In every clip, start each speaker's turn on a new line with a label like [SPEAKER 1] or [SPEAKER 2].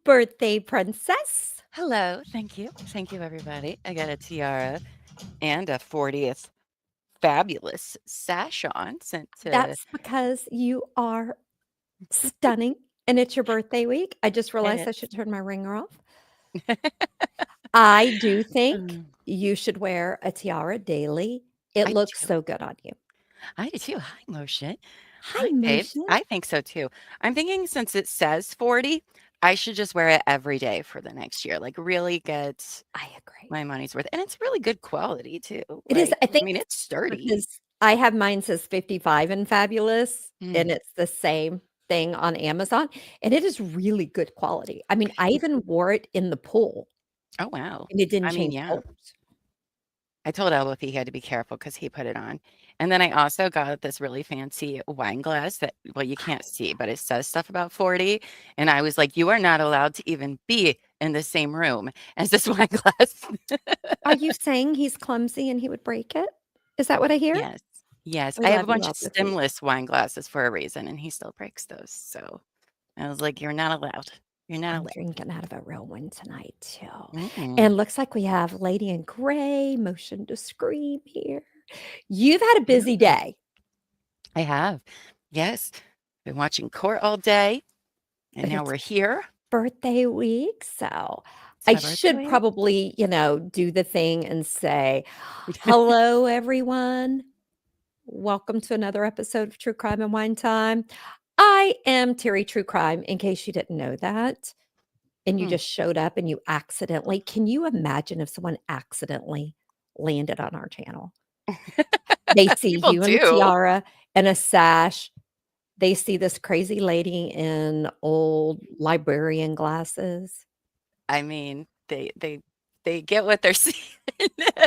[SPEAKER 1] birthday, princess.
[SPEAKER 2] Hello. Thank you. Thank you, everybody. I got a tiara and a 40th fabulous sash on sent to
[SPEAKER 1] That's because you are stunning and it's your birthday week. I just realized I
[SPEAKER 2] it.
[SPEAKER 1] should turn my ringer off. I do think
[SPEAKER 2] Mm,
[SPEAKER 1] you should wear a tiara daily. It
[SPEAKER 2] I
[SPEAKER 1] looks
[SPEAKER 2] do.
[SPEAKER 1] so good on you.
[SPEAKER 2] I do too. Hi, Motion.
[SPEAKER 1] Hi,
[SPEAKER 2] Hi, babes.
[SPEAKER 1] Motion.
[SPEAKER 2] I think so too. I'm thinking since it says 40, I should just wear it every day for the next year. Like, really get
[SPEAKER 1] I agree.
[SPEAKER 2] my money's worth. And it's really good quality too.
[SPEAKER 1] It is,
[SPEAKER 2] Like,
[SPEAKER 1] I
[SPEAKER 2] I
[SPEAKER 1] think,
[SPEAKER 2] mean, it's sturdy.
[SPEAKER 1] because I have mine says 55 and fabulous,
[SPEAKER 2] Mm.
[SPEAKER 1] and it's the same thing on Amazon, and it is really good quality. I mean, I even wore it in the pool
[SPEAKER 2] Oh, wow.
[SPEAKER 1] and it didn't
[SPEAKER 2] I mean,
[SPEAKER 1] change
[SPEAKER 2] yeah.
[SPEAKER 1] colors.
[SPEAKER 2] I told Elwood he had to be careful because he put it on. And then I also got this really fancy wine glass that, well, you can't see, but it says stuff about 40. And I was like, you are not allowed to even be in the same room as this wine glass.
[SPEAKER 1] Are you saying he's clumsy and he would break it? Is that what I hear?
[SPEAKER 2] Yes. Yes.
[SPEAKER 1] We
[SPEAKER 2] I have a
[SPEAKER 1] love you,
[SPEAKER 2] bunch of
[SPEAKER 1] Albert.
[SPEAKER 2] stemless wine glasses for a reason, and he still breaks those. So I was like, you're not allowed. You're not
[SPEAKER 1] I'm
[SPEAKER 2] allowed.
[SPEAKER 1] drinking out of a real one tonight too.
[SPEAKER 2] Mm,
[SPEAKER 1] And looks like we have Lady in Gray, motion to scream here. You've had a busy
[SPEAKER 2] yeah,
[SPEAKER 1] day.
[SPEAKER 2] I have. Yes. Been watching court all day, and
[SPEAKER 1] But
[SPEAKER 2] now
[SPEAKER 1] it's
[SPEAKER 2] we're here.
[SPEAKER 1] birthday week, so
[SPEAKER 2] It's
[SPEAKER 1] I
[SPEAKER 2] my birthday
[SPEAKER 1] should
[SPEAKER 2] week.
[SPEAKER 1] probably, do the thing and say, "Hello, everyone. Welcome to another episode of True Crime and Wine Time. I am Teri True Crime, in case you didn't know that, and you
[SPEAKER 2] Hmm.
[SPEAKER 1] just showed up and you accidentally can you imagine if someone accidentally landed on our channel? They see
[SPEAKER 2] People
[SPEAKER 1] you in a
[SPEAKER 2] do.
[SPEAKER 1] tiara and a sash. They see this crazy lady in old librarian glasses.
[SPEAKER 2] I mean, they get what they're seeing.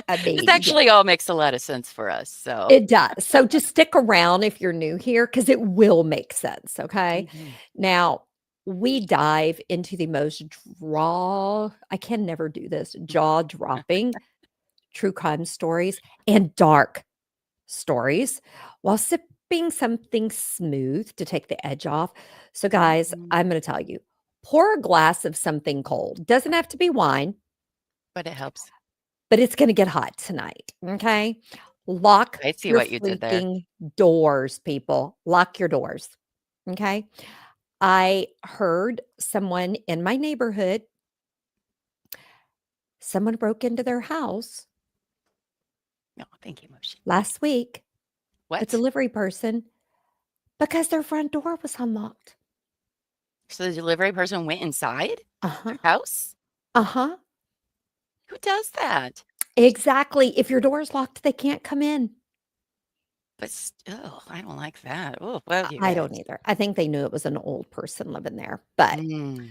[SPEAKER 1] I
[SPEAKER 2] This
[SPEAKER 1] mean, yeah,
[SPEAKER 2] actually all makes a lot of sense for us, so
[SPEAKER 1] it does. So just stick around if you're new here because it will make sense, okay?
[SPEAKER 2] mhm.
[SPEAKER 1] Now, we dive into the most I can never do this, jaw-dropping true crime stories and dark stories while sipping something smooth to take the edge off. So, guys,
[SPEAKER 2] Mhm.
[SPEAKER 1] I'm going to tell you, pour a glass of something cold. Doesn't have to be wine,
[SPEAKER 2] But it helps.
[SPEAKER 1] but it's going to get hot tonight. Okay. Lock
[SPEAKER 2] I see
[SPEAKER 1] your
[SPEAKER 2] what you did there.
[SPEAKER 1] freaking doors, people. Lock your doors. Okay. I heard someone in my neighborhood, someone broke into their house
[SPEAKER 2] No, thank you, Motion. Thank you.
[SPEAKER 1] last week, a
[SPEAKER 2] What?
[SPEAKER 1] delivery person, because their front door was unlocked.
[SPEAKER 2] So the delivery person went inside
[SPEAKER 1] Uh huh.
[SPEAKER 2] their house?
[SPEAKER 1] Uh huh.
[SPEAKER 2] Who does that?
[SPEAKER 1] Exactly. If your door is locked, they can't come in.
[SPEAKER 2] But still, I don't like that. Oh, well, you
[SPEAKER 1] I don't
[SPEAKER 2] guys.
[SPEAKER 1] either. I think they knew it was an old person living there. But
[SPEAKER 2] Mm.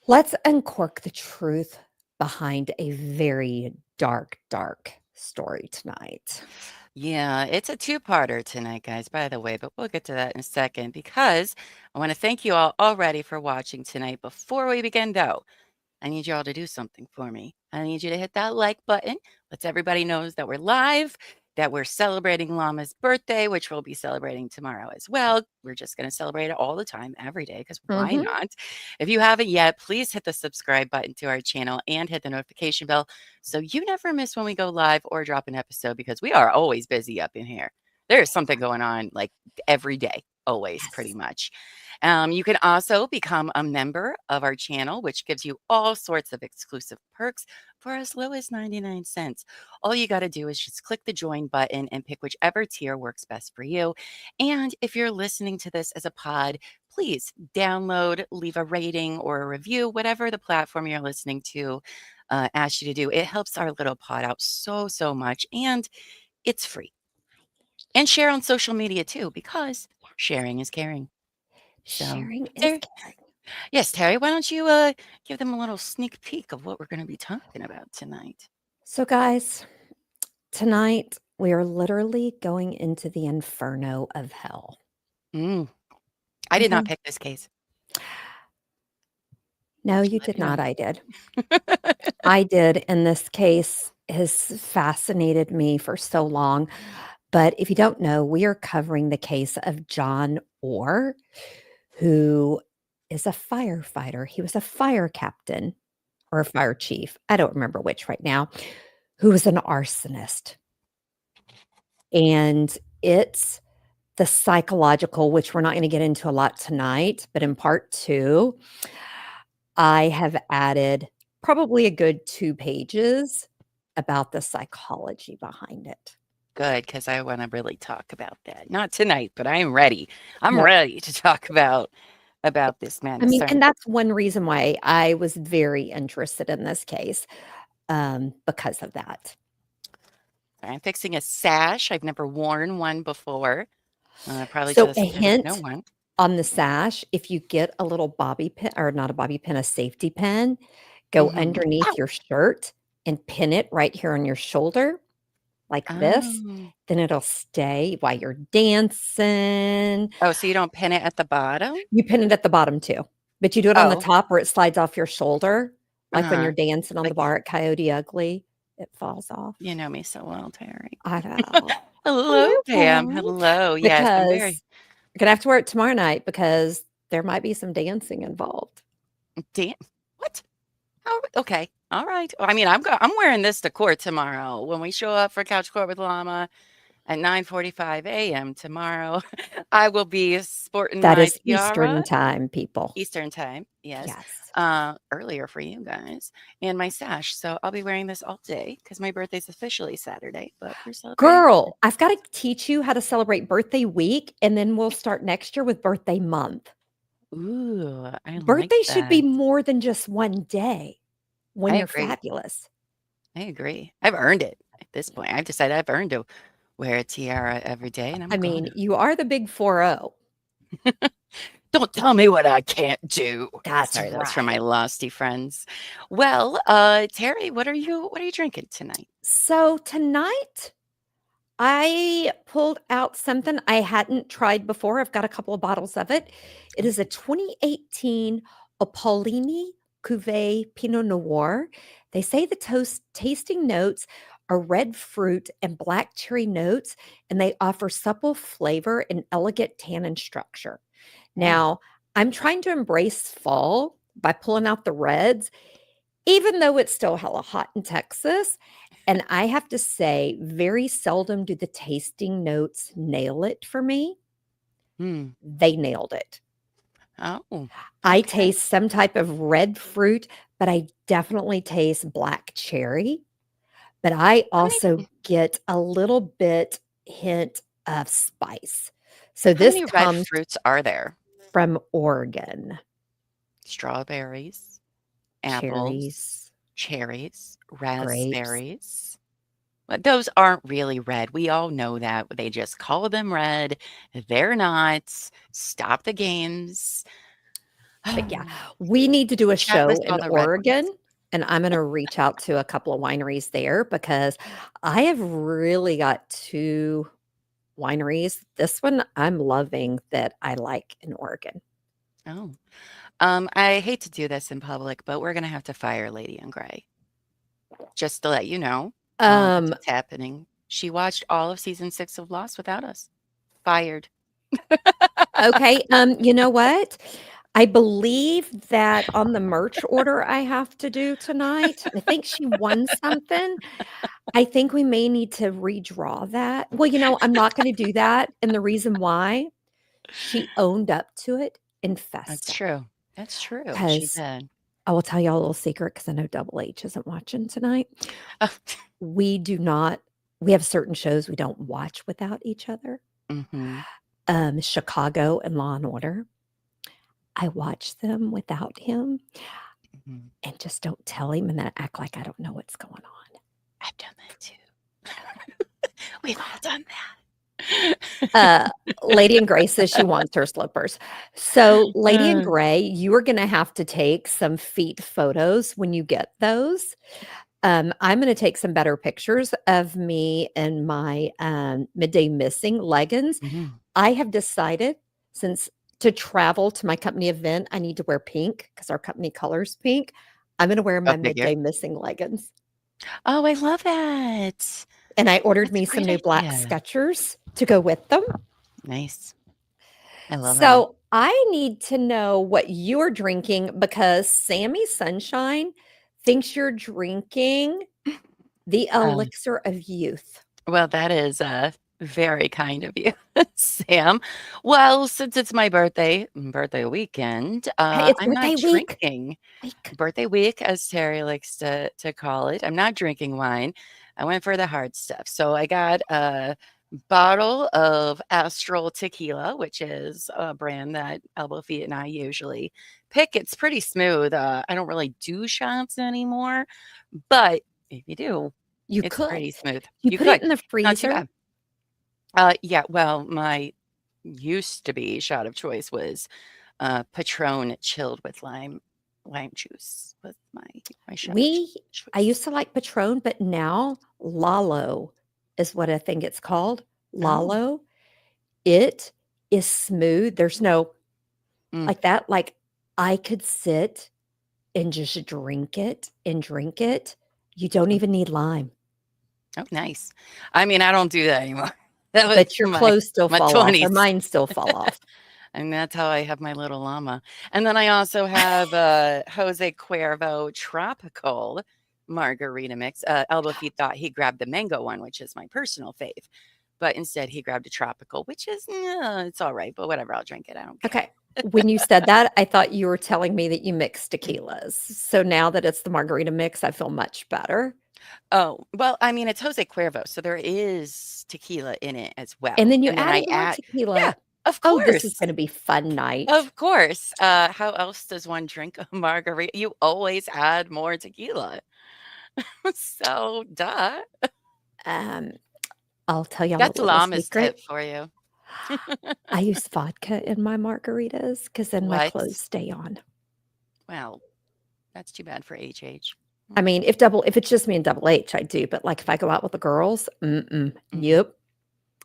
[SPEAKER 1] let's uncork the truth behind a very dark, dark story tonight.
[SPEAKER 2] Yeah, it's a two-parter tonight, guys, by the way, but we'll get to that in a second because I want to thank you all already for watching tonight. Before we begin, though, I need you all to do something for me. I need you to hit that like button. Lets everybody knows that we're live, that we're celebrating Llama's birthday, which we'll be celebrating tomorrow as well. We're just going to celebrate it all the time, every day, because why
[SPEAKER 1] Mm-hmm.
[SPEAKER 2] not? If you haven't yet, please hit the subscribe button to our channel and hit the notification bell so you never miss when we go live or drop an episode because we are always busy up in here. There's something going on like every day, always, pretty
[SPEAKER 1] Yes.
[SPEAKER 2] much. You can also become a member of our channel, which gives you all sorts of exclusive perks for as low as 99 cents. All you got to do is just click the join button and pick whichever tier works best for you. And if you're listening to this as a pod, please download, leave a rating or a review, whatever the platform you're listening to asks you to do. It helps our little pod out so, so much. And it's free. And share on social media too, because sharing is caring. So,
[SPEAKER 1] Sharing is
[SPEAKER 2] there.
[SPEAKER 1] caring.
[SPEAKER 2] Yes, Terry, why don't you give them a little sneak peek of what we're going to be talking about tonight?
[SPEAKER 1] So, guys, tonight we are literally going into the inferno of hell.
[SPEAKER 2] Mm, I did not
[SPEAKER 1] Mhm.
[SPEAKER 2] pick this case.
[SPEAKER 1] No,
[SPEAKER 2] Just
[SPEAKER 1] you
[SPEAKER 2] let
[SPEAKER 1] did
[SPEAKER 2] you know.
[SPEAKER 1] not. I did. I did. And this case has fascinated me for so long. But if you don't know, we are covering the case of John Orr, who is a firefighter. He was a fire captain or a fire chief. I don't remember which right now, who was an arsonist. And it's the psychological, which we're not going to get into a lot tonight, but in part 2, I have added probably a good 2 pages about the psychology behind it.
[SPEAKER 2] Good, because I want to really talk about that. Not tonight, but I am ready. I'm
[SPEAKER 1] Yep.
[SPEAKER 2] ready to talk about this man.
[SPEAKER 1] I mean, and that's one reason why I was very interested in this case, because of that.
[SPEAKER 2] I'm fixing a sash. I've never worn one before. Probably
[SPEAKER 1] So
[SPEAKER 2] just
[SPEAKER 1] a
[SPEAKER 2] no
[SPEAKER 1] hint
[SPEAKER 2] one.
[SPEAKER 1] on the sash, if you get a little bobby pin, or not a bobby pin, a safety pin, go underneath
[SPEAKER 2] Ow!
[SPEAKER 1] your shirt and pin it right here on your shoulder like this,
[SPEAKER 2] Oh.
[SPEAKER 1] then it'll stay while you're dancing.
[SPEAKER 2] Oh, so you don't pin it at the bottom?
[SPEAKER 1] You pin it at the bottom too, but you do it on the
[SPEAKER 2] Oh.
[SPEAKER 1] top where it slides off your shoulder, like when you're
[SPEAKER 2] Uh-huh.
[SPEAKER 1] dancing on the
[SPEAKER 2] Like,
[SPEAKER 1] bar at Coyote Ugly, it falls off.
[SPEAKER 2] you know me so well, Terry.
[SPEAKER 1] I know.
[SPEAKER 2] Hello,
[SPEAKER 1] Hello,
[SPEAKER 2] Pam.
[SPEAKER 1] Pam.
[SPEAKER 2] Hello. Yes, I'm
[SPEAKER 1] Because
[SPEAKER 2] very
[SPEAKER 1] you're gonna have to wear it tomorrow night because there might be some dancing involved.
[SPEAKER 2] What? Oh, okay. All right. Well, I mean, I'm wearing this to court tomorrow when we show up for Couch Court with Llama at 9:45 a.m. tomorrow. I will be sporting
[SPEAKER 1] That
[SPEAKER 2] my
[SPEAKER 1] is
[SPEAKER 2] tiara.
[SPEAKER 1] Eastern time, people.
[SPEAKER 2] Eastern time, yes.
[SPEAKER 1] Yes.
[SPEAKER 2] Earlier for you guys, and my sash. So I'll be wearing this all day because my birthday's officially Saturday, but we're celebrating.
[SPEAKER 1] Girl, I've got to teach you how to celebrate birthday week, and then we'll start next year with birthday month.
[SPEAKER 2] Ooh, I like
[SPEAKER 1] Birthday should be
[SPEAKER 2] that.
[SPEAKER 1] more than just one day when
[SPEAKER 2] I
[SPEAKER 1] you're
[SPEAKER 2] agree.
[SPEAKER 1] fabulous.
[SPEAKER 2] I agree. I've earned it at this point. I've decided I've earned to wear a tiara every day, and I'm
[SPEAKER 1] I
[SPEAKER 2] going
[SPEAKER 1] mean,
[SPEAKER 2] to.
[SPEAKER 1] you are the big 4-0.
[SPEAKER 2] Don't tell me what I can't do.
[SPEAKER 1] That's
[SPEAKER 2] Sorry, that was from my
[SPEAKER 1] right.
[SPEAKER 2] losty friends. Well, Terry, what are you drinking tonight?
[SPEAKER 1] So tonight, I pulled out something I hadn't tried before. I've got a couple of bottles of it. It is a 2018 Apollini Cuvée Pinot Noir. They say the tasting notes are red fruit and black cherry notes, and they offer supple flavor and elegant tannin structure.
[SPEAKER 2] Oh.
[SPEAKER 1] Now, I'm trying to embrace fall by pulling out the reds, even though it's still hella hot in Texas. And I have to say, very seldom do the tasting notes nail it for me.
[SPEAKER 2] Hmm.
[SPEAKER 1] They nailed it.
[SPEAKER 2] Oh.
[SPEAKER 1] I
[SPEAKER 2] Okay.
[SPEAKER 1] taste some type of red fruit, but I definitely taste black cherry. But I
[SPEAKER 2] How
[SPEAKER 1] also
[SPEAKER 2] many
[SPEAKER 1] get a little bit hint of spice. So
[SPEAKER 2] how
[SPEAKER 1] this
[SPEAKER 2] many red
[SPEAKER 1] comes
[SPEAKER 2] fruits are there?
[SPEAKER 1] from Oregon.
[SPEAKER 2] Strawberries, apples,
[SPEAKER 1] Cherries,
[SPEAKER 2] cherries,
[SPEAKER 1] grapes.
[SPEAKER 2] raspberries. But those aren't really red. We all know that. They just call them red. They're not. Stop the games.
[SPEAKER 1] But yeah, we need to do a
[SPEAKER 2] Chat
[SPEAKER 1] show
[SPEAKER 2] list
[SPEAKER 1] in
[SPEAKER 2] all the red ones.
[SPEAKER 1] Oregon, and I'm gonna reach out to a couple of wineries there because I have really got 2 wineries. This one I'm loving that I like in Oregon.
[SPEAKER 2] Oh. I hate to do this in public, but we're gonna have to fire Lady in Gray. Just to let you know, that's
[SPEAKER 1] Um,
[SPEAKER 2] what's happening. She watched all of season 6 of Lost without us. Fired.
[SPEAKER 1] okay, you know what? I believe that on the merch order I have to do tonight, I think she won something. I think we may need to redraw that. Well, I'm not gonna do that, and the reason why, she owned up to it in
[SPEAKER 2] That's
[SPEAKER 1] Festa.
[SPEAKER 2] true. That's true. She
[SPEAKER 1] 'Cause
[SPEAKER 2] did.
[SPEAKER 1] I will tell y'all a little secret because I know Double H isn't watching tonight.
[SPEAKER 2] Oh,
[SPEAKER 1] We do not we have certain shows we don't watch without each other.
[SPEAKER 2] mhm.
[SPEAKER 1] Chicago and Law& and Order. I watch them without him
[SPEAKER 2] Mhm.
[SPEAKER 1] and just don't tell him and then act like I don't know what's going on.
[SPEAKER 2] I've done that too. We've all done
[SPEAKER 1] Uh,
[SPEAKER 2] that.
[SPEAKER 1] Lady in Gray says she wants her slippers. So, Lady in
[SPEAKER 2] Uh,
[SPEAKER 1] Gray, you are gonna have to take some feet photos when you get those. I'm gonna take some better pictures of me in my, midday missing leggings.
[SPEAKER 2] mhm.
[SPEAKER 1] I have decided since to travel to my company event, I need to wear pink because our company color's pink. I'm gonna wear
[SPEAKER 2] Go
[SPEAKER 1] my
[SPEAKER 2] figure.
[SPEAKER 1] midday missing leggings.
[SPEAKER 2] Oh, I love it.
[SPEAKER 1] And I ordered
[SPEAKER 2] That's a
[SPEAKER 1] me some
[SPEAKER 2] great
[SPEAKER 1] new black
[SPEAKER 2] idea.
[SPEAKER 1] Skechers to go with them.
[SPEAKER 2] Nice. I love that.
[SPEAKER 1] So I need to know what you're drinking because Sammy Sunshine thinks you're drinking the
[SPEAKER 2] Um,
[SPEAKER 1] elixir of youth.
[SPEAKER 2] well, that is very kind of you, Sam. Well, since it's my birthday weekend,
[SPEAKER 1] Hey, it's
[SPEAKER 2] I'm not
[SPEAKER 1] birthday week.
[SPEAKER 2] drinking.
[SPEAKER 1] Week.
[SPEAKER 2] Birthday week, as Terry likes to call it. I'm not drinking wine. I went for the hard stuff. So I got a bottle of Astral tequila, which is a brand that Elbow Feet and I usually pick. It's pretty smooth. I don't really do shots anymore, but if you do,
[SPEAKER 1] You
[SPEAKER 2] it's
[SPEAKER 1] could.
[SPEAKER 2] pretty smooth.
[SPEAKER 1] You
[SPEAKER 2] You
[SPEAKER 1] put it
[SPEAKER 2] could.
[SPEAKER 1] in the
[SPEAKER 2] Not too
[SPEAKER 1] freezer.
[SPEAKER 2] bad. Yeah, well, my used to be shot of choice was Patron chilled with lime juice was my shot of
[SPEAKER 1] I
[SPEAKER 2] choice.
[SPEAKER 1] used to like Patron, but now Lalo is what I think it's called.
[SPEAKER 2] Oh,
[SPEAKER 1] Lalo. It is smooth. There's no
[SPEAKER 2] mm,
[SPEAKER 1] like that. Like I could sit and just drink it and drink it. You don't
[SPEAKER 2] mm.
[SPEAKER 1] even need lime,
[SPEAKER 2] Oh, nice. I mean, I don't do that anymore. That was
[SPEAKER 1] but your
[SPEAKER 2] my
[SPEAKER 1] clothes still
[SPEAKER 2] my
[SPEAKER 1] fall off, or
[SPEAKER 2] 20s.
[SPEAKER 1] mine still fall off.
[SPEAKER 2] And that's how I have my little llama. And then I also have Jose Cuervo Tropical margarita mix. Elbow Feet thought he grabbed the mango one, which is my personal fave. But instead, he grabbed a tropical, which is, it's all right, but whatever. I'll drink it. I don't care.
[SPEAKER 1] Okay. When you said that, I thought you were telling me that you mix tequilas. So now that it's the margarita mix, I feel much better.
[SPEAKER 2] Oh, well, I mean, it's Jose Cuervo, so there is tequila in it as
[SPEAKER 1] And
[SPEAKER 2] well.
[SPEAKER 1] then you
[SPEAKER 2] And then I
[SPEAKER 1] added more
[SPEAKER 2] add, yeah,
[SPEAKER 1] tequila.
[SPEAKER 2] of
[SPEAKER 1] Oh, this is
[SPEAKER 2] course.
[SPEAKER 1] gonna be fun night.
[SPEAKER 2] Of course. How else does one drink a margarita? You always add more tequila. So, duh.
[SPEAKER 1] Um, I'll tell y'all a
[SPEAKER 2] That's
[SPEAKER 1] little
[SPEAKER 2] llama's tip
[SPEAKER 1] secret.
[SPEAKER 2] for you.
[SPEAKER 1] I use vodka in my margaritas because then my
[SPEAKER 2] What?
[SPEAKER 1] clothes stay on.
[SPEAKER 2] Well, that's too bad for HH.
[SPEAKER 1] I
[SPEAKER 2] Mm,
[SPEAKER 1] mean, if it's just me and Double H, I do, but, like, if I go out with the girls, mm-mm,
[SPEAKER 2] mm.
[SPEAKER 1] yep.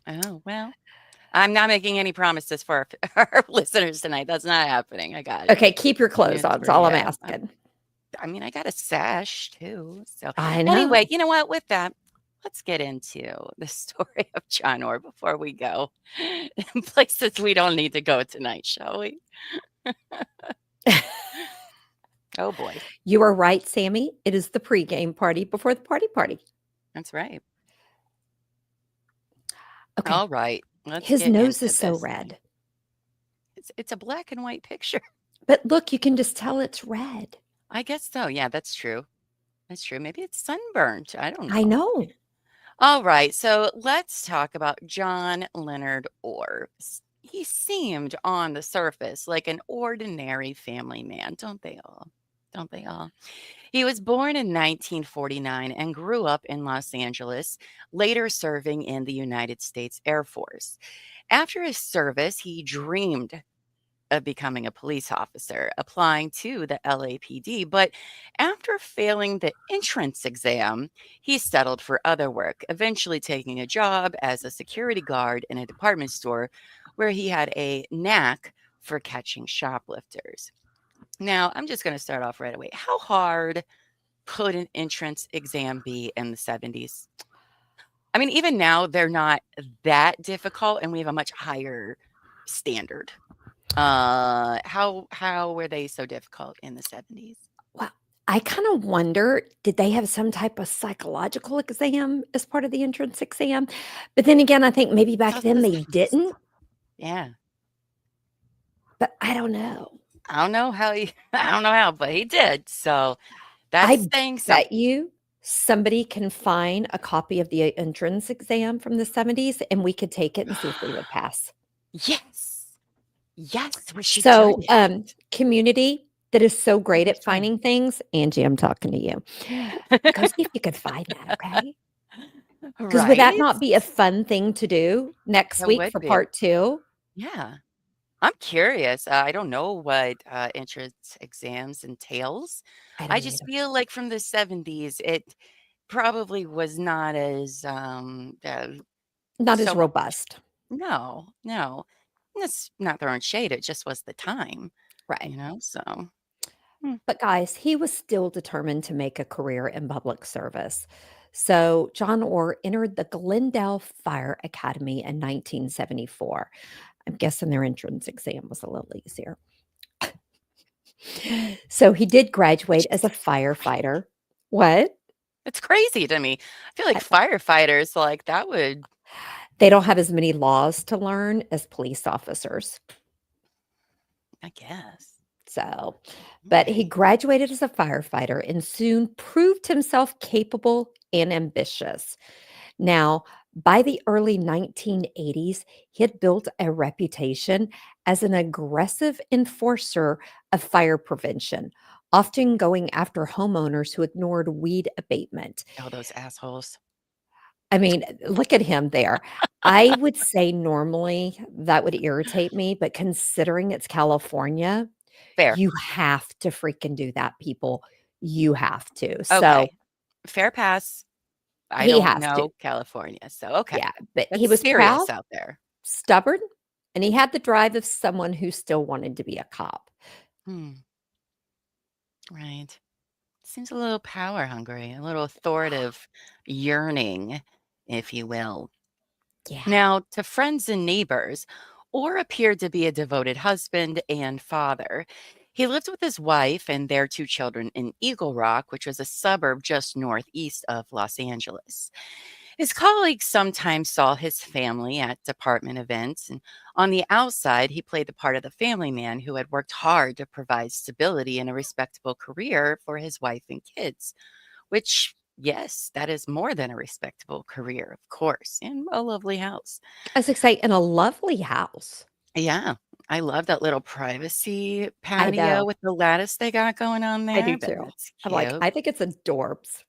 [SPEAKER 2] Oh, well, I'm not making any promises for our listeners tonight. That's not happening. I got
[SPEAKER 1] Okay, keep your clothes
[SPEAKER 2] news
[SPEAKER 1] on is
[SPEAKER 2] for
[SPEAKER 1] all I'm
[SPEAKER 2] you.
[SPEAKER 1] asking.
[SPEAKER 2] I mean, I got a sash too. So,
[SPEAKER 1] I know.
[SPEAKER 2] anyway, you know what? With that, let's get into the story of John Orr before we go in places we don't need to go tonight, shall we? Oh boy,
[SPEAKER 1] You are right, Sammy. It is the pregame party before the party party.
[SPEAKER 2] that's right.
[SPEAKER 1] Okay.
[SPEAKER 2] All right, let's
[SPEAKER 1] His
[SPEAKER 2] get
[SPEAKER 1] nose is
[SPEAKER 2] into
[SPEAKER 1] so
[SPEAKER 2] this.
[SPEAKER 1] red.
[SPEAKER 2] It's a black and white picture.
[SPEAKER 1] But look, you can just tell it's red.
[SPEAKER 2] I guess so. Yeah, that's true. That's true. Maybe it's sunburnt. I don't
[SPEAKER 1] I
[SPEAKER 2] know.
[SPEAKER 1] know.
[SPEAKER 2] All right, so let's talk about John Leonard Orr. He seemed on the surface like an ordinary family man, don't they all? Don't they all? He was born in 1949 and grew up in Los Angeles, later serving in the United States Air Force. After his service, he dreamed of becoming a police officer, applying to the LAPD. But after failing the entrance exam, he settled for other work, eventually taking a job as a security guard in a department store where he had a knack for catching shoplifters. Now, I'm just going to start off right away. How hard could an entrance exam be in the 70s? I mean, even now, they're not that difficult, and we have a much higher standard. How were they so difficult in the 70s?
[SPEAKER 1] Well, I kind of wonder, did they have some type of psychological exam as part of the entrance exam? But then again, I think maybe
[SPEAKER 2] It's
[SPEAKER 1] back
[SPEAKER 2] also
[SPEAKER 1] then
[SPEAKER 2] the
[SPEAKER 1] they
[SPEAKER 2] 70s.
[SPEAKER 1] didn't,
[SPEAKER 2] Yeah.
[SPEAKER 1] but I don't know.
[SPEAKER 2] I don't know how he I don't know how, but he did. So that's
[SPEAKER 1] I
[SPEAKER 2] saying
[SPEAKER 1] bet
[SPEAKER 2] something.
[SPEAKER 1] you somebody can find a copy of the entrance exam from the 70s and we could take it and see if we would pass.
[SPEAKER 2] Yes. Yes, we should do
[SPEAKER 1] So,
[SPEAKER 2] that.
[SPEAKER 1] community that is so
[SPEAKER 2] Oh,
[SPEAKER 1] great
[SPEAKER 2] that's
[SPEAKER 1] at
[SPEAKER 2] fun.
[SPEAKER 1] finding things, Angie, I'm talking to you. Go see if you could find that, okay? Because would that
[SPEAKER 2] Right?
[SPEAKER 1] not be a fun thing to do next
[SPEAKER 2] It
[SPEAKER 1] week
[SPEAKER 2] would
[SPEAKER 1] for
[SPEAKER 2] be.
[SPEAKER 1] part 2?
[SPEAKER 2] Yeah. I'm curious. I don't know what entrance exams entails.
[SPEAKER 1] I
[SPEAKER 2] I
[SPEAKER 1] don't
[SPEAKER 2] just
[SPEAKER 1] either.
[SPEAKER 2] feel like from the 70s, it probably was not as
[SPEAKER 1] Not as
[SPEAKER 2] so much.
[SPEAKER 1] robust.
[SPEAKER 2] No, no. That's not throwing shade. It just was the time,
[SPEAKER 1] Right.
[SPEAKER 2] so. Hmm.
[SPEAKER 1] But guys, he was still determined to make a career in public service. So John Orr entered the Glendale Fire Academy in 1974. I'm guessing their entrance exam was a little easier. So he did
[SPEAKER 2] Which
[SPEAKER 1] graduate
[SPEAKER 2] is
[SPEAKER 1] as a firefighter. What?
[SPEAKER 2] it's crazy to me. I feel like
[SPEAKER 1] I
[SPEAKER 2] firefighters, like, that would
[SPEAKER 1] They don't have as many laws to learn as police officers.
[SPEAKER 2] I guess.
[SPEAKER 1] So, but he
[SPEAKER 2] Alright.
[SPEAKER 1] graduated as a firefighter and soon proved himself capable and ambitious. Now, by the early 1980s, he had built a reputation as an aggressive enforcer of fire prevention, often going after homeowners who ignored weed abatement.
[SPEAKER 2] Oh, those assholes.
[SPEAKER 1] I mean, look at him there. I would say normally that would irritate me, but considering it's California,
[SPEAKER 2] Fair.
[SPEAKER 1] you have to freaking do that, people. You have to. So,
[SPEAKER 2] Okay. Fair pass. I
[SPEAKER 1] he
[SPEAKER 2] don't
[SPEAKER 1] has to.
[SPEAKER 2] know California, so okay.
[SPEAKER 1] Yeah, but he
[SPEAKER 2] That's
[SPEAKER 1] was proud,
[SPEAKER 2] serious out there.
[SPEAKER 1] stubborn, and he had the drive of someone who still wanted to be a cop.
[SPEAKER 2] Hmm, right. Seems a little power hungry, a little authoritative yearning, if you will.
[SPEAKER 1] Yeah.
[SPEAKER 2] Now, to friends and neighbors, Orr appeared to be a devoted husband and father. He lived with his wife and their two children in Eagle Rock, which was a suburb just northeast of Los Angeles. His colleagues sometimes saw his family at department events, and on the outside, he played the part of the family man who had worked hard to provide stability and a respectable career for his wife and kids, which, yes, that is more than a respectable career, of course, and a lovely house.
[SPEAKER 1] As I say, in a lovely house.
[SPEAKER 2] Yeah, I love that little privacy
[SPEAKER 1] I
[SPEAKER 2] patio
[SPEAKER 1] know.
[SPEAKER 2] with the lattice they got going on
[SPEAKER 1] I do
[SPEAKER 2] there, but
[SPEAKER 1] too.
[SPEAKER 2] that's
[SPEAKER 1] I'm like,
[SPEAKER 2] cute.
[SPEAKER 1] I think it's adorbs.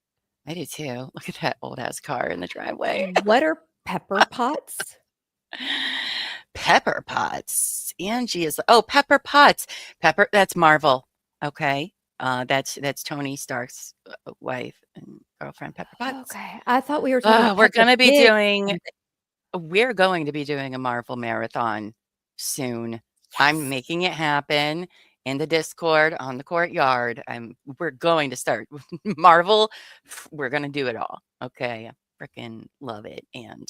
[SPEAKER 2] I do too. Look at that old ass car in the driveway.
[SPEAKER 1] What are pepper pots?
[SPEAKER 2] Pepper Potts. Angie is oh, Pepper Potts. Pepper that's Marvel. Okay. That's Tony Stark's wife and girlfriend, Pepper Potts.
[SPEAKER 1] Okay. I thought we were talking
[SPEAKER 2] We're
[SPEAKER 1] Peppa
[SPEAKER 2] gonna be
[SPEAKER 1] Pig.
[SPEAKER 2] doing we're going to be doing a Marvel marathon soon. I'm
[SPEAKER 1] Yes.
[SPEAKER 2] making it happen in the Discord on the courtyard. We're going to start Marvel. We're gonna do it all. Okay. I freaking love it. And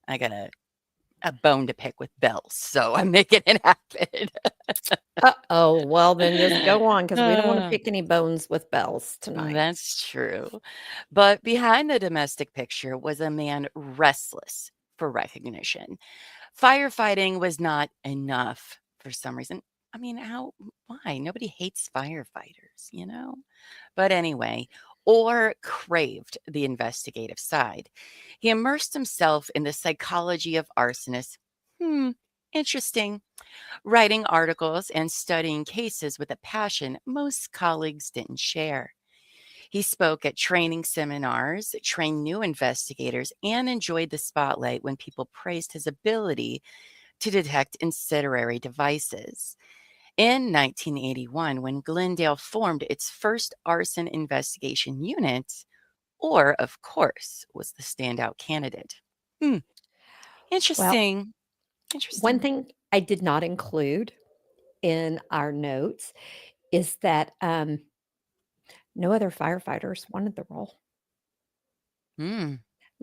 [SPEAKER 2] I got a bone to pick with bells, so I'm making it happen.
[SPEAKER 1] Uh-oh. Well, then just go on because we don't want to
[SPEAKER 2] Uh,
[SPEAKER 1] pick any bones with bells tonight.
[SPEAKER 2] that's true. But behind the domestic picture was a man restless for recognition. Firefighting was not enough for some reason. I mean, why? Nobody hates firefighters, you know? But anyway, or craved the investigative side. He immersed himself in the psychology of arsonists. Interesting. Writing articles and studying cases with a passion most colleagues didn't share. He spoke at training seminars, trained new investigators, and enjoyed the spotlight when people praised his ability to detect incendiary devices. In 1981, when Glendale formed its first arson investigation unit, Orr, of course, was the standout candidate. Hmm,
[SPEAKER 1] Well,
[SPEAKER 2] interesting.
[SPEAKER 1] one
[SPEAKER 2] Interesting.
[SPEAKER 1] thing I did not include in our notes is that no other firefighters wanted the role.
[SPEAKER 2] Hmm.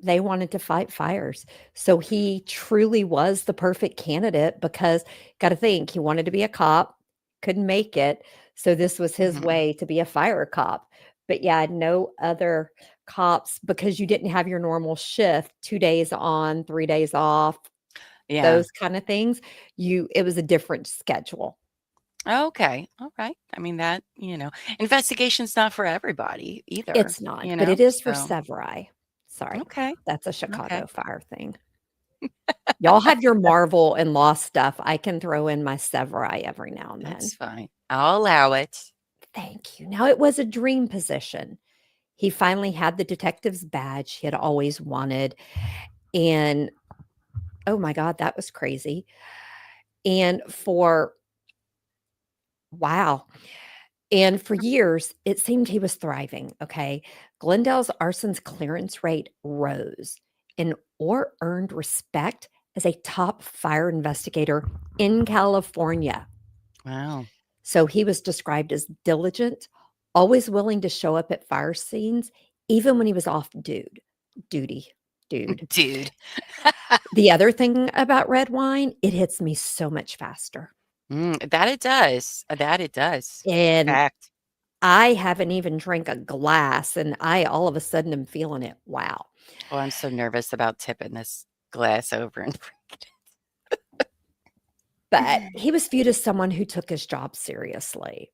[SPEAKER 1] They wanted to fight fires. So he truly was the perfect candidate because, got to think, he wanted to be a cop, couldn't make it. So this was his
[SPEAKER 2] Mhm.
[SPEAKER 1] way to be a fire cop. But yeah, no other cops because you didn't have your normal shift, 2 days on, 3 days off,
[SPEAKER 2] Yeah.
[SPEAKER 1] those kind of things. It was a different schedule.
[SPEAKER 2] Okay. All right. I mean, investigation's not for everybody either,
[SPEAKER 1] It's not, but it is for
[SPEAKER 2] So,
[SPEAKER 1] Severai. Sorry.
[SPEAKER 2] okay.
[SPEAKER 1] That's a
[SPEAKER 2] Okay.
[SPEAKER 1] Chicago fire thing. Y'all have your Marvel and Lost stuff. I can throw in my Severai every now and then.
[SPEAKER 2] That's fine. I'll allow it.
[SPEAKER 1] Thank you. Now, it was a dream position. He finally had the detective's badge he had always wanted. And oh my God, that was crazy. And wow. And for years, it seemed he was thriving. Okay. Glendale's arson's clearance rate rose and or earned respect as a top fire investigator in California.
[SPEAKER 2] Wow.
[SPEAKER 1] So he was described as diligent, always willing to show up at fire scenes, even when he was off duty. dude.
[SPEAKER 2] Dude.
[SPEAKER 1] The other thing about red wine, it hits me so much faster.
[SPEAKER 2] That it does. That it does.
[SPEAKER 1] And
[SPEAKER 2] Fact.
[SPEAKER 1] I haven't even drank a glass, and I all of a sudden am feeling it. Wow.
[SPEAKER 2] Oh, I'm so nervous about tipping this glass over and
[SPEAKER 1] But he was viewed as someone who took his job seriously.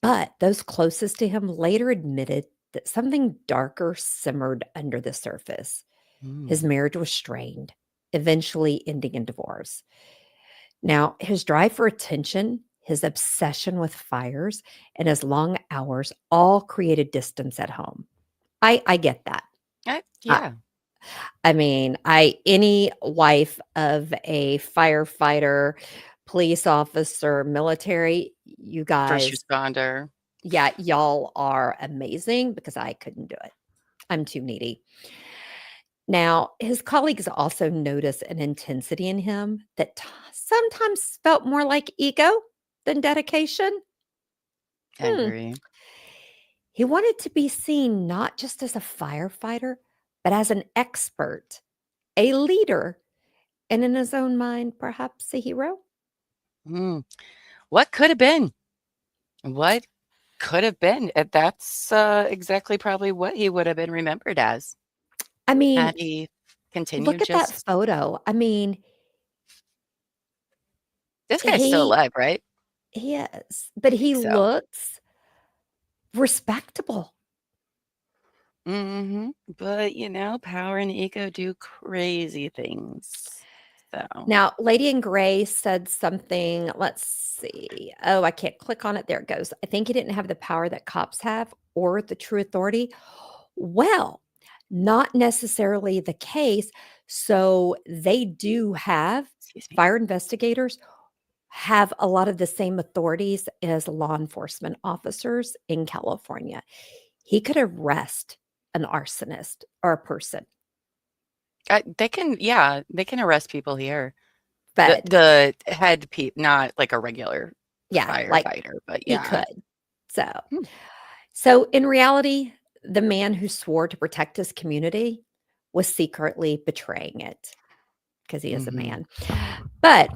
[SPEAKER 1] But those closest to him later admitted that something darker simmered under the surface. His
[SPEAKER 2] Mm.
[SPEAKER 1] marriage was strained, eventually ending in divorce. Now, his drive for attention, his obsession with fires, and his long hours all created distance at home. I get that. I,
[SPEAKER 2] Yeah.
[SPEAKER 1] I mean, any wife of a firefighter, police officer, military, you
[SPEAKER 2] First
[SPEAKER 1] guys,
[SPEAKER 2] responder.
[SPEAKER 1] yeah, y'all are amazing because I couldn't do it. I'm too needy. Now, his colleagues also noticed an intensity in him that sometimes felt more like ego than dedication. Hmm.
[SPEAKER 2] Agree.
[SPEAKER 1] He wanted to be seen not just as a firefighter, but as an expert, a leader, and in his own mind, perhaps a hero.
[SPEAKER 2] Mm. What could have been? What could have been? That's exactly probably what he would have been remembered as
[SPEAKER 1] I mean,
[SPEAKER 2] had he
[SPEAKER 1] look
[SPEAKER 2] continued
[SPEAKER 1] at that
[SPEAKER 2] just.
[SPEAKER 1] photo. I mean,
[SPEAKER 2] This guy's still
[SPEAKER 1] he
[SPEAKER 2] alive, right?
[SPEAKER 1] he is, but
[SPEAKER 2] I
[SPEAKER 1] he
[SPEAKER 2] think so.
[SPEAKER 1] looks respectable.
[SPEAKER 2] But power and ego do crazy things. So
[SPEAKER 1] Now, Lady in Gray said something, let's see. Oh, I can't click on it. There it goes. I think he didn't have the power that cops have or the true authority. Well, not necessarily the case. So they do have
[SPEAKER 2] excuse me.
[SPEAKER 1] fire investigators have a lot of the same authorities as law enforcement officers in California. He could arrest an arsonist or a person,
[SPEAKER 2] They can arrest people here. The
[SPEAKER 1] but
[SPEAKER 2] the head not like a regular
[SPEAKER 1] yeah, like
[SPEAKER 2] firefighter, but
[SPEAKER 1] he
[SPEAKER 2] yeah.
[SPEAKER 1] could. So
[SPEAKER 2] Hmm.
[SPEAKER 1] So, in reality, the man who swore to protect his community was secretly betraying it because he is a
[SPEAKER 2] Mhm.
[SPEAKER 1] man. But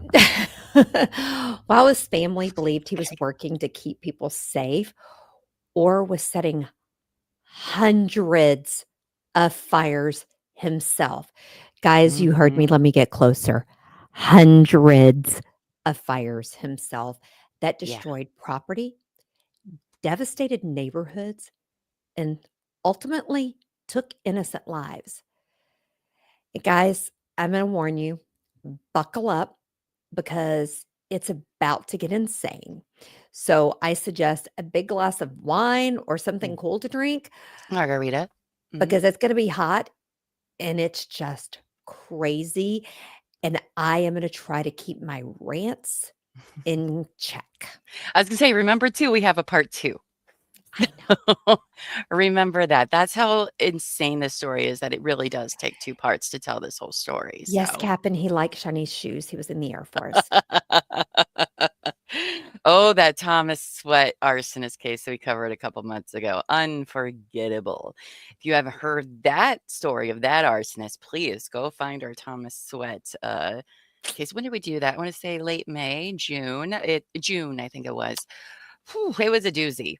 [SPEAKER 1] while his family believed he was working to keep people safe or was setting hundreds of fires himself. Guys, you heard me.
[SPEAKER 2] Mhm.
[SPEAKER 1] Let me get closer. Hundreds of fires himself that
[SPEAKER 2] Yeah.
[SPEAKER 1] destroyed property, devastated neighborhoods, and ultimately took innocent lives. Guys, I'm going to warn you, buckle up because it's about to get insane. So I suggest a big glass of wine or something
[SPEAKER 2] Mm.
[SPEAKER 1] cool to drink
[SPEAKER 2] Margarita. Mhm.
[SPEAKER 1] because it's going to be hot and it's just crazy. And I am going to try to keep my rants in check.
[SPEAKER 2] I was gonna say, remember too, we have a part 2.
[SPEAKER 1] I know.
[SPEAKER 2] Remember that. That's how insane this story is, that it really does take 2 parts to tell this whole story,
[SPEAKER 1] Yes,
[SPEAKER 2] so.
[SPEAKER 1] Captain, he liked shiny shoes. He was in the Air Force.
[SPEAKER 2] Oh, that Thomas Sweat arsonist case that we covered a couple months ago. Unforgettable. If you haven't heard that story of that arsonist, please go find our Thomas Sweat case. When did we do that? I want to say late May, June. June, I think it was. Whew, it was a doozy.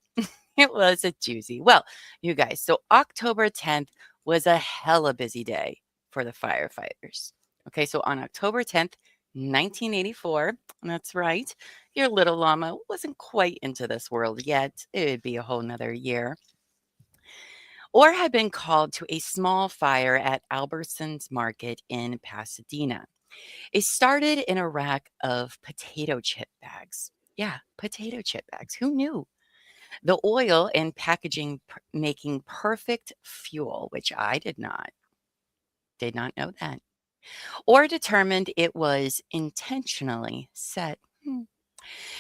[SPEAKER 2] It was a doozy. Well, you guys, so October 10th was a hella busy day for the firefighters. Okay, so on October 10th, 1984, that's right, your little llama wasn't quite into this world yet. It'd be a whole nother year. Or had been called to a small fire at Albertsons Market in Pasadena. It started in a rack of potato chip bags. Yeah, potato chip bags. Who knew? The oil and packaging making perfect fuel, which I did not know that, or determined it was intentionally set.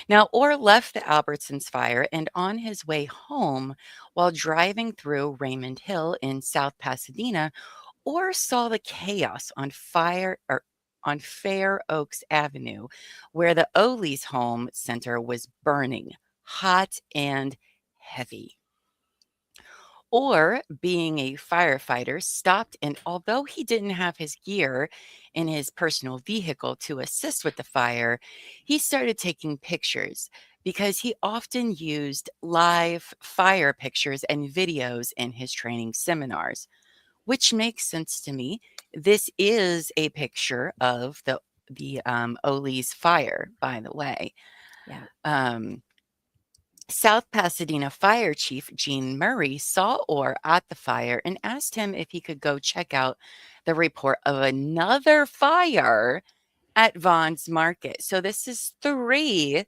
[SPEAKER 2] Now, Orr left the Albertsons fire and on his way home while driving through Raymond Hill in South Pasadena, Orr saw the chaos on fire or on Fair Oaks Avenue, where the Ole's home center was burning hot and heavy. or being a firefighter, stopped, and although he didn't have his gear in his personal vehicle to assist with the fire, he started taking pictures because he often used live fire pictures and videos in his training seminars, which makes sense to me. This is a picture of the Ole's fire, by the way.
[SPEAKER 1] Yeah.
[SPEAKER 2] South Pasadena Fire Chief Gene Murray saw Orr at the fire and asked him if he could go check out the report of another fire at Vaughn's Market. So this is 3,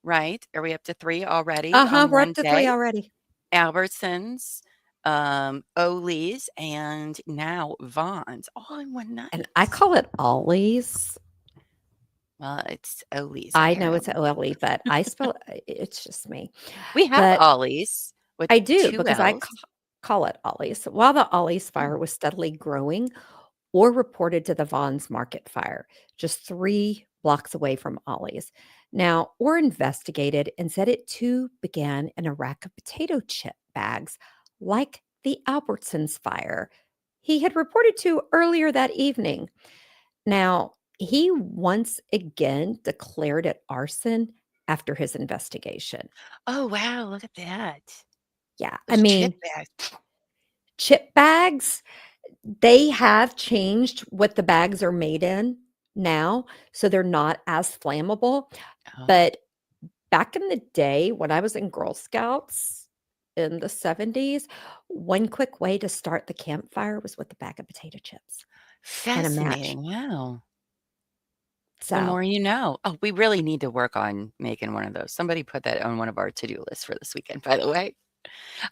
[SPEAKER 2] right? Are we up to 3 already on
[SPEAKER 1] We're
[SPEAKER 2] one
[SPEAKER 1] up to 3
[SPEAKER 2] day?
[SPEAKER 1] already.
[SPEAKER 2] Albertsons, Ole's, and now Vaughn's, all in one night.
[SPEAKER 1] And I call it Ollie's.
[SPEAKER 2] Well, it's Ole's.
[SPEAKER 1] I know it's
[SPEAKER 2] Apparently.
[SPEAKER 1] Ollie, but I spell it's just me.
[SPEAKER 2] We have
[SPEAKER 1] But
[SPEAKER 2] Ollie's with
[SPEAKER 1] I do
[SPEAKER 2] 2
[SPEAKER 1] because I
[SPEAKER 2] L's.
[SPEAKER 1] call it Ollie's. While the Ollie's
[SPEAKER 2] Mm.
[SPEAKER 1] fire was steadily growing, or reported to the Vaughn's Market fire, just 3 blocks away from Ollie's. Now, or investigated and said it too began in a rack of potato chip bags, like the Albertsons fire he had reported to earlier that evening. Now, he once again declared it arson after his investigation.
[SPEAKER 2] Oh, wow, look at that.
[SPEAKER 1] Yeah, I
[SPEAKER 2] Those chip
[SPEAKER 1] mean,
[SPEAKER 2] bags.
[SPEAKER 1] chip bags, they have changed what the bags are made in now, so they're not as flammable.
[SPEAKER 2] Oh,
[SPEAKER 1] But back in the day when I was in Girl Scouts in the 70s, one quick way to start the campfire was with a bag of potato chips and a match.
[SPEAKER 2] fascinating. Wow. The
[SPEAKER 1] So,
[SPEAKER 2] more you know. Oh, we really need to work on making one of those. Somebody put that on one of our to-do lists for this weekend, by the way.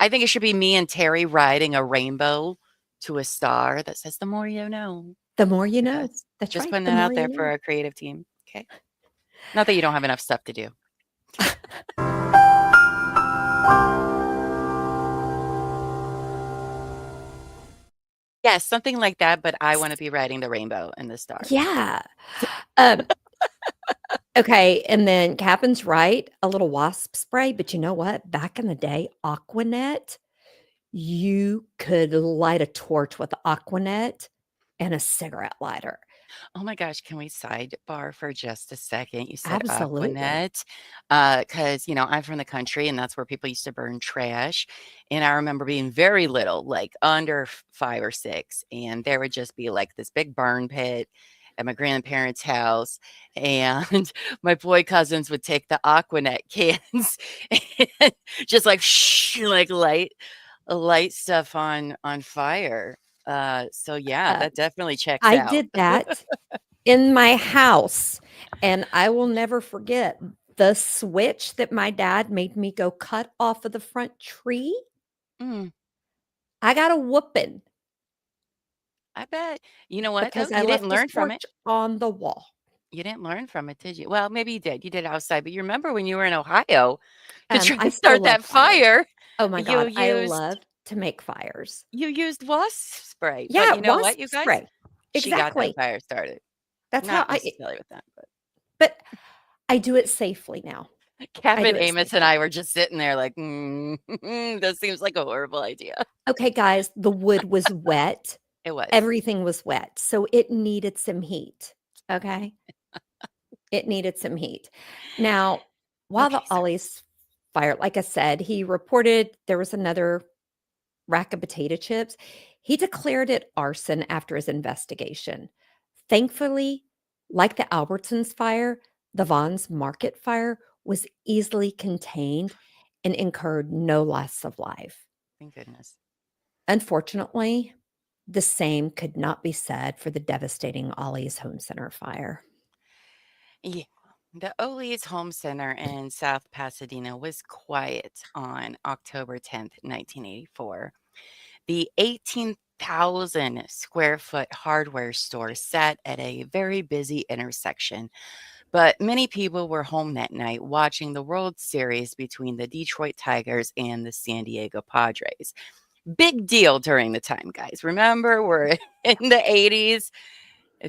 [SPEAKER 2] I think it should be me and Terry riding a rainbow to a star that says, "The more you know."
[SPEAKER 1] the more you
[SPEAKER 2] With
[SPEAKER 1] know.
[SPEAKER 2] us.
[SPEAKER 1] That's
[SPEAKER 2] Just
[SPEAKER 1] right.
[SPEAKER 2] putting
[SPEAKER 1] The
[SPEAKER 2] that
[SPEAKER 1] more
[SPEAKER 2] out
[SPEAKER 1] you
[SPEAKER 2] there for
[SPEAKER 1] know.
[SPEAKER 2] our creative team. Okay. Not that you don't have enough stuff to do. Yes, something like that, but I want to be riding the rainbow and the star.
[SPEAKER 1] Yeah. Um, okay, and then Captain's right, a little wasp spray, but you know what? Back in the day, Aquanet, you could light a torch with Aquanet and a cigarette lighter.
[SPEAKER 2] Oh my gosh, can we sidebar for just a second? You said
[SPEAKER 1] Absolutely.
[SPEAKER 2] Aquanet, because I'm from the country, and that's where people used to burn trash. And I remember being very little, like under 5 or 6, and there would just be like this big burn pit at my grandparents' house, and my boy cousins would take the Aquanet cans and just like like light stuff on fire. So yeah,
[SPEAKER 1] Uh,
[SPEAKER 2] that definitely checks
[SPEAKER 1] I
[SPEAKER 2] out.
[SPEAKER 1] did that in my house, and I will never forget the switch that my dad made me go cut off of the front tree.
[SPEAKER 2] Mm,
[SPEAKER 1] I got a whooping
[SPEAKER 2] I bet. You know what, though?
[SPEAKER 1] because I
[SPEAKER 2] You didn't
[SPEAKER 1] left the
[SPEAKER 2] learn from it.
[SPEAKER 1] torch on the wall.
[SPEAKER 2] You didn't learn from it, did you? Well, maybe you did. You did outside, but you remember when you were in Ohio to try
[SPEAKER 1] I
[SPEAKER 2] to
[SPEAKER 1] still
[SPEAKER 2] start
[SPEAKER 1] love
[SPEAKER 2] that
[SPEAKER 1] fires.
[SPEAKER 2] fire,
[SPEAKER 1] Oh my
[SPEAKER 2] you
[SPEAKER 1] god, I
[SPEAKER 2] used
[SPEAKER 1] love to make fires.
[SPEAKER 2] you used wasp spray. But
[SPEAKER 1] Yeah,
[SPEAKER 2] you know what,
[SPEAKER 1] wasp
[SPEAKER 2] you guys?
[SPEAKER 1] spray.
[SPEAKER 2] She got that
[SPEAKER 1] Exactly.
[SPEAKER 2] fire started.
[SPEAKER 1] That's how
[SPEAKER 2] Not
[SPEAKER 1] I
[SPEAKER 2] necessarily with that, but
[SPEAKER 1] but I do it safely now. I do
[SPEAKER 2] Captain
[SPEAKER 1] it
[SPEAKER 2] Amos and
[SPEAKER 1] safely.
[SPEAKER 2] I were just sitting there like, this seems like a horrible idea.
[SPEAKER 1] Okay, guys, the wood was wet.
[SPEAKER 2] It was.
[SPEAKER 1] Everything was wet, so it needed some heat, okay? It needed some heat. Now, while
[SPEAKER 2] Okay,
[SPEAKER 1] the
[SPEAKER 2] so
[SPEAKER 1] Ollie's fire, like I said, he reported there was another rack of potato chips. He declared it arson after his investigation. Thankfully, like the Albertsons fire, the Vaughn's Market fire was easily contained and incurred no loss of life.
[SPEAKER 2] thank goodness.
[SPEAKER 1] Unfortunately, the same could not be said for the devastating Ollie's Home Center fire.
[SPEAKER 2] Yeah. The Ole's Home Center in South Pasadena was quiet on October 10th, 1984. The 18,000 square foot hardware store sat at a very busy intersection, but many people were home that night watching the World Series between the Detroit Tigers and the San Diego Padres. Big deal during the time, guys. Remember, we're in the 80s.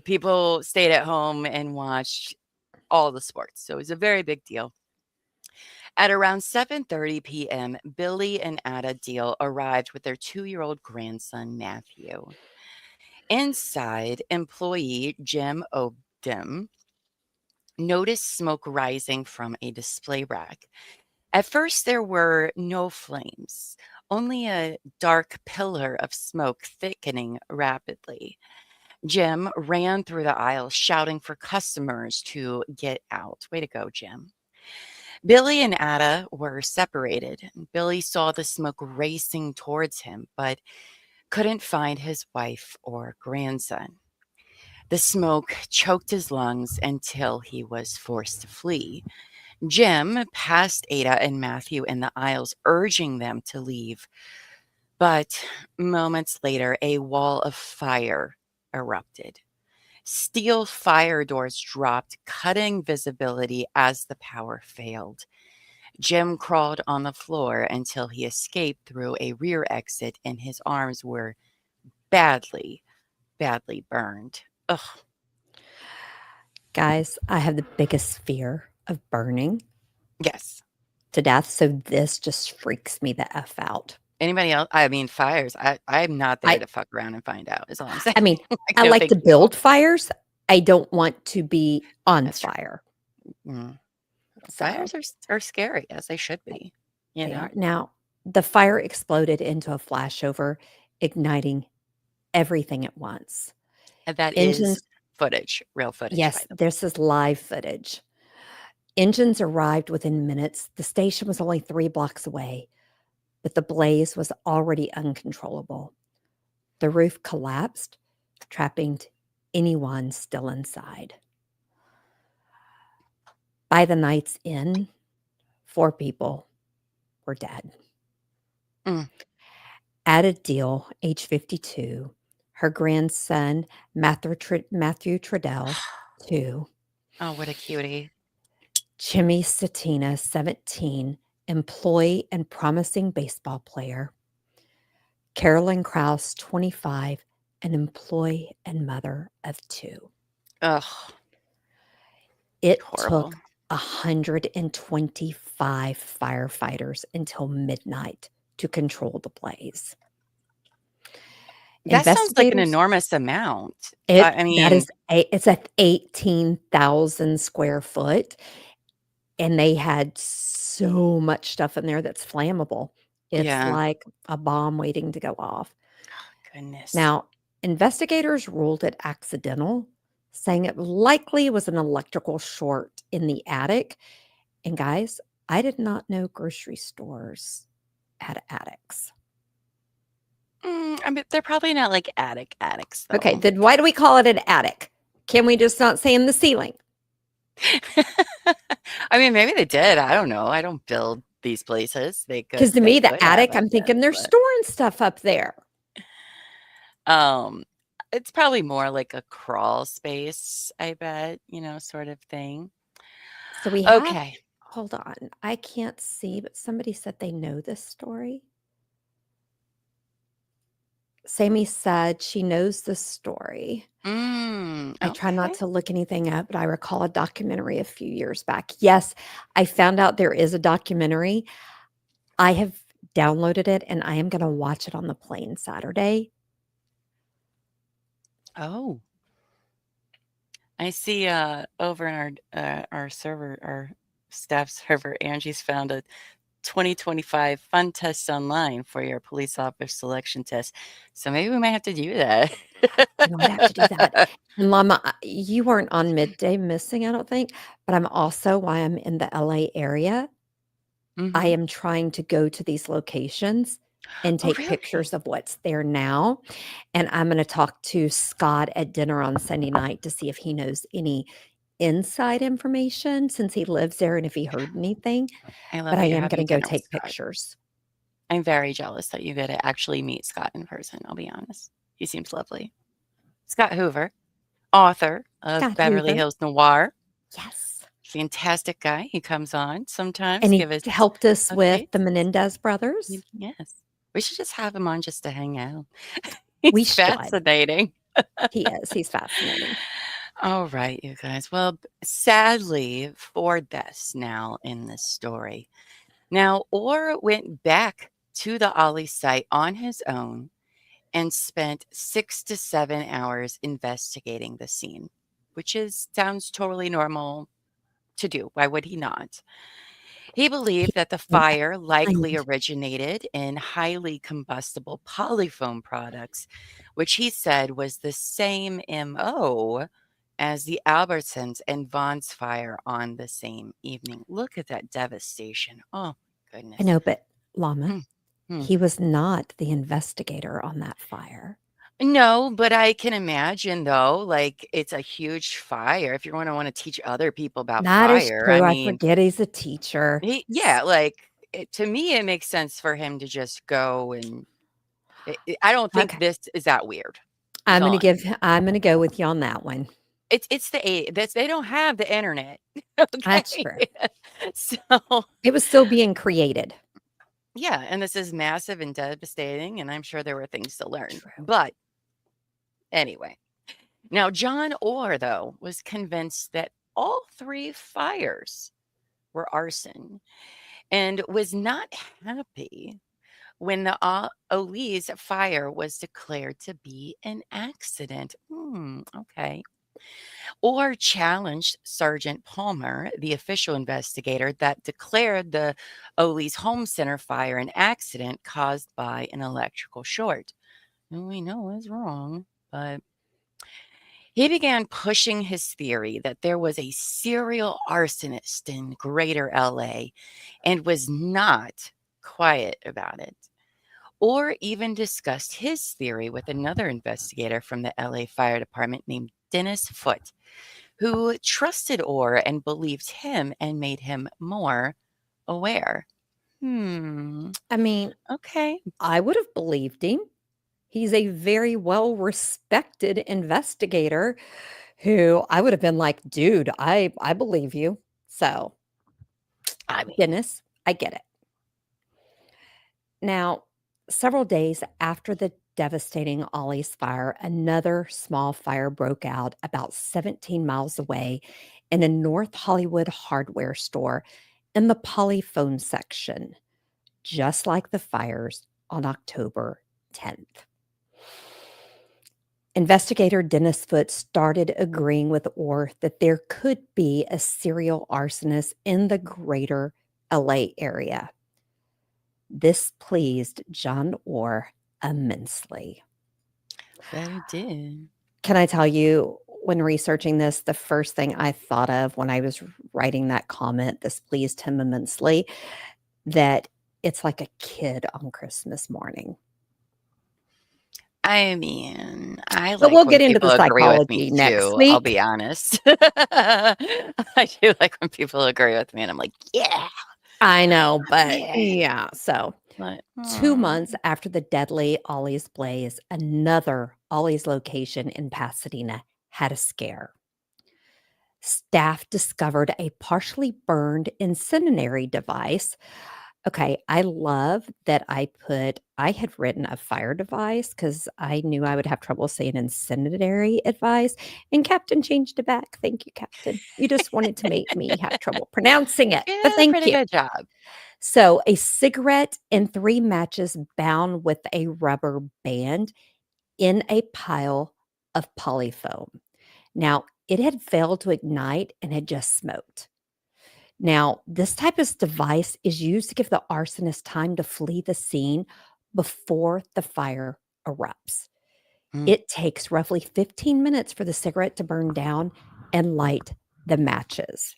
[SPEAKER 2] People stayed at home and watched all the sports. So it was a very big deal. At around 7:30 p.m., Billy and Ada Deal arrived with their 2-year-old grandson, Matthew. Inside, employee Jim Odom noticed smoke rising from a display rack. At first, there were no flames, only a dark pillar of smoke thickening rapidly. Jim ran through the aisles shouting for customers to get out. Way to go, Jim. Billy and Ada were separated. Billy saw the smoke racing towards him, but couldn't find his wife or grandson. The smoke choked his lungs until he was forced to flee. Jim passed Ada and Matthew in the aisles, urging them to leave. But moments later, a wall of fire erupted. Steel fire doors dropped, cutting visibility as the power failed. Jim crawled on the floor until he escaped through a rear exit, and his arms were badly, badly burned. Ugh.
[SPEAKER 1] Guys, I have the biggest fear of burning
[SPEAKER 2] Yes.
[SPEAKER 1] to death, so this just freaks me the F out.
[SPEAKER 2] Anybody else? I mean, fires. I'm not there
[SPEAKER 1] I
[SPEAKER 2] to fuck around and find out, is all I'm saying.
[SPEAKER 1] I mean, I
[SPEAKER 2] no
[SPEAKER 1] like
[SPEAKER 2] big
[SPEAKER 1] to
[SPEAKER 2] deal.
[SPEAKER 1] build fires. I don't want to be on
[SPEAKER 2] That's true.
[SPEAKER 1] fire.
[SPEAKER 2] Mm.
[SPEAKER 1] So
[SPEAKER 2] Fires are scary, as they should be. You
[SPEAKER 1] they
[SPEAKER 2] know?
[SPEAKER 1] are. Now, the fire exploded into a flashover, igniting everything at once.
[SPEAKER 2] And that
[SPEAKER 1] Engines,
[SPEAKER 2] is footage, real footage, by
[SPEAKER 1] yes,
[SPEAKER 2] the way.
[SPEAKER 1] this is live footage. Engines arrived within minutes. The station was only 3 blocks away, but the blaze was already uncontrollable. The roof collapsed, trapping anyone still inside. By the night's end, 4 people were dead.
[SPEAKER 2] Mm.
[SPEAKER 1] Ada Deal, age 52, her grandson, Matthew Treadell, 2,
[SPEAKER 2] Oh, what a cutie.
[SPEAKER 1] Jimmy Satina, 17, employee and promising baseball player, Carolyn Krause, 25, an employee and mother of 2.
[SPEAKER 2] Ugh.
[SPEAKER 1] It
[SPEAKER 2] Horrible.
[SPEAKER 1] took 125 firefighters until midnight to control the blaze.
[SPEAKER 2] That sounds like an
[SPEAKER 1] Investigators,
[SPEAKER 2] enormous amount.
[SPEAKER 1] that
[SPEAKER 2] mean,
[SPEAKER 1] is it's a 18,000 square foot, and they had so much stuff in there that's flammable. It's
[SPEAKER 2] yeah.
[SPEAKER 1] like a bomb waiting to go off.
[SPEAKER 2] Goodness.
[SPEAKER 1] Now, investigators ruled it accidental, saying it likely was an electrical short in the attic. And guys, I did not know grocery stores had attics.
[SPEAKER 2] I mean, they're probably not like addicts, though.
[SPEAKER 1] Okay, then why do we call it an attic? Can we just not say in the ceiling?
[SPEAKER 2] I mean, maybe they did. I don't know. I don't build these places. They could.
[SPEAKER 1] Because to
[SPEAKER 2] they
[SPEAKER 1] me, the
[SPEAKER 2] could have,
[SPEAKER 1] attic,
[SPEAKER 2] I
[SPEAKER 1] I'm thinking they're
[SPEAKER 2] guess, but,
[SPEAKER 1] storing stuff up there.
[SPEAKER 2] it's probably more like a crawl space, I bet, sort of thing.
[SPEAKER 1] So we have,
[SPEAKER 2] Okay.
[SPEAKER 1] hold on, I can't see, but somebody said they know this story. Sammy said she knows the story. I try not
[SPEAKER 2] Okay.
[SPEAKER 1] to look anything up, but I recall a documentary a few years back. Yes, I found out there is a documentary. I have downloaded it, and I am going to watch it on the plane Saturday.
[SPEAKER 2] Oh. I see over in our server, our staff server, Angie's found a 2025 fun test online for your police officer selection test. So maybe we might have to do that.
[SPEAKER 1] You might have to do that. And Llama, you weren't on midday missing, I don't think, but I'm also, while I'm in the LA area, I
[SPEAKER 2] Mhm.
[SPEAKER 1] am trying to go to these locations and
[SPEAKER 2] Oh,
[SPEAKER 1] take
[SPEAKER 2] really?
[SPEAKER 1] pictures of what's there now. And I'm going to talk to Scott at dinner on Sunday night to see if he knows any inside information since he lives there and if he heard anything.
[SPEAKER 2] I love
[SPEAKER 1] But I
[SPEAKER 2] that you're
[SPEAKER 1] am going
[SPEAKER 2] having
[SPEAKER 1] to go
[SPEAKER 2] dinner with
[SPEAKER 1] take
[SPEAKER 2] Scott.
[SPEAKER 1] pictures.
[SPEAKER 2] I'm very jealous that you get to actually meet Scott in person, I'll be honest. He seems lovely. Scott Hoover, author of
[SPEAKER 1] Scott
[SPEAKER 2] Beverly
[SPEAKER 1] Hoover.
[SPEAKER 2] Hills Noir.
[SPEAKER 1] Yes.
[SPEAKER 2] Fantastic guy. He comes on sometimes.
[SPEAKER 1] And he
[SPEAKER 2] Give us
[SPEAKER 1] helped us with
[SPEAKER 2] updates.
[SPEAKER 1] the Menendez brothers.
[SPEAKER 2] Yes. We should just have him on just to hang out.
[SPEAKER 1] We
[SPEAKER 2] He's
[SPEAKER 1] should.
[SPEAKER 2] fascinating.
[SPEAKER 1] He is. He's fascinating.
[SPEAKER 2] All right, you guys. Well, sadly, 4 deaths now in this story. Now, Orr went back to the Ollie site on his own and spent 6 to 7 hours investigating the scene, which is sounds totally normal to do. Why would he not? He
[SPEAKER 1] He
[SPEAKER 2] believed that the
[SPEAKER 1] went back
[SPEAKER 2] fire likely
[SPEAKER 1] behind.
[SPEAKER 2] originated in highly combustible polyfoam products, which he said was the same MO as the Albertsons and Vaughn's fire on the same evening. Look at that devastation. Oh,
[SPEAKER 1] I
[SPEAKER 2] goodness.
[SPEAKER 1] know, but Llama,
[SPEAKER 2] Mm, mm.
[SPEAKER 1] he was not the investigator on that fire.
[SPEAKER 2] No, but I can imagine though, like it's a huge fire. If you're going to want to teach other people about
[SPEAKER 1] That is
[SPEAKER 2] fire, I
[SPEAKER 1] true. I
[SPEAKER 2] mean,
[SPEAKER 1] forget he's a teacher.
[SPEAKER 2] yeah, like to me, it makes sense for him to just go and I don't think
[SPEAKER 1] Okay.
[SPEAKER 2] this is that weird, is all I'm saying.
[SPEAKER 1] I'm gonna go with you on that one.
[SPEAKER 2] It's the that's they don't have the internet,
[SPEAKER 1] That's
[SPEAKER 2] okay?
[SPEAKER 1] true.
[SPEAKER 2] So,
[SPEAKER 1] It was still being created.
[SPEAKER 2] yeah, and this is massive and devastating, and I'm sure there were things to learn.
[SPEAKER 1] True.
[SPEAKER 2] But anyway, now John Orr, though, was convinced that all 3 fires were arson and was not happy when the Ole's fire was declared to be an accident. Okay. Or challenged Sergeant Palmer, the official investigator that declared the Ole's Home Center fire an accident caused by an electrical short. Who we know is wrong, but he began pushing his theory that there was a serial arsonist in greater LA and was not quiet about it, or even discussed his theory with another investigator from the LA Fire Department named Dennis Foote, who trusted Orr and believed him and made him more aware.
[SPEAKER 1] I mean,
[SPEAKER 2] Okay.
[SPEAKER 1] I would have believed him. He's a very well-respected investigator who I would have been like, "Dude, I believe you." So,
[SPEAKER 2] I mean,
[SPEAKER 1] Dennis, I get it. Now, several days after the devastating Ollie's fire, another small fire broke out about 17 miles away in a North Hollywood hardware store in the polyphone section, just like the fires on October 10th. Investigator Dennis Foote started agreeing with Orr that there could be a serial arsonist in the greater LA area. This pleased John Orr immensely.
[SPEAKER 2] bet it did.
[SPEAKER 1] Can I tell you, when researching this, the first thing I thought of when I was writing that comment, "This pleased him immensely," that it's like a kid on Christmas morning.
[SPEAKER 2] I mean, I
[SPEAKER 1] But
[SPEAKER 2] like
[SPEAKER 1] we'll
[SPEAKER 2] when
[SPEAKER 1] get into the
[SPEAKER 2] people agree with me
[SPEAKER 1] psychology next
[SPEAKER 2] too, I'll
[SPEAKER 1] week.
[SPEAKER 2] be honest. I do like when people agree with me and I'm like, "Yeah,
[SPEAKER 1] I know, but
[SPEAKER 2] yeah."
[SPEAKER 1] yeah, so
[SPEAKER 2] But,
[SPEAKER 1] 2 months after the deadly Ollie's blaze, another Ollie's location in Pasadena had a scare. Staff discovered a partially burned incendiary device. Okay, I love that I had written a fire device because I knew I would have trouble saying incendiary advice, and Captain changed it back. Thank you, Captain. You just wanted to make me have trouble pronouncing it,
[SPEAKER 2] you
[SPEAKER 1] but
[SPEAKER 2] did a
[SPEAKER 1] thank
[SPEAKER 2] pretty
[SPEAKER 1] you.
[SPEAKER 2] good job.
[SPEAKER 1] So, a cigarette and 3 matches bound with a rubber band in a pile of polyfoam. Now, it had failed to ignite and had just smoked. Now, this type of device is used to give the arsonist time to flee the scene before the fire erupts.
[SPEAKER 2] Mm,
[SPEAKER 1] It takes roughly 15 minutes for the cigarette to burn down and light the matches.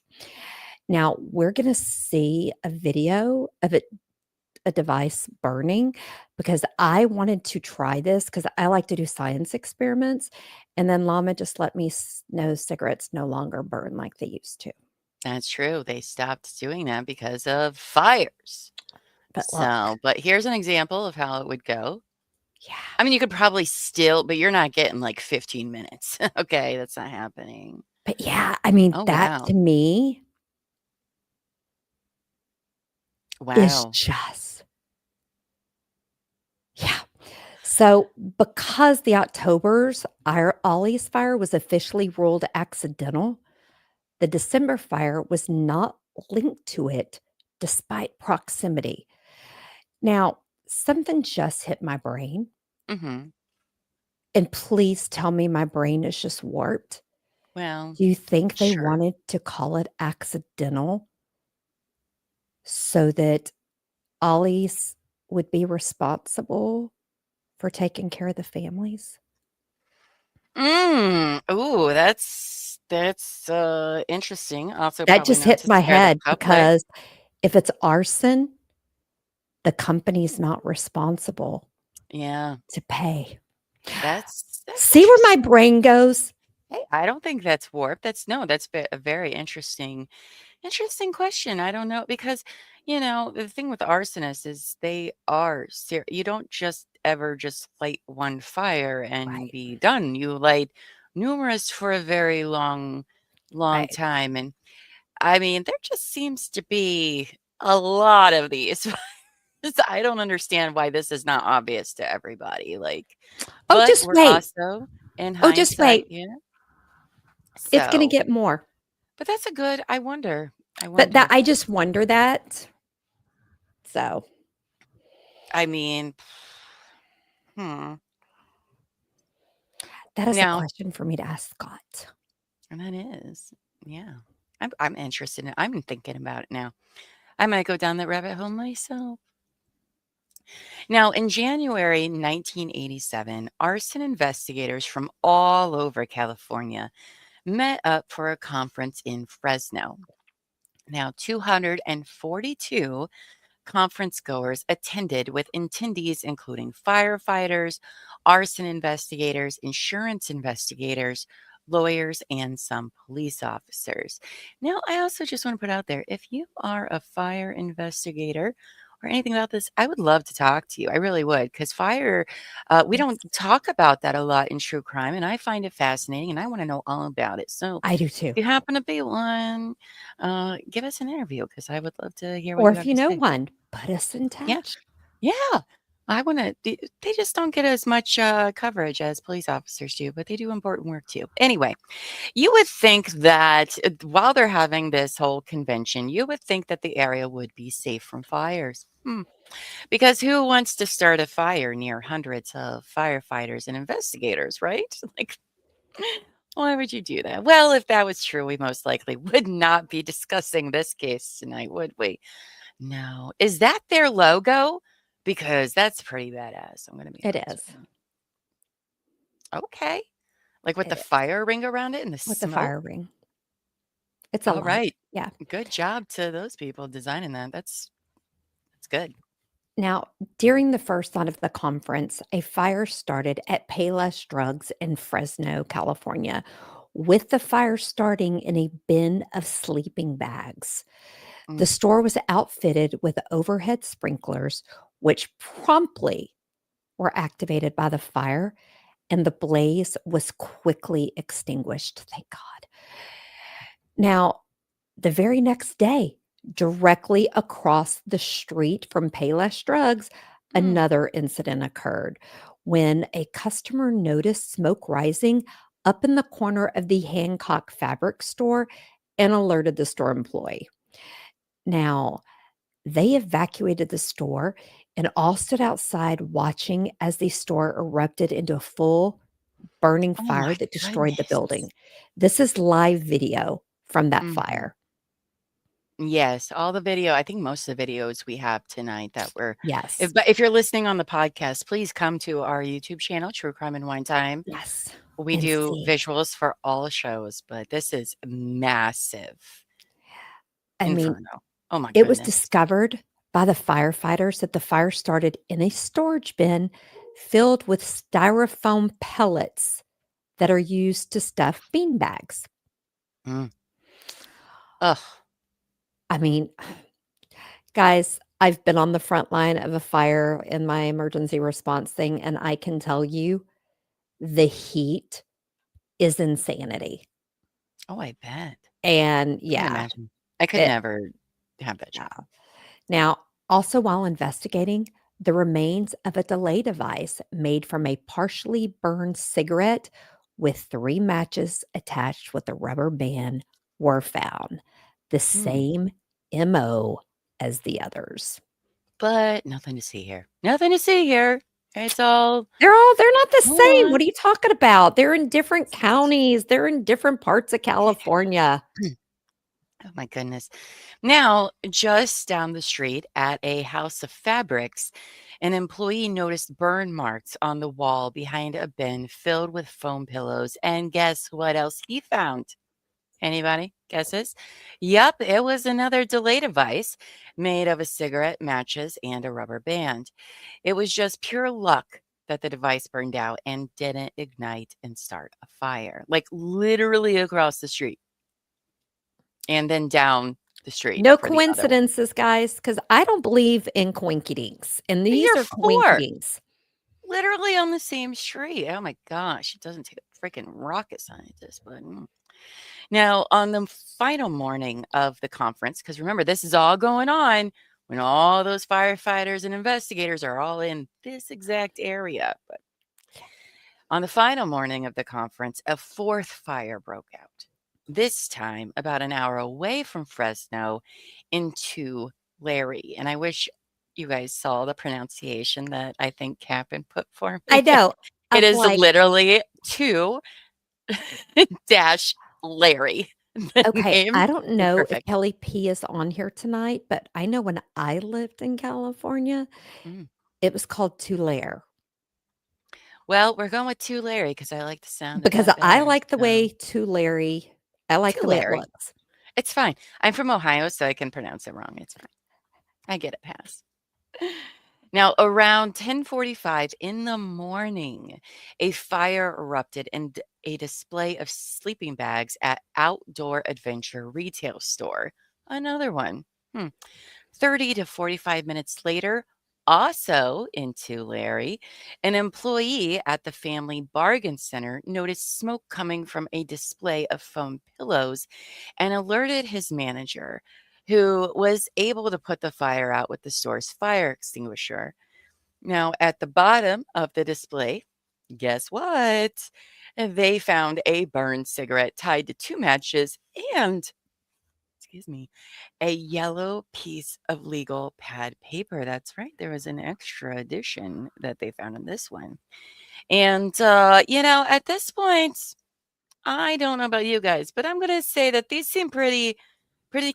[SPEAKER 1] Now, we're going to see a video of a device burning because I wanted to try this because I like to do science experiments. And then Llama just let me know cigarettes no longer burn like they used to.
[SPEAKER 2] that's true. They stopped doing that because of fires.
[SPEAKER 1] But
[SPEAKER 2] So,
[SPEAKER 1] look,
[SPEAKER 2] but here's an example of how it would go.
[SPEAKER 1] yeah.
[SPEAKER 2] I mean, you could probably still, but you're not getting like 15 minutes. Okay, that's not happening.
[SPEAKER 1] But yeah, I mean,
[SPEAKER 2] Oh,
[SPEAKER 1] that
[SPEAKER 2] wow.
[SPEAKER 1] to me is
[SPEAKER 2] Wow.
[SPEAKER 1] just, yeah. So, because the October's Ollie's fire was officially ruled accidental, the December fire was not linked to it despite proximity. Now, something just hit my brain,
[SPEAKER 2] Mhm.
[SPEAKER 1] and please tell me my brain is just warped.
[SPEAKER 2] Well,
[SPEAKER 1] Do you think they
[SPEAKER 2] sure.
[SPEAKER 1] wanted to call it accidental so that Ollie's would be responsible for taking care of the families?
[SPEAKER 2] Ooh, that's interesting. Also,
[SPEAKER 1] That
[SPEAKER 2] probably
[SPEAKER 1] just
[SPEAKER 2] not
[SPEAKER 1] hit
[SPEAKER 2] to
[SPEAKER 1] my
[SPEAKER 2] scare the
[SPEAKER 1] head
[SPEAKER 2] public.
[SPEAKER 1] because if it's arson, the company's not responsible
[SPEAKER 2] Yeah,
[SPEAKER 1] to pay.
[SPEAKER 2] that's
[SPEAKER 1] See where my
[SPEAKER 2] interesting.
[SPEAKER 1] brain goes?
[SPEAKER 2] Hey, I don't think that's warped. That's no, that's a very interesting question. I don't know because, the thing with arsonists is they are you don't just ever just light one fire and
[SPEAKER 1] Right,
[SPEAKER 2] be done. You light numerous for a very long
[SPEAKER 1] right.
[SPEAKER 2] time. And I mean, there just seems to be a lot of these. I don't understand why this is not obvious to everybody.
[SPEAKER 1] Oh,
[SPEAKER 2] But
[SPEAKER 1] just
[SPEAKER 2] we're
[SPEAKER 1] wait.
[SPEAKER 2] also in
[SPEAKER 1] Oh, just
[SPEAKER 2] hindsight,
[SPEAKER 1] wait.
[SPEAKER 2] yeah.
[SPEAKER 1] It's gonna
[SPEAKER 2] So,
[SPEAKER 1] get more.
[SPEAKER 2] but that's a good, I wonder. I
[SPEAKER 1] But that
[SPEAKER 2] wonder.
[SPEAKER 1] I just wonder that. So,
[SPEAKER 2] I mean, hmm.
[SPEAKER 1] that is a
[SPEAKER 2] Now,
[SPEAKER 1] question for me to ask Scott.
[SPEAKER 2] and that is, yeah. I'm interested in I'm thinking about it now. I might go down that rabbit hole myself. Now, in January 1987, arson investigators from all over California met up for a conference in Fresno. Now, 242 conference goers attended, with attendees including firefighters, arson investigators, insurance investigators, lawyers, and some police officers. Now, I also just want to put out there, if you are a fire investigator or anything about this, I would love to talk to you. I really would, because fire, we
[SPEAKER 1] Yes,
[SPEAKER 2] don't talk about that a lot in true crime, and I find it fascinating, and I want to know all about it. So,
[SPEAKER 1] I do too.
[SPEAKER 2] if you happen to be one, give us an interview because I would love to hear what
[SPEAKER 1] Or
[SPEAKER 2] you
[SPEAKER 1] if
[SPEAKER 2] have
[SPEAKER 1] you
[SPEAKER 2] to
[SPEAKER 1] know
[SPEAKER 2] say.
[SPEAKER 1] one, put us in
[SPEAKER 2] Yeah,
[SPEAKER 1] touch.
[SPEAKER 2] yeah. I wanna they just don't get as much, coverage as police officers do, but they do important work too. Anyway, you would think that, while they're having this whole convention, you would think that the area would be safe from fires. Because who wants to start a fire near hundreds of firefighters and investigators, right? Like, why would you do that? Well, if that was true, we most likely would not be discussing this case tonight, would we? No. Is that their logo? Because that's pretty badass, I'm gonna be
[SPEAKER 1] It
[SPEAKER 2] honest
[SPEAKER 1] is.
[SPEAKER 2] with you. Okay. Like, with the
[SPEAKER 1] It is.
[SPEAKER 2] fire ring around it and the
[SPEAKER 1] With the
[SPEAKER 2] smoke?
[SPEAKER 1] fire ring. It's a lot.
[SPEAKER 2] Alright.
[SPEAKER 1] Yeah.
[SPEAKER 2] Good job to those people designing that. That's good.
[SPEAKER 1] Now, during the first night of the conference, a fire started at Payless Drugs in Fresno, California, with the fire starting in a bin of sleeping bags. The
[SPEAKER 2] Mm.
[SPEAKER 1] store was outfitted with overhead sprinklers, which promptly were activated by the fire, and the blaze was quickly extinguished. Thank God. Now, the very next day, directly across the street from Payless Drugs,
[SPEAKER 2] Mm.
[SPEAKER 1] another incident occurred when a customer noticed smoke rising up in the corner of the Hancock fabric store and alerted the store employee. Now, they evacuated the store and all stood outside watching as the store erupted into a full burning
[SPEAKER 2] Oh my
[SPEAKER 1] fire that destroyed the
[SPEAKER 2] goodness.
[SPEAKER 1] building. This is live video from that
[SPEAKER 2] Mhm.
[SPEAKER 1] fire.
[SPEAKER 2] Yes, all the video I think most of the videos we have tonight that were
[SPEAKER 1] Yes.
[SPEAKER 2] if you're listening on the podcast, please come to our YouTube channel, True Crime and Wine Time.
[SPEAKER 1] Yes,
[SPEAKER 2] We
[SPEAKER 1] and
[SPEAKER 2] do
[SPEAKER 1] see.
[SPEAKER 2] visuals for all shows, but this is massive.
[SPEAKER 1] I mean,
[SPEAKER 2] Inferno. Oh my
[SPEAKER 1] it was
[SPEAKER 2] goodness.
[SPEAKER 1] discovered by the firefighters that the fire started in a storage bin filled with styrofoam pellets that are used to stuff bean bags.
[SPEAKER 2] Mm. Ugh.
[SPEAKER 1] I mean, guys, I've been on the front line of a fire in my emergency response thing, and I can tell you the heat is insanity.
[SPEAKER 2] Oh, I bet.
[SPEAKER 1] And
[SPEAKER 2] I can
[SPEAKER 1] yeah,
[SPEAKER 2] imagine. I could
[SPEAKER 1] it
[SPEAKER 2] never have that
[SPEAKER 1] yeah.
[SPEAKER 2] job.
[SPEAKER 1] Now, also while investigating, The remains of a delay device made from a partially burned cigarette with 3 matches attached with a rubber band were found. The
[SPEAKER 2] Hmm.
[SPEAKER 1] same MO as the others.
[SPEAKER 2] But nothing to see here. Nothing to see here. It's all
[SPEAKER 1] They're not the same. What are
[SPEAKER 2] one.
[SPEAKER 1] you talking about? They're in different counties. They're in different parts of California.
[SPEAKER 2] Oh my goodness. Now, just down the street at a house of fabrics, an employee noticed burn marks on the wall behind a bin filled with foam pillows. And guess what else he found? Anybody? Guesses? Yep, it was another delay device made of a cigarette, matches, and a rubber band. It was just pure luck that the device burned out and didn't ignite and start a fire, like literally across the street and then down the street
[SPEAKER 1] No
[SPEAKER 2] for the other one.
[SPEAKER 1] coincidences, guys, because I don't believe in coinkydinks, and these
[SPEAKER 2] You're
[SPEAKER 1] are
[SPEAKER 2] four,
[SPEAKER 1] coinkydinks.
[SPEAKER 2] literally on the same street. Oh my gosh, it doesn't take a freaking rocket scientist, but now on the final morning of the conference, because remember, this is all going on when all those firefighters and investigators are all in this exact area. But on the final morning of the conference, a fourth fire broke out. This time, about an hour away from Fresno, into Larry. And I wish you guys saw the pronunciation that I think Captain put for
[SPEAKER 1] I
[SPEAKER 2] me.
[SPEAKER 1] know.
[SPEAKER 2] It
[SPEAKER 1] I'm
[SPEAKER 2] is
[SPEAKER 1] like,
[SPEAKER 2] literally 2 dash Larry. The
[SPEAKER 1] okay,
[SPEAKER 2] name
[SPEAKER 1] I don't
[SPEAKER 2] is
[SPEAKER 1] know if
[SPEAKER 2] perfect.
[SPEAKER 1] Kelly P is on here tonight, but I know when I lived in California,
[SPEAKER 2] Mm.
[SPEAKER 1] it was called Tulare
[SPEAKER 2] Well, we're going with 2 Larry because I like the sound of
[SPEAKER 1] because
[SPEAKER 2] that
[SPEAKER 1] I
[SPEAKER 2] better.
[SPEAKER 1] like the
[SPEAKER 2] So
[SPEAKER 1] way Tulare, I like
[SPEAKER 2] 2
[SPEAKER 1] the way it
[SPEAKER 2] Larry.
[SPEAKER 1] looks.
[SPEAKER 2] It's fine. I'm from Ohio, so I can pronounce it wrong. It's fine. I get it pass. Now, around 10:45 in the morning, a fire erupted in a display of sleeping bags at Outdoor Adventure Retail Store. Another one. Hmm. 30 to 45 minutes later, also in Tulare, an employee at the Family Bargain Center noticed smoke coming from a display of foam pillows and alerted his manager, who was able to put the fire out with the store's fire extinguisher. Now, at the bottom of the display, guess what? They found a burned cigarette tied to 2 matches and, excuse me, a yellow piece of legal pad paper. That's right. There was an extra edition that they found in this one. And, at this point, I don't know about you guys, but I'm going to say that these seem pretty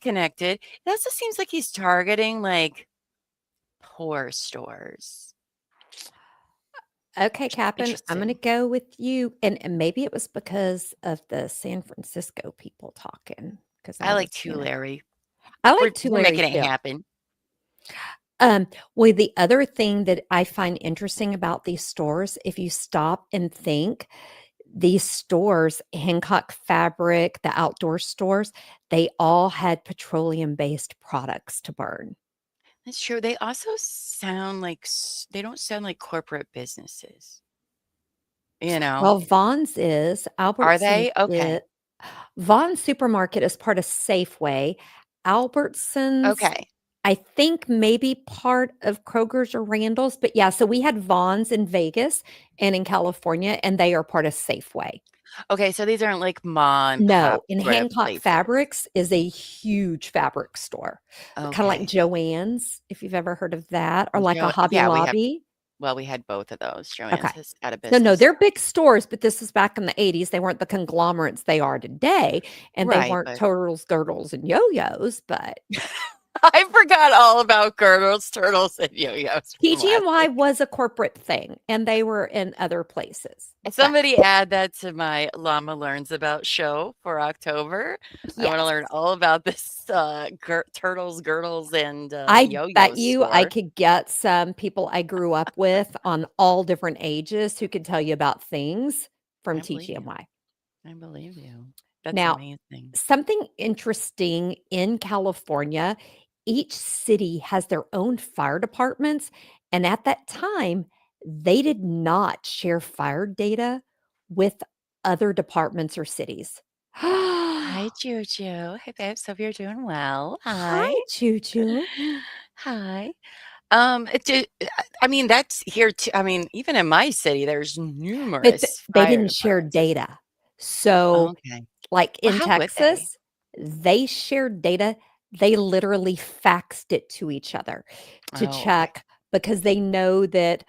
[SPEAKER 2] connected. It also seems like he's targeting like poor stores.
[SPEAKER 1] Okay, Captain, I'm gonna
[SPEAKER 2] Interesting.
[SPEAKER 1] go with you, and maybe it was because of the San Francisco people talking, because
[SPEAKER 2] I
[SPEAKER 1] I
[SPEAKER 2] like
[SPEAKER 1] was,
[SPEAKER 2] 2 Larry.
[SPEAKER 1] I
[SPEAKER 2] We're
[SPEAKER 1] like
[SPEAKER 2] we're
[SPEAKER 1] Tulare
[SPEAKER 2] making it
[SPEAKER 1] too.
[SPEAKER 2] happen.
[SPEAKER 1] Well, the other thing that I find interesting about these stores, if you stop and think, these stores, Hancock Fabric, the outdoor stores, they all had petroleum-based products to burn.
[SPEAKER 2] That's true. They also sound like they don't sound like corporate businesses, you know?
[SPEAKER 1] Well, Vaughn's is,
[SPEAKER 2] Are
[SPEAKER 1] Albertsons
[SPEAKER 2] they? Okay.
[SPEAKER 1] is, Vaughn's Supermarket is part of Safeway. Albertsons,
[SPEAKER 2] Okay.
[SPEAKER 1] I think maybe part of Kroger's or Randall's, but yeah, so we had Vaughn's in Vegas and in California, and they are part of Safeway.
[SPEAKER 2] Okay, so these aren't like mom and pop
[SPEAKER 1] No, and
[SPEAKER 2] sort of
[SPEAKER 1] Hancock
[SPEAKER 2] places.
[SPEAKER 1] Fabrics is a huge fabric store, kinda like
[SPEAKER 2] Okay.
[SPEAKER 1] Joann's, if you've ever heard of that, or like a Hobby
[SPEAKER 2] Yeah, we have
[SPEAKER 1] Lobby.
[SPEAKER 2] we had both of those.
[SPEAKER 1] Okay.
[SPEAKER 2] Joann's is out of
[SPEAKER 1] No, no,
[SPEAKER 2] business.
[SPEAKER 1] they're big stores, but this is back in the '80s. They weren't the conglomerates they are today, and they
[SPEAKER 2] Right,
[SPEAKER 1] weren't
[SPEAKER 2] but
[SPEAKER 1] turtles, girdles, and yo-yos, but
[SPEAKER 2] I forgot all about girdles, turtles, and yo-yos from last
[SPEAKER 1] TGMY
[SPEAKER 2] week.
[SPEAKER 1] was a corporate thing, and they were in other places. But
[SPEAKER 2] Somebody add that to my Llama Learns About show for October. I want to
[SPEAKER 1] yes,
[SPEAKER 2] learn all about this turtles, girdles, and
[SPEAKER 1] I bet
[SPEAKER 2] yo-yo
[SPEAKER 1] you I
[SPEAKER 2] store.
[SPEAKER 1] could get some people I grew up with on all different ages who could tell you about things from
[SPEAKER 2] I believe you.
[SPEAKER 1] TGMY.
[SPEAKER 2] I believe you. That's
[SPEAKER 1] Now,
[SPEAKER 2] amazing.
[SPEAKER 1] something interesting in California, each city has their own fire departments, and at that time, they did not share fire data with other departments or cities.
[SPEAKER 2] Hi,
[SPEAKER 1] Hi,
[SPEAKER 2] Juju. Hey, babes. Hope you're doing well. Hi.
[SPEAKER 1] Juju.
[SPEAKER 2] Hi. I mean, that's here too. I mean, even in my city, there's
[SPEAKER 1] But
[SPEAKER 2] numerous
[SPEAKER 1] they
[SPEAKER 2] fire
[SPEAKER 1] didn't share
[SPEAKER 2] departments.
[SPEAKER 1] data. So,
[SPEAKER 2] Okay.
[SPEAKER 1] like
[SPEAKER 2] Well,
[SPEAKER 1] in
[SPEAKER 2] how would they?
[SPEAKER 1] Texas, they shared data. They literally faxed it to each other to
[SPEAKER 2] Oh, okay.
[SPEAKER 1] check because they know that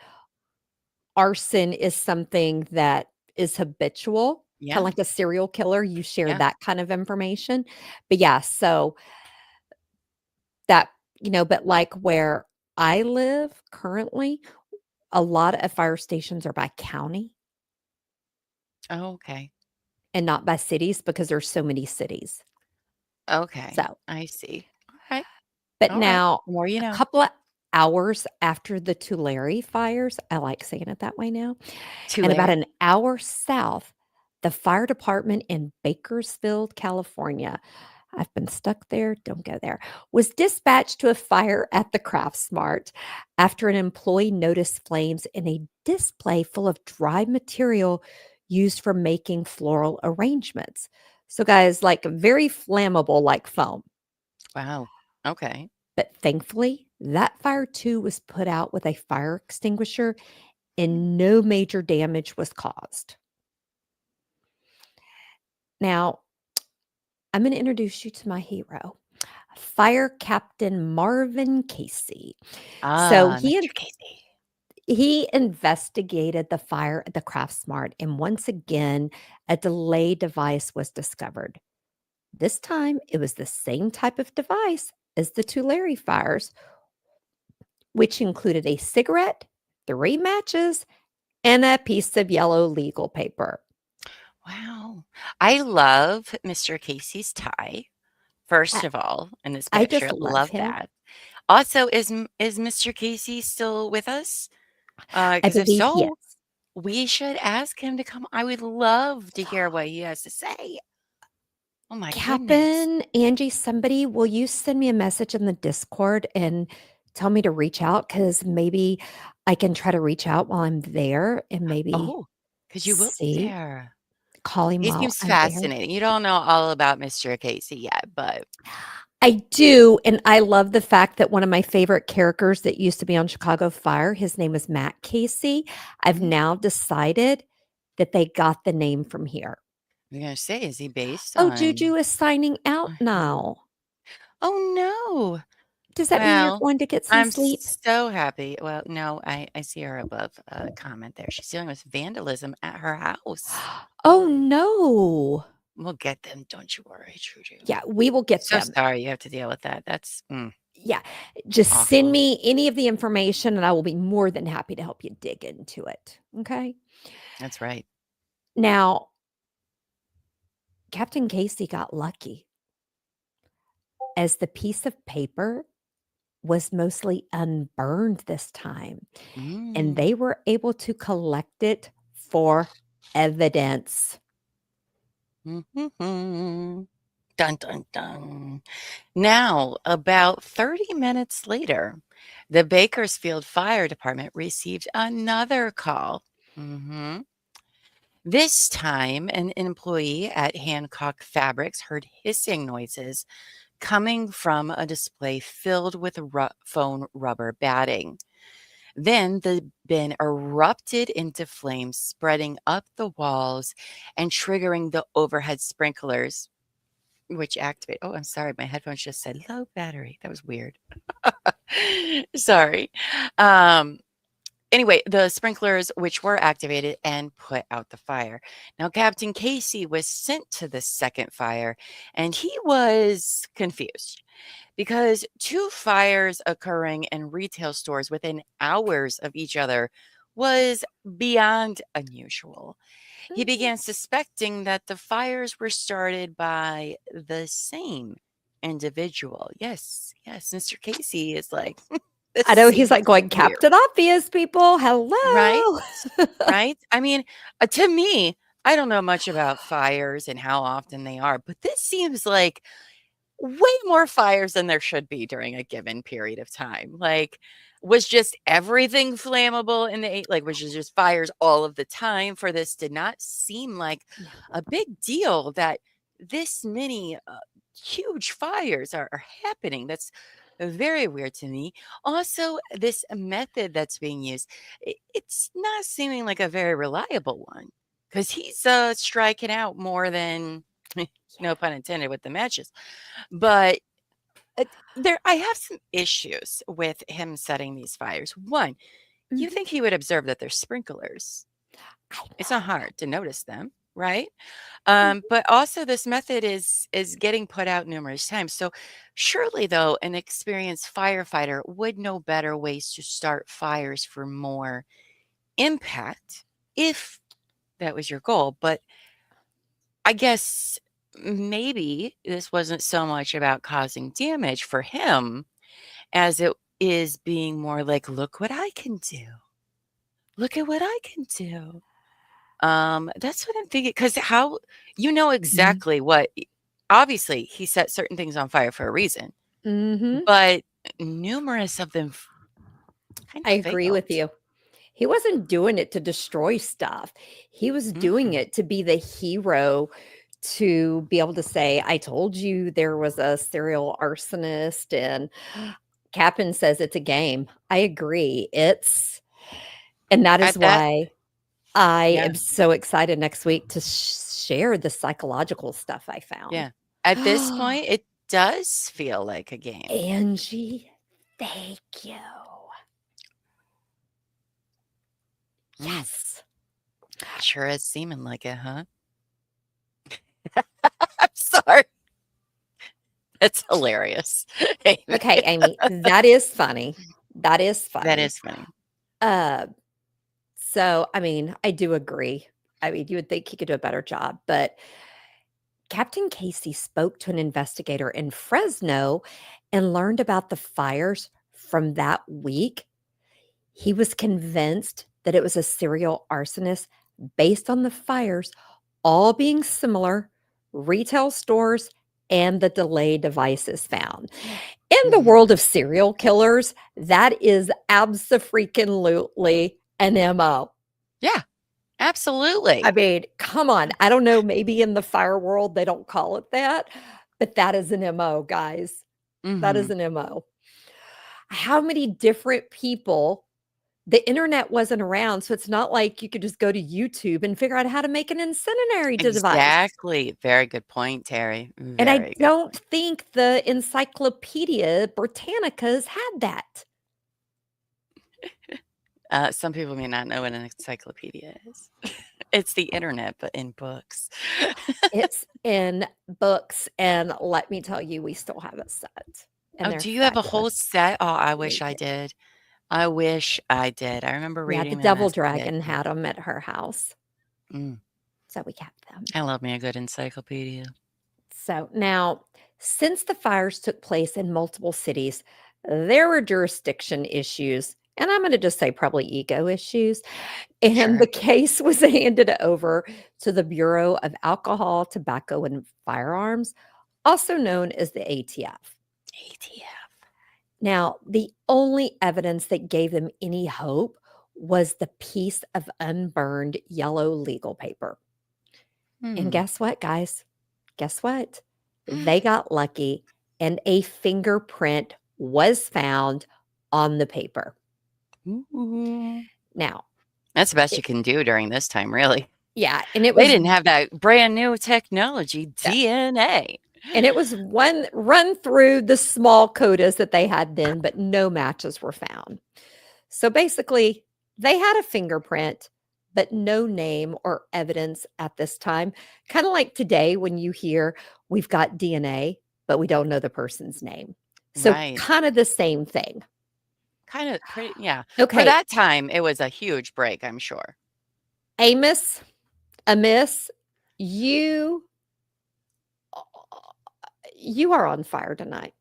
[SPEAKER 1] arson is something that is habitual, kind of
[SPEAKER 2] Yeah.
[SPEAKER 1] like a serial killer. You share
[SPEAKER 2] Yeah.
[SPEAKER 1] that kind of information. But yeah, so that, but like where I live currently, a lot of fire stations are by county
[SPEAKER 2] Oh, okay.
[SPEAKER 1] and not by cities because there's so many cities.
[SPEAKER 2] Okay.
[SPEAKER 1] So,
[SPEAKER 2] I see. All right.
[SPEAKER 1] but
[SPEAKER 2] All right.
[SPEAKER 1] now
[SPEAKER 2] The more you
[SPEAKER 1] a
[SPEAKER 2] know.
[SPEAKER 1] couple of hours after the Tulare fires, I like saying it that way now, and about
[SPEAKER 2] Tulare.
[SPEAKER 1] an hour south, the fire department in Bakersfield, California, I've been stuck there, don't go there, was dispatched to a fire at the Craftsmart after an employee noticed flames in a display full of dry material used for making floral arrangements. So, guys, like very flammable, like foam.
[SPEAKER 2] Wow. Okay.
[SPEAKER 1] But thankfully, that fire too was put out with a fire extinguisher and no major damage was caused. Now, I'm going to introduce you to my hero, Fire Captain Marvin Casey. So
[SPEAKER 2] Ah,
[SPEAKER 1] he
[SPEAKER 2] Mr. Casey.
[SPEAKER 1] he investigated the fire at the Craftsmart, and once again, a delay device was discovered. This time, it was the same type of device as the Tulare fires, which included a cigarette, 3 matches, and a piece of yellow legal paper.
[SPEAKER 2] Wow. I love Mr. Casey's tie, first
[SPEAKER 1] I,
[SPEAKER 2] of all, in this
[SPEAKER 1] I
[SPEAKER 2] picture.
[SPEAKER 1] just love
[SPEAKER 2] Love
[SPEAKER 1] him.
[SPEAKER 2] that. Also, is Mr. Casey still with us?
[SPEAKER 1] I
[SPEAKER 2] Because if
[SPEAKER 1] believe he
[SPEAKER 2] so,
[SPEAKER 1] is.
[SPEAKER 2] we should ask him to come. I would love to hear what he has to say. Oh my goodness.
[SPEAKER 1] Captain Angie, somebody, will you send me a message in the Discord and tell me to reach out? Because maybe I can try to reach out while I'm there and maybe
[SPEAKER 2] Oh, because you will be
[SPEAKER 1] see,
[SPEAKER 2] there.
[SPEAKER 1] call him
[SPEAKER 2] He
[SPEAKER 1] while
[SPEAKER 2] seems
[SPEAKER 1] I'm there.
[SPEAKER 2] fascinating. You don't know all about Mr. Casey yet, but
[SPEAKER 1] I do, and I love the fact that one of my favorite characters that used to be on Chicago Fire, his name was Matt Casey. I've
[SPEAKER 2] mm,
[SPEAKER 1] now decided that they got the name from here.
[SPEAKER 2] I'm gonna say, is he based
[SPEAKER 1] Oh,
[SPEAKER 2] on?
[SPEAKER 1] Juju is signing out now.
[SPEAKER 2] Oh no.
[SPEAKER 1] Does that mean you're
[SPEAKER 2] Well,
[SPEAKER 1] going to get some
[SPEAKER 2] I'm
[SPEAKER 1] sleep?
[SPEAKER 2] so happy. Well, no, I see her above a comment there. She's dealing with vandalism at her house.
[SPEAKER 1] Oh, no.
[SPEAKER 2] We'll get them. Don't you worry, Trudy.
[SPEAKER 1] Yeah, we will get
[SPEAKER 2] So
[SPEAKER 1] them.
[SPEAKER 2] sorry you have to deal with that. That's
[SPEAKER 1] Yeah, just send
[SPEAKER 2] awful.
[SPEAKER 1] me any of the information and I will be more than happy to help you dig into it. Okay.
[SPEAKER 2] That's right.
[SPEAKER 1] Now, Captain Casey got lucky as the piece of paper was mostly unburned this time, and
[SPEAKER 2] Mm.
[SPEAKER 1] they were able to collect it for evidence.
[SPEAKER 2] Mm-hmm. Dun dun dun. Now, about 30 minutes later, the Bakersfield Fire Department received another call. Mhm. This time, an employee at Hancock Fabrics heard hissing noises coming from a display filled with phone rubber batting. Then the bin erupted into flames, spreading up the walls and triggering the overhead sprinklers, which activate. Oh, I'm sorry. My headphones just said low battery. That was weird. Sorry. Um, Anyway, the sprinklers, which were activated and put out the fire. Now, Captain Casey was sent to the second fire and he was confused because two fires occurring in retail stores within hours of each other was beyond unusual. He
[SPEAKER 1] Mhm.
[SPEAKER 2] began suspecting that the fires were started by the same individual. Yes, yes, Mr. Casey is like, this
[SPEAKER 1] I know he's
[SPEAKER 2] seems
[SPEAKER 1] like going,
[SPEAKER 2] weird.
[SPEAKER 1] Captain Obvious, people.
[SPEAKER 2] Right?
[SPEAKER 1] Hello.
[SPEAKER 2] Right? I mean, to me, I don't know much about fires and how often they are, but this seems like way more fires than there should be during a given period of time. Like, was just everything flammable in the like, was it just fires all of the time for this did not seem like
[SPEAKER 1] Yeah.
[SPEAKER 2] a big deal that this many huge fires are happening. That's Very weird to me. Also, this method that's being used, it's not seeming like a very reliable one because he's striking out more than, no pun intended, with the matches. But I have some issues with him setting these fires. One, you
[SPEAKER 1] Mhm.
[SPEAKER 2] think he would observe that they're sprinklers.
[SPEAKER 1] I
[SPEAKER 2] It's not
[SPEAKER 1] know.
[SPEAKER 2] hard to notice them, right?
[SPEAKER 1] Mhm.
[SPEAKER 2] But also this method is getting put out numerous times. So surely though, an experienced firefighter would know better ways to start fires for more impact if that was your goal. But I guess maybe this wasn't so much about causing damage for him as it is being more like, look what I can do. Look at what I can do. That's what I'm thinking. Because how
[SPEAKER 1] Mhm.
[SPEAKER 2] exactly what obviously he set certain things on fire for a reason,
[SPEAKER 1] Mhm.
[SPEAKER 2] but numerous of them kind
[SPEAKER 1] I
[SPEAKER 2] of
[SPEAKER 1] agree with
[SPEAKER 2] failed.
[SPEAKER 1] you. He wasn't doing it to destroy stuff. He was doing
[SPEAKER 2] Mm-mm.
[SPEAKER 1] it to be the hero, to be able to say, "I told you there was a serial arsonist," and Captain says it's a game. I agree. And that is
[SPEAKER 2] At that,
[SPEAKER 1] why I
[SPEAKER 2] yeah,
[SPEAKER 1] am so excited next week to share the psychological stuff I found.
[SPEAKER 2] yeah. At this point, it does feel like a game.
[SPEAKER 1] Angie, thank you.
[SPEAKER 2] Mm,
[SPEAKER 1] Yes.
[SPEAKER 2] sure is seeming like it, huh? I'm sorry. That's hilarious. Amy.
[SPEAKER 1] Okay, Amy, that is funny. That is
[SPEAKER 2] That
[SPEAKER 1] funny.
[SPEAKER 2] is funny.
[SPEAKER 1] Uh, so, I mean, I do agree. I mean, you would think he could do a better job, but Captain Casey spoke to an investigator in Fresno and learned about the fires from that week. He was convinced that it was a serial arsonist based on the fires all being similar, retail stores, and the delay devices found. In the
[SPEAKER 2] Hmm.
[SPEAKER 1] world of serial killers, that is abso-freaking-lutely an MO.
[SPEAKER 2] Yeah,
[SPEAKER 1] I
[SPEAKER 2] absolutely.
[SPEAKER 1] mean, come on. I don't know, maybe in the fire world they don't call it that, but that is an MO, guys. That is
[SPEAKER 2] Hmm.
[SPEAKER 1] an MO. How many different people, the internet wasn't around, so it's not like you could just go to YouTube and figure out how to make an incendiary device.
[SPEAKER 2] Exactly. Very good point, Terry.
[SPEAKER 1] And I
[SPEAKER 2] Very good
[SPEAKER 1] don't
[SPEAKER 2] point.
[SPEAKER 1] think the Encyclopedia Britannicas had that.
[SPEAKER 2] Some people may not know what an encyclopedia is. It's the internet, but in books.
[SPEAKER 1] It's in books, and let me tell you, we still have a set, and
[SPEAKER 2] Oh,
[SPEAKER 1] they're
[SPEAKER 2] do you have a whole
[SPEAKER 1] fabulous.
[SPEAKER 2] set? Oh, I
[SPEAKER 1] We
[SPEAKER 2] wish I
[SPEAKER 1] do.
[SPEAKER 2] did. I wish I did. I remember
[SPEAKER 1] Yeah, the
[SPEAKER 2] reading them
[SPEAKER 1] Devil
[SPEAKER 2] as a kid.
[SPEAKER 1] Dragon had them at her house,
[SPEAKER 2] Mm,
[SPEAKER 1] so we kept them.
[SPEAKER 2] I love me a good encyclopedia.
[SPEAKER 1] So now, since the fires took place in multiple cities, there were jurisdiction issues, and I'm going to just say probably ego issues. And the
[SPEAKER 2] Sure.
[SPEAKER 1] case was handed over to the Bureau of Alcohol, Tobacco, and Firearms, also known as the ATF.
[SPEAKER 2] ATF.
[SPEAKER 1] Now, the only evidence that gave them any hope was the piece of unburned yellow legal paper. And
[SPEAKER 2] Hmm.
[SPEAKER 1] guess what, guys? Guess what? They got lucky and a fingerprint was found on the paper.
[SPEAKER 2] Ooh.
[SPEAKER 1] Now,
[SPEAKER 2] That's the best you
[SPEAKER 1] it,
[SPEAKER 2] can do during this time, really.
[SPEAKER 1] yeah, and it
[SPEAKER 2] They
[SPEAKER 1] was
[SPEAKER 2] didn't have that brand new technology,
[SPEAKER 1] yeah,
[SPEAKER 2] DNA.
[SPEAKER 1] and it was one run through the small codas that they had then, but no matches were found. So basically, they had a fingerprint, but no name or evidence at this time. Kind of like today when you hear we've got DNA, but we don't know the person's name. So
[SPEAKER 2] Right.
[SPEAKER 1] kind of the same thing.
[SPEAKER 2] Kind of pretty, yeah. For
[SPEAKER 1] Okay,
[SPEAKER 2] that time, it was a huge break, I'm sure.
[SPEAKER 1] Amos, Amiss, you you are on fire tonight.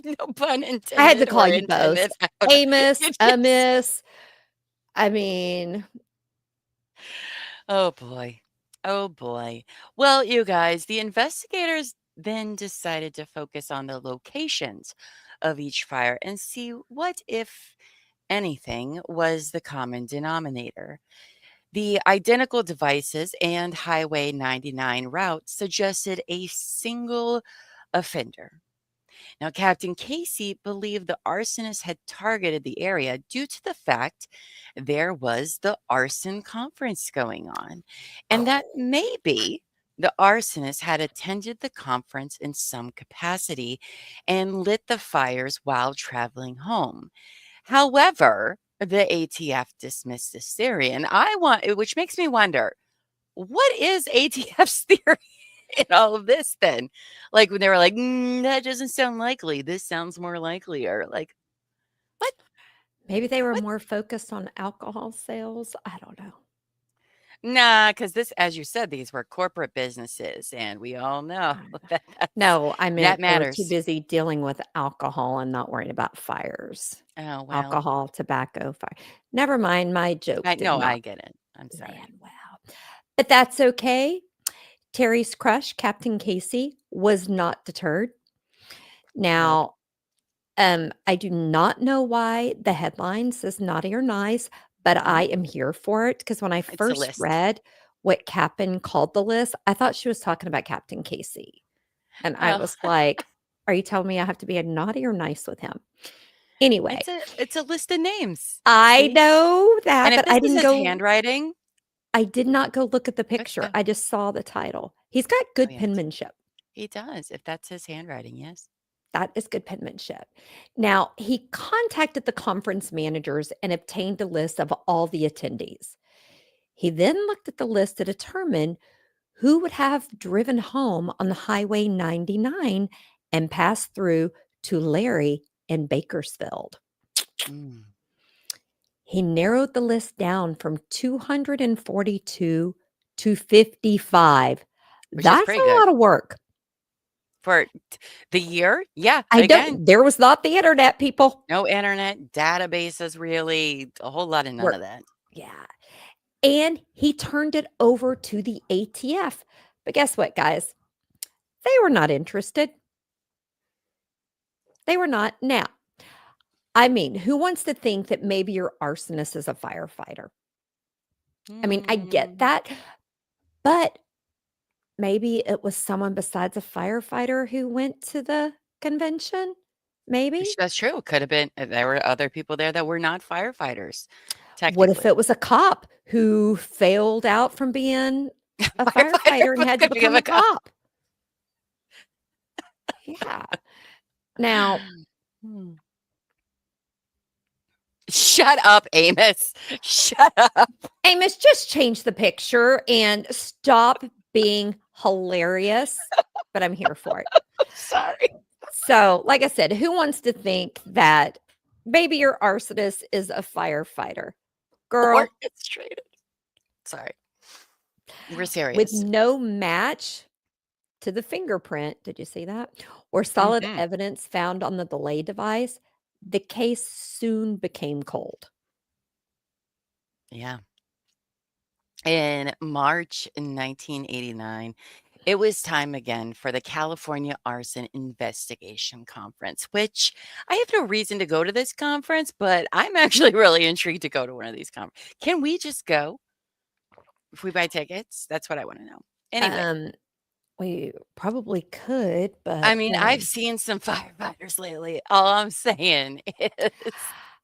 [SPEAKER 2] No pun
[SPEAKER 1] I had to
[SPEAKER 2] intended
[SPEAKER 1] call
[SPEAKER 2] or
[SPEAKER 1] you both.
[SPEAKER 2] intended. However,
[SPEAKER 1] Amos,
[SPEAKER 2] you just,
[SPEAKER 1] Amiss. I mean,
[SPEAKER 2] oh boy. Oh boy. Well, you guys, the investigators then decided to focus on the locations of each fire and see what, if anything, was the common denominator. The identical devices and Highway 99 route suggested a single offender. Now, Captain Casey believed the arsonist had targeted the area due to the fact there was the arson conference going on, and that maybe the arsonist had attended the conference in some capacity and lit the fires while traveling home. However, the ATF dismissed this theory, and which makes me wonder, what is ATF's theory in all of this then? Like when they were like, that doesn't sound likely. This sounds more likely. Or like, what?
[SPEAKER 1] Maybe they were
[SPEAKER 2] What?
[SPEAKER 1] more focused on alcohol sales. I don't know.
[SPEAKER 2] Nah, because this, as you said, these were corporate businesses, and we all know
[SPEAKER 1] No, I
[SPEAKER 2] that
[SPEAKER 1] meant they were too
[SPEAKER 2] matters.
[SPEAKER 1] busy dealing with alcohol and not worrying about fires.
[SPEAKER 2] Oh, well,
[SPEAKER 1] Alcohol, tobacco, fire. Never mind, my joke
[SPEAKER 2] I
[SPEAKER 1] did
[SPEAKER 2] know, I
[SPEAKER 1] not
[SPEAKER 2] get it. I'm sorry.
[SPEAKER 1] land well. But that's okay. Terry's crush, Captain Casey, was not deterred.
[SPEAKER 2] Nope.
[SPEAKER 1] Now, I do not know why the headline says naughty or nice, but I am here for it because when I
[SPEAKER 2] It's a
[SPEAKER 1] first
[SPEAKER 2] list.
[SPEAKER 1] read what Captain called the list, I thought she was talking about Captain Casey. And I
[SPEAKER 2] Oh,
[SPEAKER 1] was like, are you telling me I have to be a naughty or nice with him? Anyway,
[SPEAKER 2] it's a list of names.
[SPEAKER 1] I
[SPEAKER 2] See?
[SPEAKER 1] know that,
[SPEAKER 2] And if
[SPEAKER 1] but
[SPEAKER 2] this is his handwriting,
[SPEAKER 1] I did not go look at the
[SPEAKER 2] good
[SPEAKER 1] picture.
[SPEAKER 2] stuff.
[SPEAKER 1] I just saw the title. He's got
[SPEAKER 2] Oh,
[SPEAKER 1] good
[SPEAKER 2] yes.
[SPEAKER 1] penmanship.
[SPEAKER 2] He does. If that's his handwriting, yes.
[SPEAKER 1] That is good penmanship. Now, he contacted the conference managers and obtained a list of all the attendees. He then looked at the list to determine who would have driven home on the Highway 99 and passed through to Larry in Bakersfield.
[SPEAKER 2] Mm.
[SPEAKER 1] He narrowed the list down from 242 to 55.
[SPEAKER 2] Which is
[SPEAKER 1] That's
[SPEAKER 2] pretty
[SPEAKER 1] a
[SPEAKER 2] good.
[SPEAKER 1] lot of work.
[SPEAKER 2] For the year? Yeah,
[SPEAKER 1] I
[SPEAKER 2] again,
[SPEAKER 1] don't, there was not the internet, people.
[SPEAKER 2] no internet, databases really, a whole lot of none
[SPEAKER 1] Work.
[SPEAKER 2] of that.
[SPEAKER 1] Yeah. And he turned it over to the ATF. But guess what, guys? They were not interested. They were not. Now, I mean, who wants to think that maybe your arsonist is a firefighter? I mean, I get
[SPEAKER 2] Mm,
[SPEAKER 1] that, but maybe it was someone besides a firefighter who went to the convention? Maybe?
[SPEAKER 2] that's true. Could have been, there were other people there that were not firefighters,
[SPEAKER 1] What if
[SPEAKER 2] technically.
[SPEAKER 1] it was a cop who failed out from being a
[SPEAKER 2] Firefighter
[SPEAKER 1] firefighter and
[SPEAKER 2] was
[SPEAKER 1] had to
[SPEAKER 2] going to give
[SPEAKER 1] become
[SPEAKER 2] a
[SPEAKER 1] a
[SPEAKER 2] call.
[SPEAKER 1] cop? Yeah. Now,
[SPEAKER 2] Hmm. Shut up, Amos. Shut up.
[SPEAKER 1] Amos, just change the picture and stop being hilarious, but I'm here for it.
[SPEAKER 2] Sorry.
[SPEAKER 1] So, like I said, who wants to think that maybe your arsonist is a firefighter? Girl,
[SPEAKER 2] Orchestrated. Sorry. We're
[SPEAKER 1] with
[SPEAKER 2] serious.
[SPEAKER 1] no match to the fingerprint, did you see that? Or solid
[SPEAKER 2] Mhm.
[SPEAKER 1] evidence found on the delay device, the case soon became cold.
[SPEAKER 2] Yeah. In March 1989, it was time again for the California Arson Investigation Conference, which I have no reason to go to this conference, but I'm actually really intrigued to go to one of these conferences. Can we just go if we buy tickets? That's what I want to know. Anyway,
[SPEAKER 1] Um, we probably could,
[SPEAKER 2] I
[SPEAKER 1] but
[SPEAKER 2] mean, I've
[SPEAKER 1] when?
[SPEAKER 2] seen some firefighters lately. All I'm saying is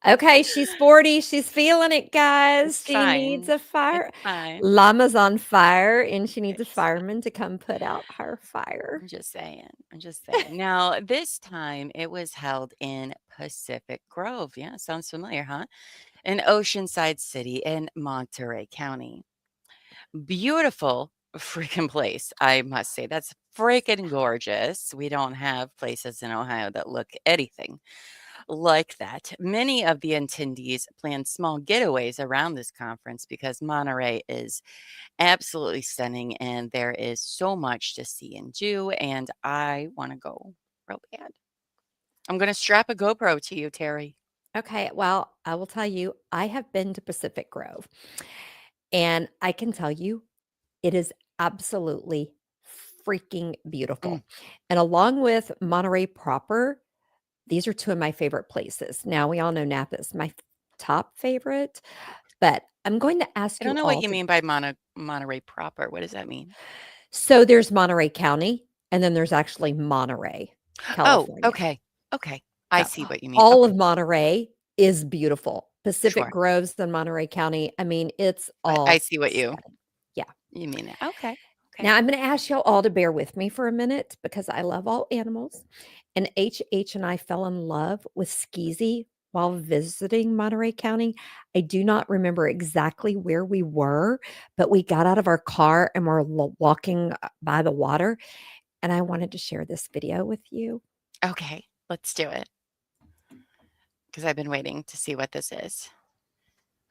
[SPEAKER 1] Okay, she's 40, she's feeling it, guys.
[SPEAKER 2] it's
[SPEAKER 1] She needs
[SPEAKER 2] fine.
[SPEAKER 1] a fire.
[SPEAKER 2] It's fine.
[SPEAKER 1] Llama's on fire, and she needs a
[SPEAKER 2] It's fine.
[SPEAKER 1] fireman to come put out her fire.
[SPEAKER 2] I'm just saying. I'm just saying. Now, this time it was held in Pacific Grove. Yeah, sounds familiar, huh? In Oceanside City in Monterey County. Beautiful freaking place, I must say. That's freaking gorgeous. We don't have places in Ohio that look anything like that. Many of the attendees planned small getaways around this conference because Monterey is absolutely stunning and there is so much to see and do. And I want to go real bad. I'm going to strap a GoPro to you, Teri.
[SPEAKER 1] Okay, well, I will tell you, I have been to Pacific Grove, and I can tell you it is absolutely freaking
[SPEAKER 2] Mm.
[SPEAKER 1] beautiful. And along with Monterey proper, these are two of my favorite places. Now, we all know Napa is my top favorite, but I'm going to
[SPEAKER 2] I
[SPEAKER 1] ask
[SPEAKER 2] don't
[SPEAKER 1] you
[SPEAKER 2] know what
[SPEAKER 1] all
[SPEAKER 2] you
[SPEAKER 1] to.
[SPEAKER 2] mean by Monterey proper. What does that mean?
[SPEAKER 1] So there's Monterey County, and then there's actually Monterey.
[SPEAKER 2] Oh,
[SPEAKER 1] California.
[SPEAKER 2] okay. Okay. I
[SPEAKER 1] So,
[SPEAKER 2] see what you mean.
[SPEAKER 1] all
[SPEAKER 2] Okay.
[SPEAKER 1] of Monterey is beautiful. Pacific
[SPEAKER 2] Sure.
[SPEAKER 1] Groves in Monterey County, I mean, it's
[SPEAKER 2] I
[SPEAKER 1] all
[SPEAKER 2] see what
[SPEAKER 1] stunning. Yeah.
[SPEAKER 2] you mean. It. Okay. Okay.
[SPEAKER 1] Now I'm gonna ask y'all all to bear with me for a minute because I love all animals, and HH and I fell in love with Skeezy while visiting Monterey County. I do not remember exactly where we were, but we got out of our car and we're walking by the water, and I wanted to share this video with you.
[SPEAKER 2] Okay. Let's do it. Because I've been waiting to see what this is.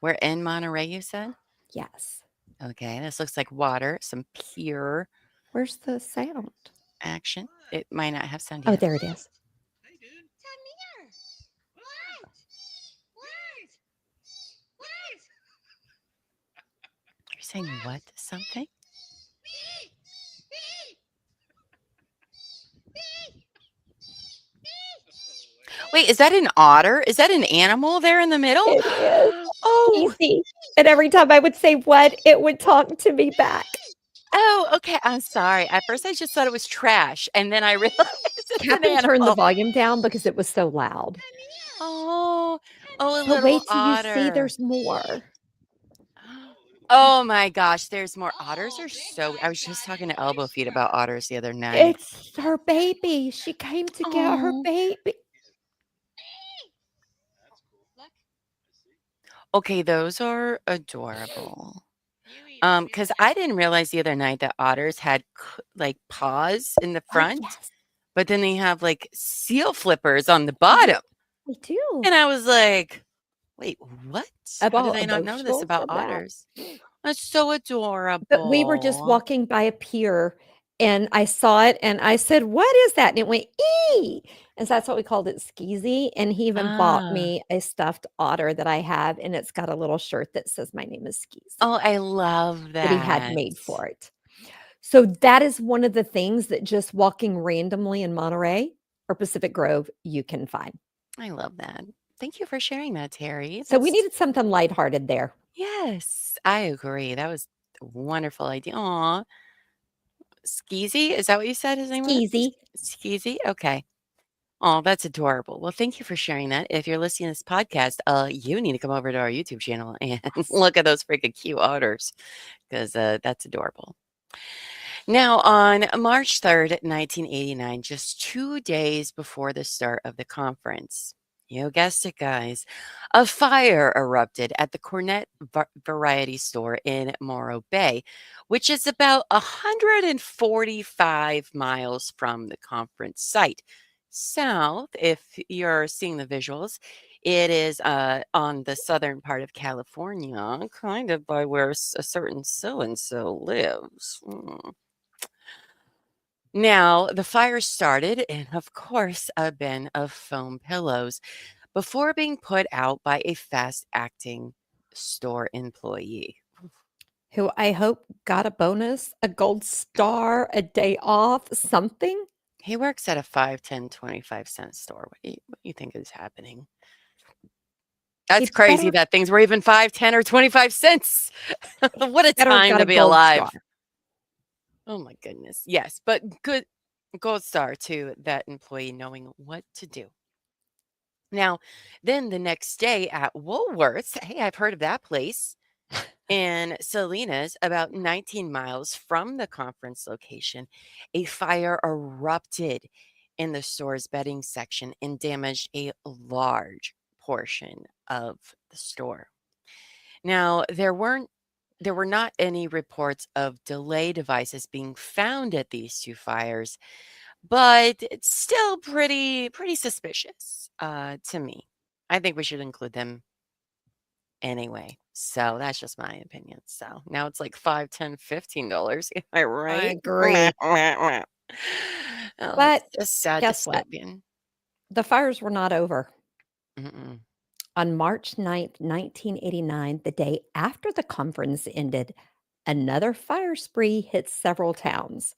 [SPEAKER 2] We're in Monterey, you said?
[SPEAKER 1] Yes.
[SPEAKER 2] Okay. This looks like water, some pure
[SPEAKER 1] Where's the sound?
[SPEAKER 2] action. It might not have sound
[SPEAKER 1] Oh,
[SPEAKER 2] yet.
[SPEAKER 1] there it is.
[SPEAKER 2] You're saying what? Something? Wait, is that an otter? Is that an animal there in the middle?
[SPEAKER 1] It is
[SPEAKER 2] Oh,
[SPEAKER 1] easy. And every time I would say what, it would talk to me back.
[SPEAKER 2] oh, okay. I'm sorry. At first, I just thought it was trash, and then I realized it's an
[SPEAKER 1] Catherine turned the
[SPEAKER 2] animal.
[SPEAKER 1] volume down because it was so loud.
[SPEAKER 2] Oh, oh, a
[SPEAKER 1] But
[SPEAKER 2] little
[SPEAKER 1] wait till you see
[SPEAKER 2] otter.
[SPEAKER 1] there's more.
[SPEAKER 2] Oh my gosh, there's more. Otters are so. I was just talking to Elbow Feet about otters the other night.
[SPEAKER 1] It's her baby. She came to get her
[SPEAKER 2] Oh.
[SPEAKER 1] baby.
[SPEAKER 2] Okay, those are adorable. Because I didn't realize the other night that otters had like paws in the
[SPEAKER 1] Oh,
[SPEAKER 2] front,
[SPEAKER 1] yes,
[SPEAKER 2] but then they have like seal flippers on the bottom.
[SPEAKER 1] we do.
[SPEAKER 2] And I was like, wait, what? How did
[SPEAKER 1] About
[SPEAKER 2] I not know this
[SPEAKER 1] emotional
[SPEAKER 2] about
[SPEAKER 1] from that.
[SPEAKER 2] otters? That's so
[SPEAKER 1] But we were just
[SPEAKER 2] adorable.
[SPEAKER 1] walking by a pier and I saw it and I said, "What is that?" And it went, "Ee!" And so that's what we called it, Skeezy. And he even bought
[SPEAKER 2] Ah.
[SPEAKER 1] me a stuffed otter that I have, and it's got a little shirt that says, "My name is Skeezy,"
[SPEAKER 2] Oh, I love
[SPEAKER 1] that he had
[SPEAKER 2] that.
[SPEAKER 1] made for it. So that is one of the things that just walking randomly in Monterey or Pacific Grove, you can find.
[SPEAKER 2] I love that. Thank you for sharing that, Terry.
[SPEAKER 1] So we
[SPEAKER 2] That's
[SPEAKER 1] needed something lighthearted there.
[SPEAKER 2] yes, I agree. That was a wonderful idea. Aw, Skeezy, is that what you said his name was?
[SPEAKER 1] Skeezy.
[SPEAKER 2] Skeezy? Okay. Oh, that's adorable. Well, thank you for sharing that. If you're listening to this podcast, you need to come over to our YouTube channel and look at those freaking cute otters because that's adorable. Now, on March 3rd, 1989, just 2 days before the start of the conference, you guessed it, guys, a fire erupted at the Cornet Variety Store in Morro Bay, which is about 145 miles from the conference site. South, if you're seeing the visuals, it is on the southern part of California, kind of by where a certain so and so lives. Now, the fire started in, of course, a bin of foam pillows before being put out by a fast acting store employee.
[SPEAKER 1] Who I hope got a bonus, a gold star, a day off, something.
[SPEAKER 2] He works at a 5, 10, 25-cent store. What do you think is happening?
[SPEAKER 1] He
[SPEAKER 2] That's crazy
[SPEAKER 1] better
[SPEAKER 2] that things were even 5, 10, or 25 cents. What a
[SPEAKER 1] better
[SPEAKER 2] time
[SPEAKER 1] got
[SPEAKER 2] to
[SPEAKER 1] a
[SPEAKER 2] be
[SPEAKER 1] gold
[SPEAKER 2] alive.
[SPEAKER 1] star.
[SPEAKER 2] Oh my goodness. Yes, but good gold star to that employee knowing what to do. Now, then the next day at Woolworths, hey, I've heard of that place, in Salinas, about 19 miles from the conference location, a fire erupted in the store's bedding section and damaged a large portion of the store. Now, there were not any reports of delay devices being found at these two fires, but it's still pretty suspicious to me. I think we should include them anyway. So that's just my opinion. So now it's like 5, 10, $15. Am I
[SPEAKER 1] I
[SPEAKER 2] right?
[SPEAKER 1] agree.
[SPEAKER 2] Oh, it's
[SPEAKER 1] But
[SPEAKER 2] a sad
[SPEAKER 1] guess what?
[SPEAKER 2] dystopian.
[SPEAKER 1] The fires were not over.
[SPEAKER 2] Mm-mm.
[SPEAKER 1] On March 9th, 1989, the day after the conference ended, another fire spree hit several towns.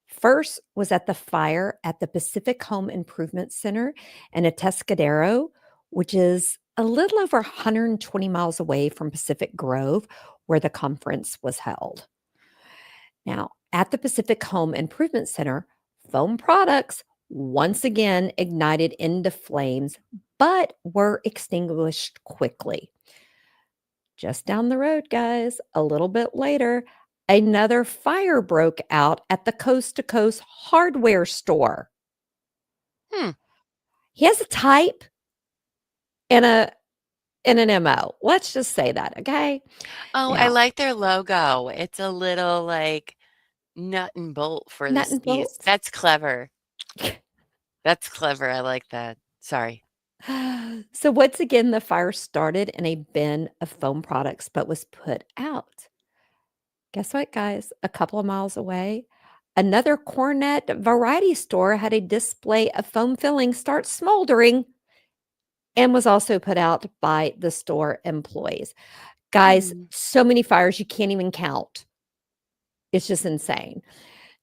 [SPEAKER 1] First was at the fire at the Pacific Home Improvement Center in Atascadero, which is a little over 120 miles away from Pacific Grove, where the conference was held. Now, at the Pacific Home Improvement Center, foam products once again ignited into flames, but were extinguished quickly. Just down the road, guys, a little bit later, another fire broke out at the Coast to Coast hardware store.
[SPEAKER 2] Hmm.
[SPEAKER 1] He has a type and an MO. Let's just say that, okay?
[SPEAKER 2] Oh, I
[SPEAKER 1] Now,
[SPEAKER 2] like their logo. It's a little like nut and bolt for the
[SPEAKER 1] nut and
[SPEAKER 2] skis.
[SPEAKER 1] bolts.
[SPEAKER 2] That's clever. That's clever. I like that. Sorry.
[SPEAKER 1] So once again, the fire started in a bin of foam products, but was put out. Guess what, guys? A couple of miles away, another Cornet variety store had a display of foam filling start smoldering and was also put out by the store employees. Guys,
[SPEAKER 2] Hmm.
[SPEAKER 1] so many fires you can't even count. It's just insane.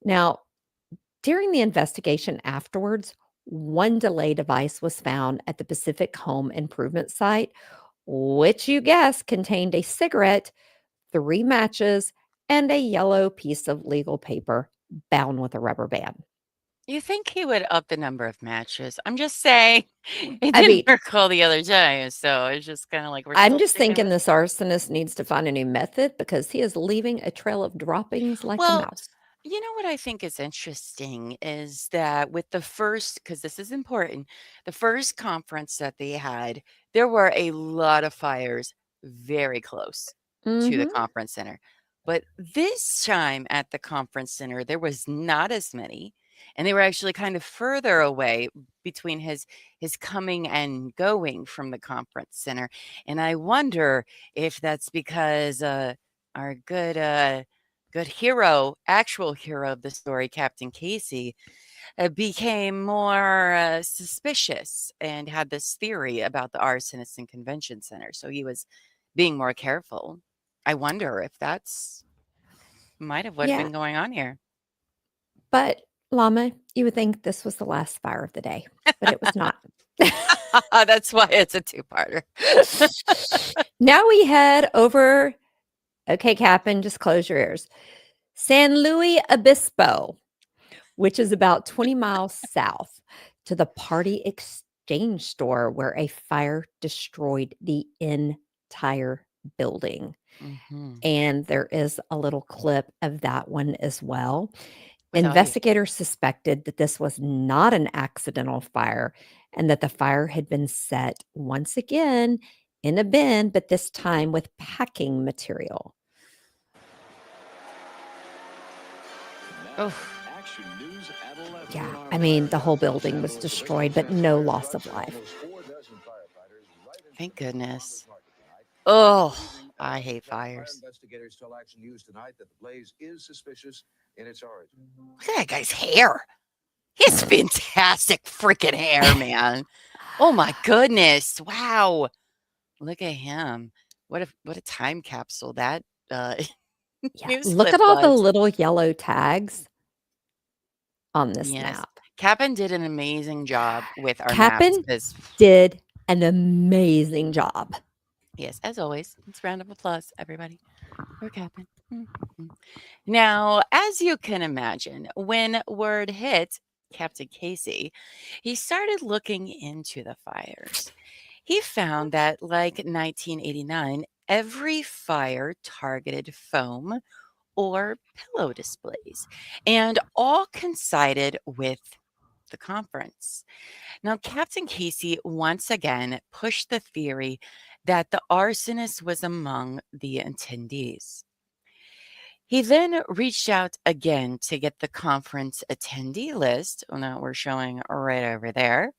[SPEAKER 1] Now, during the investigation afterwards, one delay device was found at the Pacific Home Improvement site, which you guessed contained a cigarette, 3 matches, and a yellow piece of legal paper bound with a rubber band.
[SPEAKER 2] You think he would up the number of matches? I'm just saying it
[SPEAKER 1] I
[SPEAKER 2] didn't
[SPEAKER 1] mean,
[SPEAKER 2] work all the other day. So it's just kind of like we're
[SPEAKER 1] I'm
[SPEAKER 2] still
[SPEAKER 1] just
[SPEAKER 2] sticking
[SPEAKER 1] thinking
[SPEAKER 2] with.
[SPEAKER 1] this arsonist needs to find a new method because he is leaving a trail of droppings like a
[SPEAKER 2] Well,
[SPEAKER 1] mouse.
[SPEAKER 2] you know what I think is interesting is that with the first, because this is important, the first conference that they had, there were a lot of fires very close to the
[SPEAKER 1] Mhm.
[SPEAKER 2] conference center. But this time at the conference center, there was not as many, and they were actually kind of further away between his coming and going from the conference center. And I wonder if that's because our good hero, actual hero of the story, Captain Casey, became more suspicious and had this theory about the arsonists and convention center. So he was being more careful. I wonder if that's might have what
[SPEAKER 1] Yeah,
[SPEAKER 2] been going on here.
[SPEAKER 1] but Llama, you would think this was the last fire of the day, but it was not.
[SPEAKER 2] That's why it's a two-parter.
[SPEAKER 1] Now we head over, okay, Captain, just close your ears. San Luis Obispo, which is about 20 miles south, to the Party Exchange store where a fire destroyed the entire building.
[SPEAKER 2] Hmm.
[SPEAKER 1] And there is a little clip of that one as well.
[SPEAKER 2] With audio.
[SPEAKER 1] Investigators suspected that this was not an accidental fire and that the fire had been set once again in a bin, but this time with packing material.
[SPEAKER 2] Oh,
[SPEAKER 1] Yeah, I mean, the whole building was destroyed, but no loss of life.
[SPEAKER 2] thank goodness. Oh, I hate fires. Look at that guy's hair. He has fantastic freaking hair, man. Oh my goodness. Wow. Look at him. What a time capsule that
[SPEAKER 1] Yeah,
[SPEAKER 2] news
[SPEAKER 1] look
[SPEAKER 2] clip
[SPEAKER 1] at all the
[SPEAKER 2] was.
[SPEAKER 1] little yellow tags on this
[SPEAKER 2] Yes.
[SPEAKER 1] map.
[SPEAKER 2] Cap'n did an amazing job with our maps
[SPEAKER 1] Cap'n
[SPEAKER 2] because
[SPEAKER 1] did an amazing job.
[SPEAKER 2] yes, as always, it's round of applause, everybody. For Cap'n. Mhm. Now, as you can imagine, when word hit Captain Casey, he started looking into the fires. He found that, like 1989, every fire targeted foam or pillow displays, and all coincided with the conference. Now, Captain Casey once again pushed the theory that the arsonist was among the attendees. He then reached out again to get the conference attendee list, that we're showing right over there,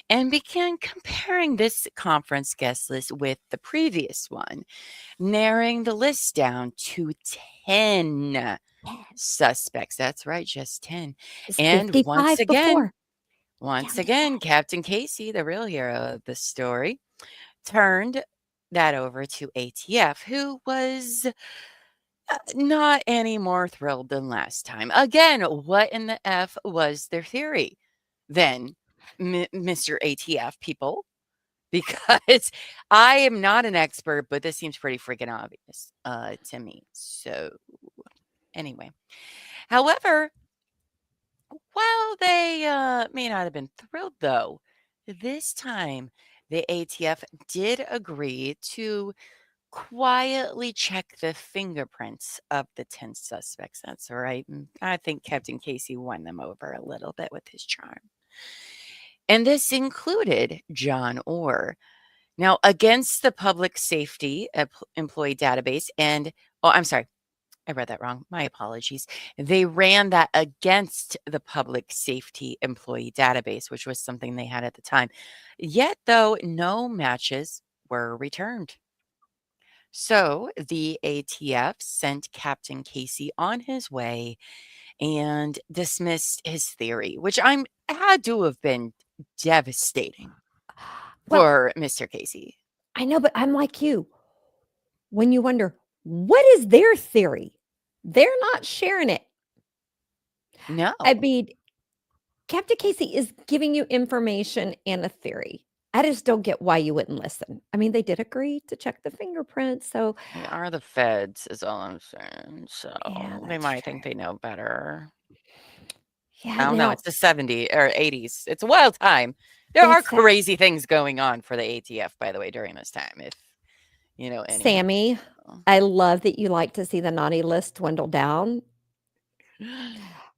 [SPEAKER 2] and began comparing this conference guest list with the previous one, narrowing the list down to 10 suspects. That's right, just 10.
[SPEAKER 1] It's
[SPEAKER 2] And
[SPEAKER 1] 55 before.
[SPEAKER 2] once
[SPEAKER 1] Count it
[SPEAKER 2] again,
[SPEAKER 1] out.
[SPEAKER 2] Captain Casey, the real hero of the story, turned that over to ATF, who was not any more thrilled than last time. Again, what in the F was their theory then, Mr. ATF people? Because I am not an expert, but this seems pretty freaking obvious to me. So, anyway, however, While they may not have been thrilled, though, this time the ATF did agree to quietly check the fingerprints of the 10 suspects. That's right. And I think Captain Casey won them over a little bit with his charm. And this included John Orr. Now, against the public safety employee database, and oh, I'm sorry, I read that wrong. My apologies. They ran that against the public safety employee database, which was something they had at the time. Yet, though, no matches were returned. So the ATF sent Captain Casey on his way and dismissed his theory, which had to have been devastating
[SPEAKER 1] Well,
[SPEAKER 2] for Mr. Casey.
[SPEAKER 1] I know, but I'm like you. When you wonder, what is their theory? They're not sharing it.
[SPEAKER 2] No.
[SPEAKER 1] I mean, Captain Casey is giving you information and a theory. I just don't get why you wouldn't listen. I mean, they did agree to check the fingerprints, so
[SPEAKER 2] They are the feds, is all I'm saying. So
[SPEAKER 1] yeah,
[SPEAKER 2] they
[SPEAKER 1] that's
[SPEAKER 2] might
[SPEAKER 1] true.
[SPEAKER 2] think they know better.
[SPEAKER 1] Yeah,
[SPEAKER 2] I don't know.
[SPEAKER 1] now
[SPEAKER 2] It's the 70s or 80s. It's a wild time. There are
[SPEAKER 1] it's that
[SPEAKER 2] crazy things going on for the ATF, by the way, during this time. If you know anyone.
[SPEAKER 1] Sammy,
[SPEAKER 2] So.
[SPEAKER 1] I love that you like to see the naughty list dwindle down.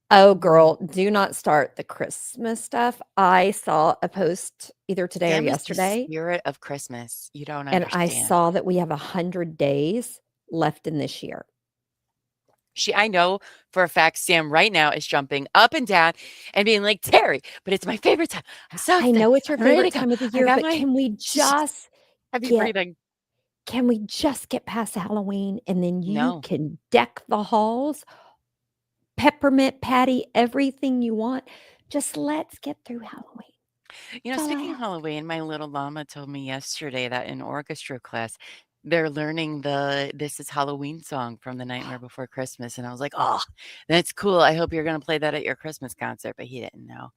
[SPEAKER 1] Oh, girl, do not start the Christmas stuff. I saw a post either today or
[SPEAKER 2] Sam is the
[SPEAKER 1] yesterday,
[SPEAKER 2] spirit of Christmas. You don't
[SPEAKER 1] and I
[SPEAKER 2] understand.
[SPEAKER 1] saw that we have 100 days left in this year.
[SPEAKER 2] I know for a fact Sam right now is jumping up and down and being like, Teri, but it's my favorite time. I'm so
[SPEAKER 1] I
[SPEAKER 2] excited.
[SPEAKER 1] know it's your
[SPEAKER 2] I'm ready
[SPEAKER 1] favorite
[SPEAKER 2] to go.
[SPEAKER 1] time of the
[SPEAKER 2] I
[SPEAKER 1] year,
[SPEAKER 2] got
[SPEAKER 1] but
[SPEAKER 2] my heavy
[SPEAKER 1] get
[SPEAKER 2] breathing.
[SPEAKER 1] can we just get past Halloween and then you
[SPEAKER 2] No.
[SPEAKER 1] can deck the halls, peppermint patty, everything you want. Just let's get through Halloween.
[SPEAKER 2] You know,
[SPEAKER 1] That's all I
[SPEAKER 2] speaking of
[SPEAKER 1] ask.
[SPEAKER 2] Halloween, my little llama told me yesterday that in orchestra class, they're learning the This Is Halloween song from The Nightmare Before Christmas. And I was like, oh, that's cool. I hope you're going to play that at your Christmas concert. But he didn't know.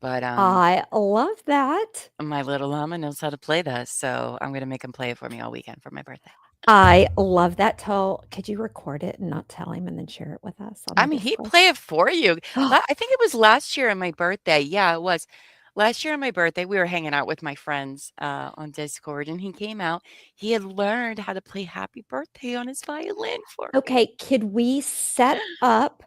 [SPEAKER 2] But
[SPEAKER 1] I love that.
[SPEAKER 2] my little llama knows how to play that. So I'm going to make him play it for me all weekend for my birthday.
[SPEAKER 1] I love that. Could you record it and not tell him and then share it with us on
[SPEAKER 2] I
[SPEAKER 1] the
[SPEAKER 2] mean, he'd
[SPEAKER 1] Discord?
[SPEAKER 2] play it for you. I think it was last year on my birthday. Yeah, it was. Last year on my birthday, we were hanging out with my friends on Discord, and he came out. He had learned how to play Happy Birthday on his violin for me.
[SPEAKER 1] Okay, could we set up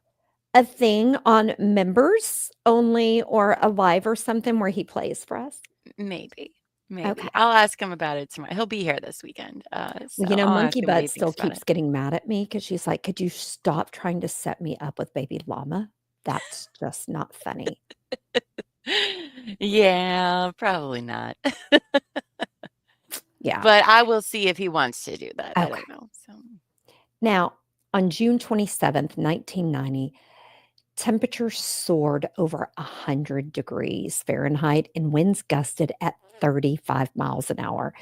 [SPEAKER 1] a thing on members only or a live or something where he plays for us?
[SPEAKER 2] Maybe, maybe.
[SPEAKER 1] Okay.
[SPEAKER 2] I'll ask him about it tomorrow. He'll be here this weekend. So
[SPEAKER 1] Well,
[SPEAKER 2] I'll ask
[SPEAKER 1] Monkey
[SPEAKER 2] him what he
[SPEAKER 1] Butt still
[SPEAKER 2] thinks about
[SPEAKER 1] keeps getting mad at me because she's like, "Could you stop trying to set me up with baby llama? That's just not funny."
[SPEAKER 2] it. Yeah, probably not.
[SPEAKER 1] Yeah.
[SPEAKER 2] But I will see if he wants to do that. I
[SPEAKER 1] Okay.
[SPEAKER 2] don't know. So
[SPEAKER 1] Now, on June 27th, 1990, temperatures soared over 100 degrees Fahrenheit and winds gusted at 35 miles an hour.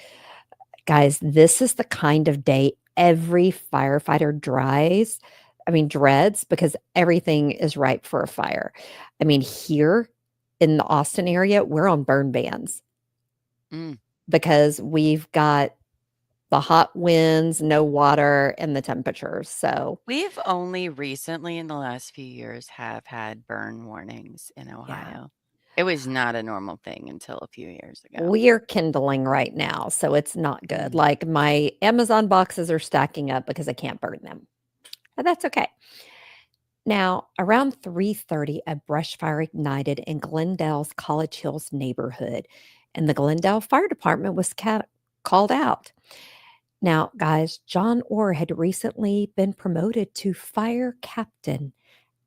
[SPEAKER 1] Guys, this is the kind of day every firefighter dreads because everything is ripe for a fire. I mean, here in the Austin area, we're on burn bans
[SPEAKER 2] mm.
[SPEAKER 1] because we've got the hot winds, no water, and the temperatures. So,
[SPEAKER 2] We've only recently in the last few years have had burn warnings in
[SPEAKER 1] yeah,
[SPEAKER 2] Ohio. It was not a normal thing until a few years ago.
[SPEAKER 1] we are kindling right now, so it's not good.
[SPEAKER 2] Mm.
[SPEAKER 1] Like my Amazon boxes are stacking up because I can't burn them. But that's okay. Now, around 3:30, a brush fire ignited in Glendale's College Hills neighborhood, and the Glendale Fire Department was called out. Now, guys, John Orr had recently been promoted to fire captain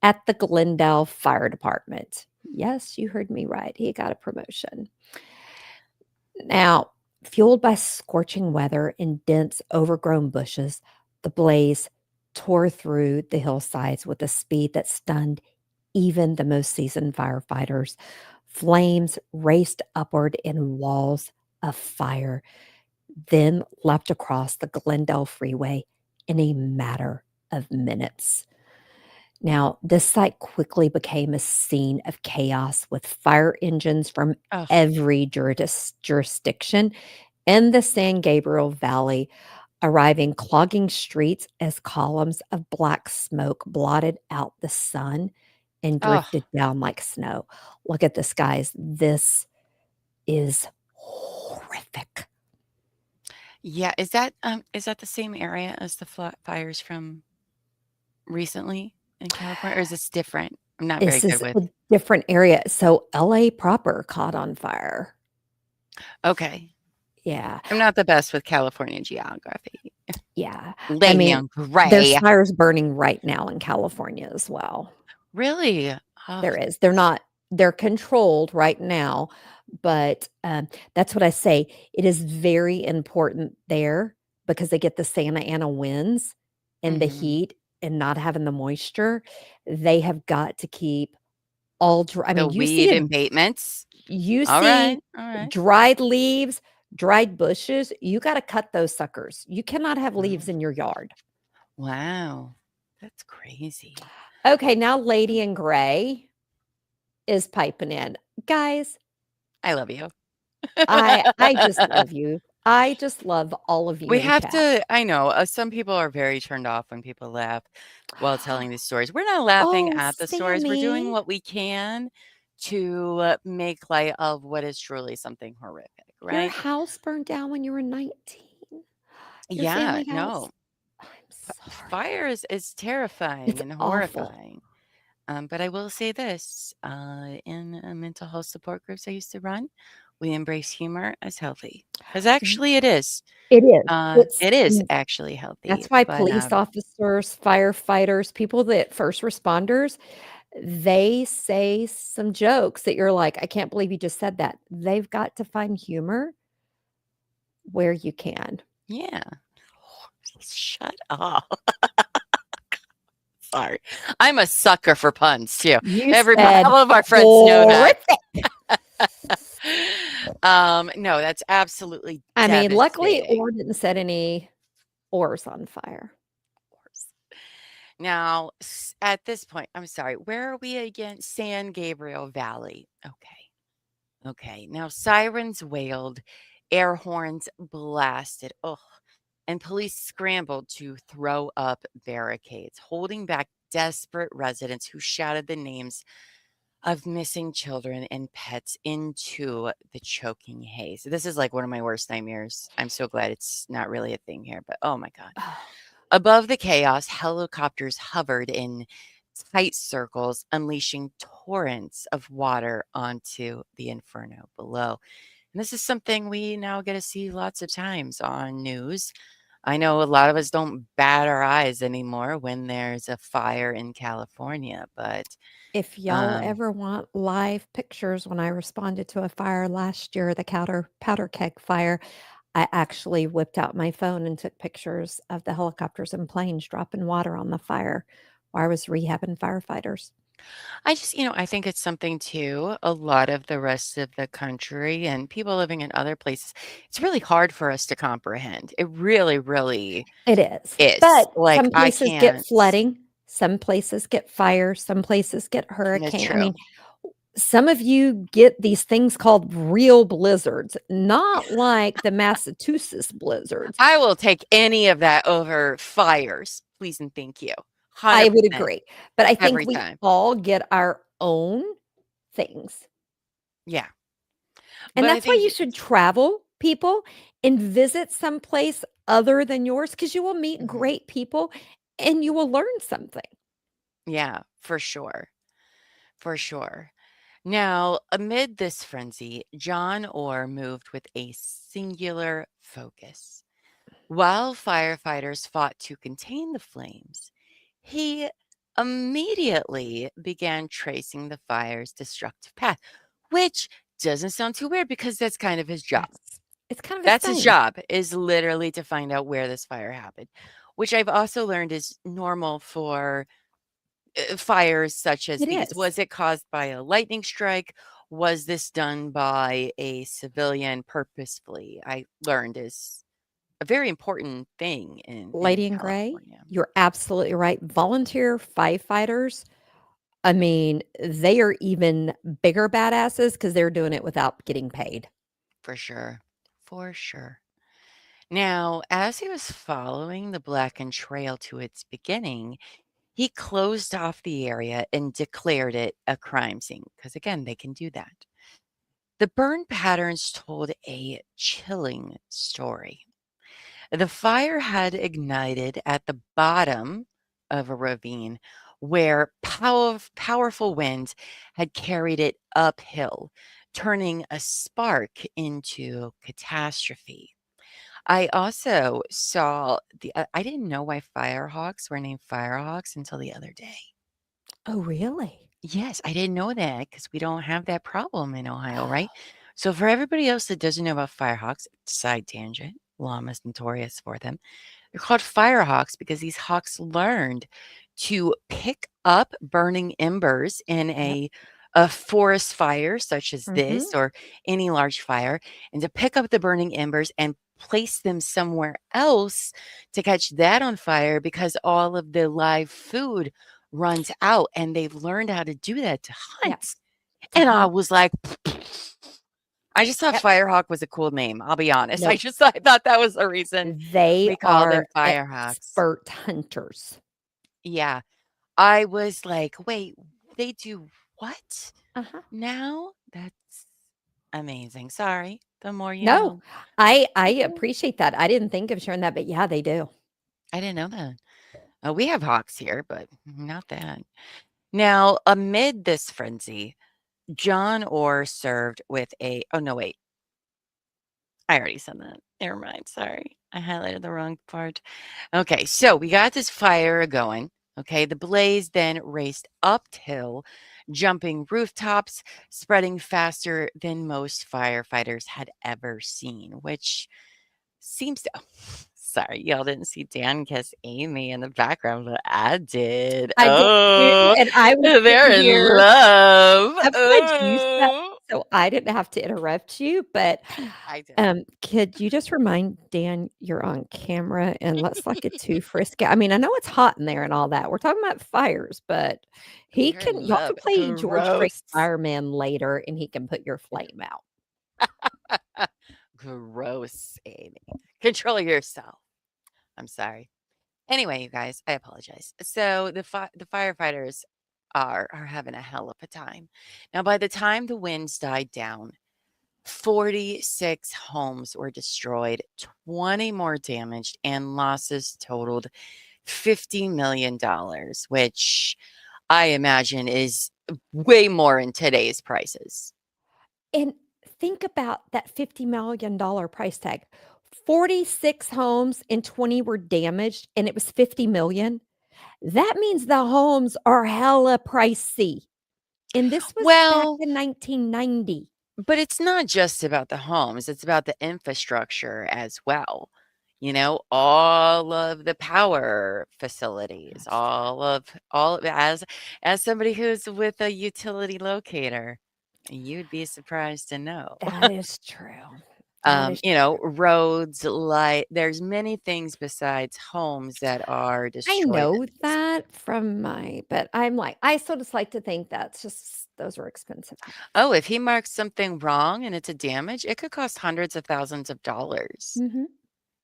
[SPEAKER 1] at the Glendale Fire Department. Yes, you heard me right. He got a promotion. Now, fueled by scorching weather and dense, overgrown bushes, the blaze tore through the hillsides with a speed that stunned even the most seasoned firefighters. Flames raced upward in walls of fire, then leapt across the Glendale freeway in a matter of minutes. Now, this site quickly became a scene of chaos with fire engines from
[SPEAKER 2] Oh,
[SPEAKER 1] every jurisdiction in the San Gabriel Valley arriving, clogging streets as columns of black smoke blotted out the sun and
[SPEAKER 2] Oh,
[SPEAKER 1] drifted down like snow. Look at this, guys. This is horrific.
[SPEAKER 2] yeah. Is that the same area as the fires from recently in California, or is this different? I'm not very
[SPEAKER 1] This
[SPEAKER 2] good
[SPEAKER 1] is
[SPEAKER 2] with.
[SPEAKER 1] a different area. So LA proper caught on fire.
[SPEAKER 2] Okay.
[SPEAKER 1] Yeah.
[SPEAKER 2] I'm not the best with California geography.
[SPEAKER 1] Yeah. I
[SPEAKER 2] Lay me
[SPEAKER 1] mean,
[SPEAKER 2] on
[SPEAKER 1] there's
[SPEAKER 2] gray.
[SPEAKER 1] fires burning right now in California as well.
[SPEAKER 2] Really? Oh,
[SPEAKER 1] There is. They're controlled right now, but, that's what I say. It is very important there because they get the Santa Ana winds and the
[SPEAKER 2] mhm.
[SPEAKER 1] heat and not having the moisture. They have got to keep all dry. I
[SPEAKER 2] The
[SPEAKER 1] mean,
[SPEAKER 2] weed abatements.
[SPEAKER 1] you
[SPEAKER 2] All
[SPEAKER 1] see
[SPEAKER 2] right. All right.
[SPEAKER 1] dried leaves, dried bushes, you gotta cut those suckers. You cannot have leaves
[SPEAKER 2] Oh,
[SPEAKER 1] in your yard.
[SPEAKER 2] wow. That's crazy.
[SPEAKER 1] Okay, now Lady in Gray is piping in. Guys,
[SPEAKER 2] I love you.
[SPEAKER 1] I just love you. I just love all of you
[SPEAKER 2] We
[SPEAKER 1] in
[SPEAKER 2] have
[SPEAKER 1] chat.
[SPEAKER 2] to I know, some people are very turned off when people laugh while telling these stories. We're not laughing
[SPEAKER 1] Oh,
[SPEAKER 2] at the stories, we're doing
[SPEAKER 1] Sammy,
[SPEAKER 2] what we can to, make light of what is truly something horrific,
[SPEAKER 1] your
[SPEAKER 2] right?
[SPEAKER 1] house burned down when you were 19. Your
[SPEAKER 2] Yeah,
[SPEAKER 1] family house.
[SPEAKER 2] no.
[SPEAKER 1] I'm sorry.
[SPEAKER 2] Fire is terrifying
[SPEAKER 1] It's
[SPEAKER 2] and
[SPEAKER 1] awful.
[SPEAKER 2] horrifying. But I will say this, in, mental health support groups I used to run, we embrace humor as healthy because
[SPEAKER 1] Y
[SPEAKER 2] actually it is.
[SPEAKER 1] It is. It's
[SPEAKER 2] It is actually healthy,
[SPEAKER 1] that's why
[SPEAKER 2] but,
[SPEAKER 1] police officers, firefighters, people that first responders, they say some jokes that you're like, "I can't believe you just said that." They've got to find humor where you can.
[SPEAKER 2] yeah. Shut up. Sorry. I'm a sucker for puns too.
[SPEAKER 1] You
[SPEAKER 2] Everybody,
[SPEAKER 1] said
[SPEAKER 2] all of our friends know that.
[SPEAKER 1] horrific.
[SPEAKER 2] No, that's absolutely
[SPEAKER 1] I mean, luckily,
[SPEAKER 2] devastating.
[SPEAKER 1] Orr didn't set any ores on fire.
[SPEAKER 2] Now, at this point, I'm sorry, where are we again? San Gabriel Valley. Okay. Okay. Now, sirens wailed, air horns blasted. Oh, and police scrambled to throw up barricades, holding back desperate residents who shouted the names of missing children and pets into the choking haze. This is like one of my worst nightmares. I'm so glad it's not really a thing here, but oh my God.
[SPEAKER 1] Oh,
[SPEAKER 2] Above the chaos, helicopters hovered in tight circles, unleashing torrents of water onto the inferno below. And this is something we now get to see lots of times on news. I know a lot of us don't bat our eyes anymore when there's a fire in California, but
[SPEAKER 1] if y'all
[SPEAKER 2] um,
[SPEAKER 1] ever want live pictures when I responded to a fire last year, the powder keg fire, I actually whipped out my phone and took pictures of the helicopters and planes dropping water on the fire while I was rehabbing firefighters.
[SPEAKER 2] I just, I think it's something too, a lot of the rest of the country and people living in other places, it's really hard for us to comprehend. It really, really
[SPEAKER 1] It is,
[SPEAKER 2] is.
[SPEAKER 1] but
[SPEAKER 2] Like,
[SPEAKER 1] some
[SPEAKER 2] I
[SPEAKER 1] places get
[SPEAKER 2] can't.
[SPEAKER 1] flooding, some places get fire, some places get
[SPEAKER 2] It's
[SPEAKER 1] hurricane. I
[SPEAKER 2] true.
[SPEAKER 1] mean, some of you get these things called real blizzards, not like the Massachusetts blizzards.
[SPEAKER 2] I will take any of that over fires, please and thank you.
[SPEAKER 1] I would
[SPEAKER 2] 100%
[SPEAKER 1] agree, but I think
[SPEAKER 2] every
[SPEAKER 1] we
[SPEAKER 2] time.
[SPEAKER 1] all get our own things,
[SPEAKER 2] Yeah.
[SPEAKER 1] and
[SPEAKER 2] But I
[SPEAKER 1] that's why
[SPEAKER 2] think
[SPEAKER 1] you should travel, people, and visit some place other than yours, because you will meet
[SPEAKER 2] mhm,
[SPEAKER 1] great people and you will learn something.
[SPEAKER 2] yeah, for sure. For sure. Now, amid this frenzy, John Orr moved with a singular focus. While firefighters fought to contain the flames, he immediately began tracing the fire's destructive path, which doesn't sound too weird because that's kind of his job.
[SPEAKER 1] It's kind of his
[SPEAKER 2] That's his
[SPEAKER 1] thing.
[SPEAKER 2] job, is literally to find out where this fire happened, which I've also learned is normal for fires such as
[SPEAKER 1] It
[SPEAKER 2] these.
[SPEAKER 1] is.
[SPEAKER 2] Was it caused by a lightning strike? Was this done by a civilian purposefully? I learned is a very important thing in
[SPEAKER 1] Lady in Gray,
[SPEAKER 2] California,
[SPEAKER 1] you're absolutely right. Volunteer firefighters, I mean, they are even bigger badasses because 'cause they're doing it without getting paid.
[SPEAKER 2] for sure. For sure. Now, as he was following the blackened trail to its beginning, He closed off the area and declared it a crime scene because, again, they can do that. The burn patterns told a chilling story. The fire had ignited at the bottom of a ravine where powerful winds had carried it uphill, turning a spark into catastrophe. I also saw I didn't know why firehawks were named firehawks until the other day.
[SPEAKER 1] Oh, really?
[SPEAKER 2] Yes, I didn't know that because we don't have that problem in Ohio, right? So for everybody else that doesn't know about firehawks, side tangent, llama's notorious for them. They're called firehawks because these hawks learned to pick up burning embers in
[SPEAKER 1] Yep.
[SPEAKER 2] a forest fire such as
[SPEAKER 1] Mhm.
[SPEAKER 2] this or any large fire, and to pick up the burning embers and place them somewhere else to catch that on fire because all of the live food runs out, and they've learned how to do that to
[SPEAKER 1] Yep.
[SPEAKER 2] hunt.
[SPEAKER 1] To
[SPEAKER 2] And I
[SPEAKER 1] hunt.
[SPEAKER 2] was like, I just thought
[SPEAKER 1] Yep.
[SPEAKER 2] Firehawk was a cool name. I'll be honest.
[SPEAKER 1] Nope.
[SPEAKER 2] I thought that was the reason
[SPEAKER 1] They
[SPEAKER 2] we call them
[SPEAKER 1] are
[SPEAKER 2] Firehawks.
[SPEAKER 1] expert hunters.
[SPEAKER 2] Yeah. I was like, wait, they do what
[SPEAKER 1] Uh-huh.
[SPEAKER 2] now? That's amazing. Sorry. The more you
[SPEAKER 1] No,
[SPEAKER 2] know.
[SPEAKER 1] I
[SPEAKER 2] Mhm.
[SPEAKER 1] appreciate that. I didn't think of sharing that, but yeah, they do.
[SPEAKER 2] I didn't know that. We have hawks here, but not that. Now, amid this frenzy, John Orr served with oh, no, wait. I already said that. Never mind. Sorry. I highlighted the wrong part. Okay, so we got this fire going. Okay, the blaze then raced uphill, jumping rooftops, spreading faster than most firefighters had ever seen, which seems to. Sorry, y'all didn't see Dan kiss Amy in the background, but I did.
[SPEAKER 1] I did too,
[SPEAKER 2] Oh,
[SPEAKER 1] and I was
[SPEAKER 2] they're
[SPEAKER 1] sitting
[SPEAKER 2] in
[SPEAKER 1] here.
[SPEAKER 2] love.
[SPEAKER 1] I'm glad you said
[SPEAKER 2] Oh,
[SPEAKER 1] so I didn't have to interrupt you, but,
[SPEAKER 2] I don't.
[SPEAKER 1] could you just remind Dan you're on camera and let's not get too frisky. I mean, I know it's hot in there and all that. We're talking about fires, but he
[SPEAKER 2] They're
[SPEAKER 1] can
[SPEAKER 2] in
[SPEAKER 1] y'all can
[SPEAKER 2] love.
[SPEAKER 1] play George Strait
[SPEAKER 2] Gross.
[SPEAKER 1] fireman later, and he can put your flame out.
[SPEAKER 2] Gross, Amy. Control yourself. I'm sorry. Anyway, you guys, I apologize. So the firefighters are having a hell of a time. Now, by the time the winds died down, 46 homes were destroyed, 20 more damaged, and losses totaled $50 million, which I imagine is way more in today's prices.
[SPEAKER 1] And think about that $50 million price tag. 46 homes and 20 were damaged, and it was 50 million. That means the homes are hella pricey. And this was back
[SPEAKER 2] Well,
[SPEAKER 1] in 1990.
[SPEAKER 2] but it's not just about the homes, it's about the infrastructure as well. You know, all of the power facilities,
[SPEAKER 1] That's true.
[SPEAKER 2] all of as somebody who's with a utility locator, you'd be surprised to know.
[SPEAKER 1] That is true. That is true.
[SPEAKER 2] Roads, like there's many things besides homes that are
[SPEAKER 1] I
[SPEAKER 2] destroyed
[SPEAKER 1] know
[SPEAKER 2] in this.
[SPEAKER 1] that from but I'm like, I still just like to think that's just those are expensive homes.
[SPEAKER 2] Oh, if he marks something wrong and it's a damage, it could cost hundreds of thousands of dollars.
[SPEAKER 1] Mhm.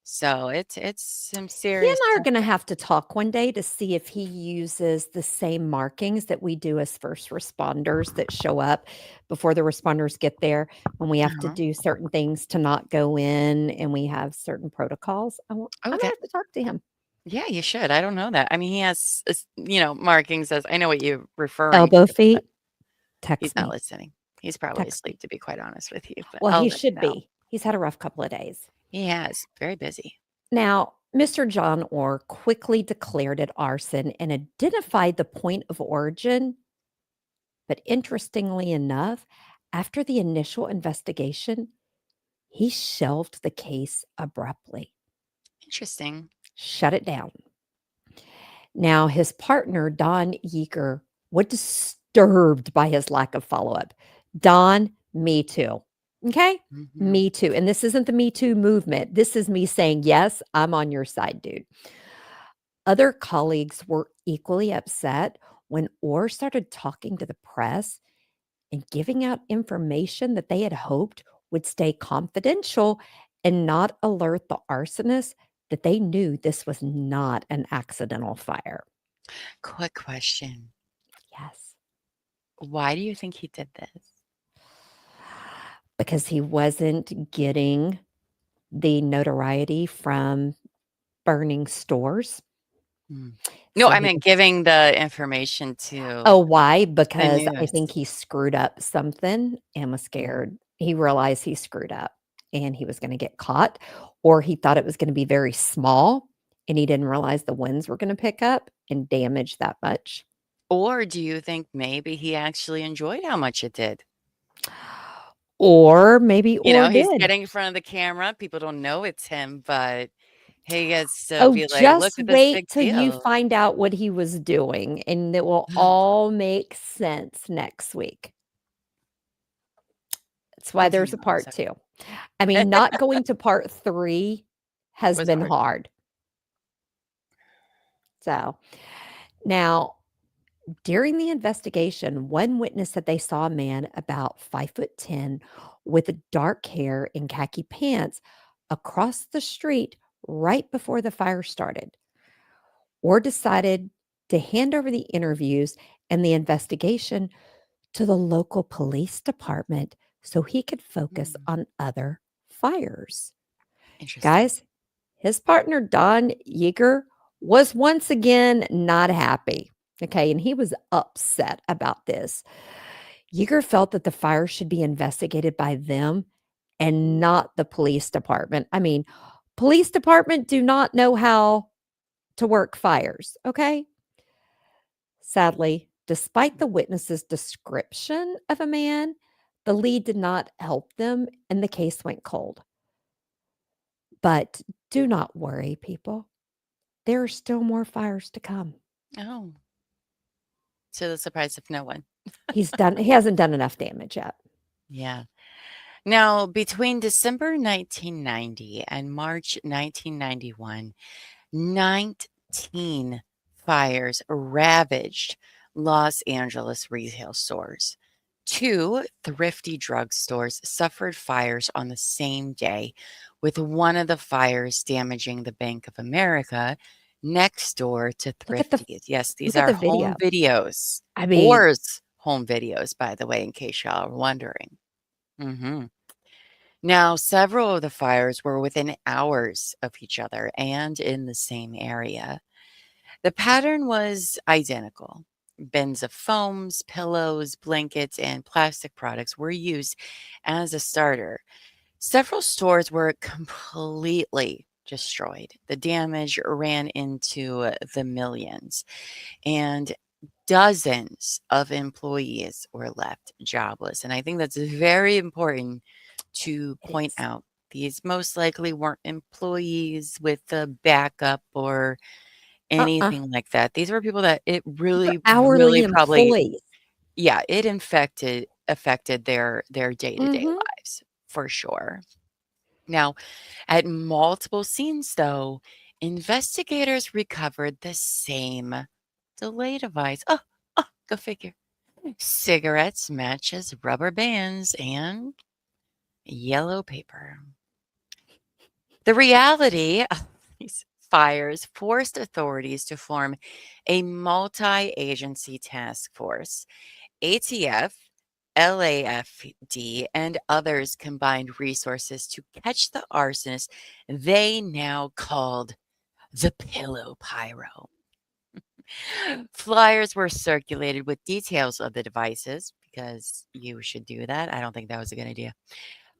[SPEAKER 2] So it's some
[SPEAKER 1] He and
[SPEAKER 2] serious
[SPEAKER 1] I are
[SPEAKER 2] stuff.
[SPEAKER 1] gonna have to talk one day to see if he uses the same markings that we do as first responders that show up before the responders get there when we have to
[SPEAKER 2] Uh-huh.
[SPEAKER 1] do certain things to not go in and we have certain protocols. I
[SPEAKER 2] Oh,
[SPEAKER 1] might
[SPEAKER 2] that
[SPEAKER 1] have to talk to him.
[SPEAKER 2] yeah, you should. I don't know that. I mean, he has, markings as I know what you're referring
[SPEAKER 1] Elbow
[SPEAKER 2] to, but
[SPEAKER 1] feet,
[SPEAKER 2] he's
[SPEAKER 1] text
[SPEAKER 2] not
[SPEAKER 1] me,
[SPEAKER 2] listening. He's probably
[SPEAKER 1] text
[SPEAKER 2] asleep,
[SPEAKER 1] me.
[SPEAKER 2] to be quite honest with you, but
[SPEAKER 1] Well,
[SPEAKER 2] I'll
[SPEAKER 1] he
[SPEAKER 2] let you
[SPEAKER 1] should
[SPEAKER 2] know.
[SPEAKER 1] be. He's had a rough couple of days.
[SPEAKER 2] He has. Very busy.
[SPEAKER 1] Now, Mr. John Orr quickly declared it arson and identified the point of origin. But interestingly enough, after the initial investigation, he shelved the case abruptly,
[SPEAKER 2] Interesting.
[SPEAKER 1] shut it down. Now, his partner, Don Yeager, was disturbed by his lack of follow up. Don, me too. Okay?
[SPEAKER 2] Mhm.
[SPEAKER 1] Me too. And this isn't the Me Too movement. This is me saying, yes, I'm on your side, dude. Other colleagues were equally upset when Orr started talking to the press and giving out information that they had hoped would stay confidential and not alert the arsonists that they knew this was not an accidental fire.
[SPEAKER 2] Quick question.
[SPEAKER 1] Yes.
[SPEAKER 2] Why do you think he did this?
[SPEAKER 1] Because he wasn't getting the notoriety from burning stores.
[SPEAKER 2] Mm. No,
[SPEAKER 1] So
[SPEAKER 2] I
[SPEAKER 1] he
[SPEAKER 2] meant giving the information to
[SPEAKER 1] Oh, why?
[SPEAKER 2] the
[SPEAKER 1] Because I
[SPEAKER 2] news.
[SPEAKER 1] think he screwed up something and was
[SPEAKER 2] Mm.
[SPEAKER 1] scared. He realized he screwed up and he was gonna get caught, or he thought it was gonna be very small and he didn't realize the winds were gonna pick up and damage that much.
[SPEAKER 2] Or do you think maybe he actually enjoyed how much it did?
[SPEAKER 1] Or maybe
[SPEAKER 2] You know, he's
[SPEAKER 1] did.
[SPEAKER 2] getting in front of the camera, people don't know it's him, but he gets to
[SPEAKER 1] Oh,
[SPEAKER 2] be like, "Look
[SPEAKER 1] just
[SPEAKER 2] at this
[SPEAKER 1] wait
[SPEAKER 2] big
[SPEAKER 1] till you
[SPEAKER 2] deal."
[SPEAKER 1] find out what he was doing, and it will all make sense next week. That's why
[SPEAKER 2] Who
[SPEAKER 1] there's a
[SPEAKER 2] knows?
[SPEAKER 1] part 2. I mean, not going to part 3 has
[SPEAKER 2] Was
[SPEAKER 1] been
[SPEAKER 2] hard.
[SPEAKER 1] hard. So, now, during the investigation, one witness said they saw a man about 5'10" with dark hair and khaki pants across the street right before the fire started, or decided to hand over the interviews and the investigation to the local police department so he could focus
[SPEAKER 2] Mm,
[SPEAKER 1] on other fires.
[SPEAKER 2] interesting.
[SPEAKER 1] Guys, his partner, Don Yeager, was once again not happy. Okay, and he was upset about this. Yeager felt that the fire should be investigated by them and not the police department. I mean, police department do not know how to work fires, okay? Sadly, despite the witness's description of a man, the lead did not help them and the case went cold. But do not worry, people. There are still more fires to come.
[SPEAKER 2] Oh, to the surprise of no one.
[SPEAKER 1] He hasn't done enough damage yet.
[SPEAKER 2] Yeah. Now, between December 1990 and March 1991, 19 fires ravaged Los Angeles retail stores. Two thrifty drugstores suffered fires on the same day, with one of the fires damaging the Bank of America next door to Thrifty's. Yes, these
[SPEAKER 1] Look at
[SPEAKER 2] are
[SPEAKER 1] the
[SPEAKER 2] home
[SPEAKER 1] video.
[SPEAKER 2] videos.
[SPEAKER 1] I mean,
[SPEAKER 2] Orr's home videos, by the way, in case y'all are wondering. hmm Now, several of the fires were within hours of each other and in the same area. The pattern was identical. Bins of foams, pillows, blankets, and plastic products were used as a starter. Several stores were completely destroyed. The damage ran into the millions, and dozens of employees were left jobless. And I think that's very important to
[SPEAKER 1] it
[SPEAKER 2] point
[SPEAKER 1] is.
[SPEAKER 2] out. These most likely weren't employees with a backup or
[SPEAKER 1] Uh-uh.
[SPEAKER 2] anything like that. These were people that it
[SPEAKER 1] These are
[SPEAKER 2] really,
[SPEAKER 1] hourly
[SPEAKER 2] really probably,
[SPEAKER 1] employees.
[SPEAKER 2] yeah, it affected their day-to-day
[SPEAKER 1] Mhm.
[SPEAKER 2] lives for sure. Now, at multiple scenes though, investigators recovered the same delay device. Oh, go figure. Cigarettes, matches, rubber bands, and yellow paper. The reality of these fires forced authorities to form a multi agency task force. ATF, LAFD, and others combined resources to catch the arsonist they now called the Pillow Pyro. Flyers were circulated with details of the devices because you should do that. I don't think that was a good idea.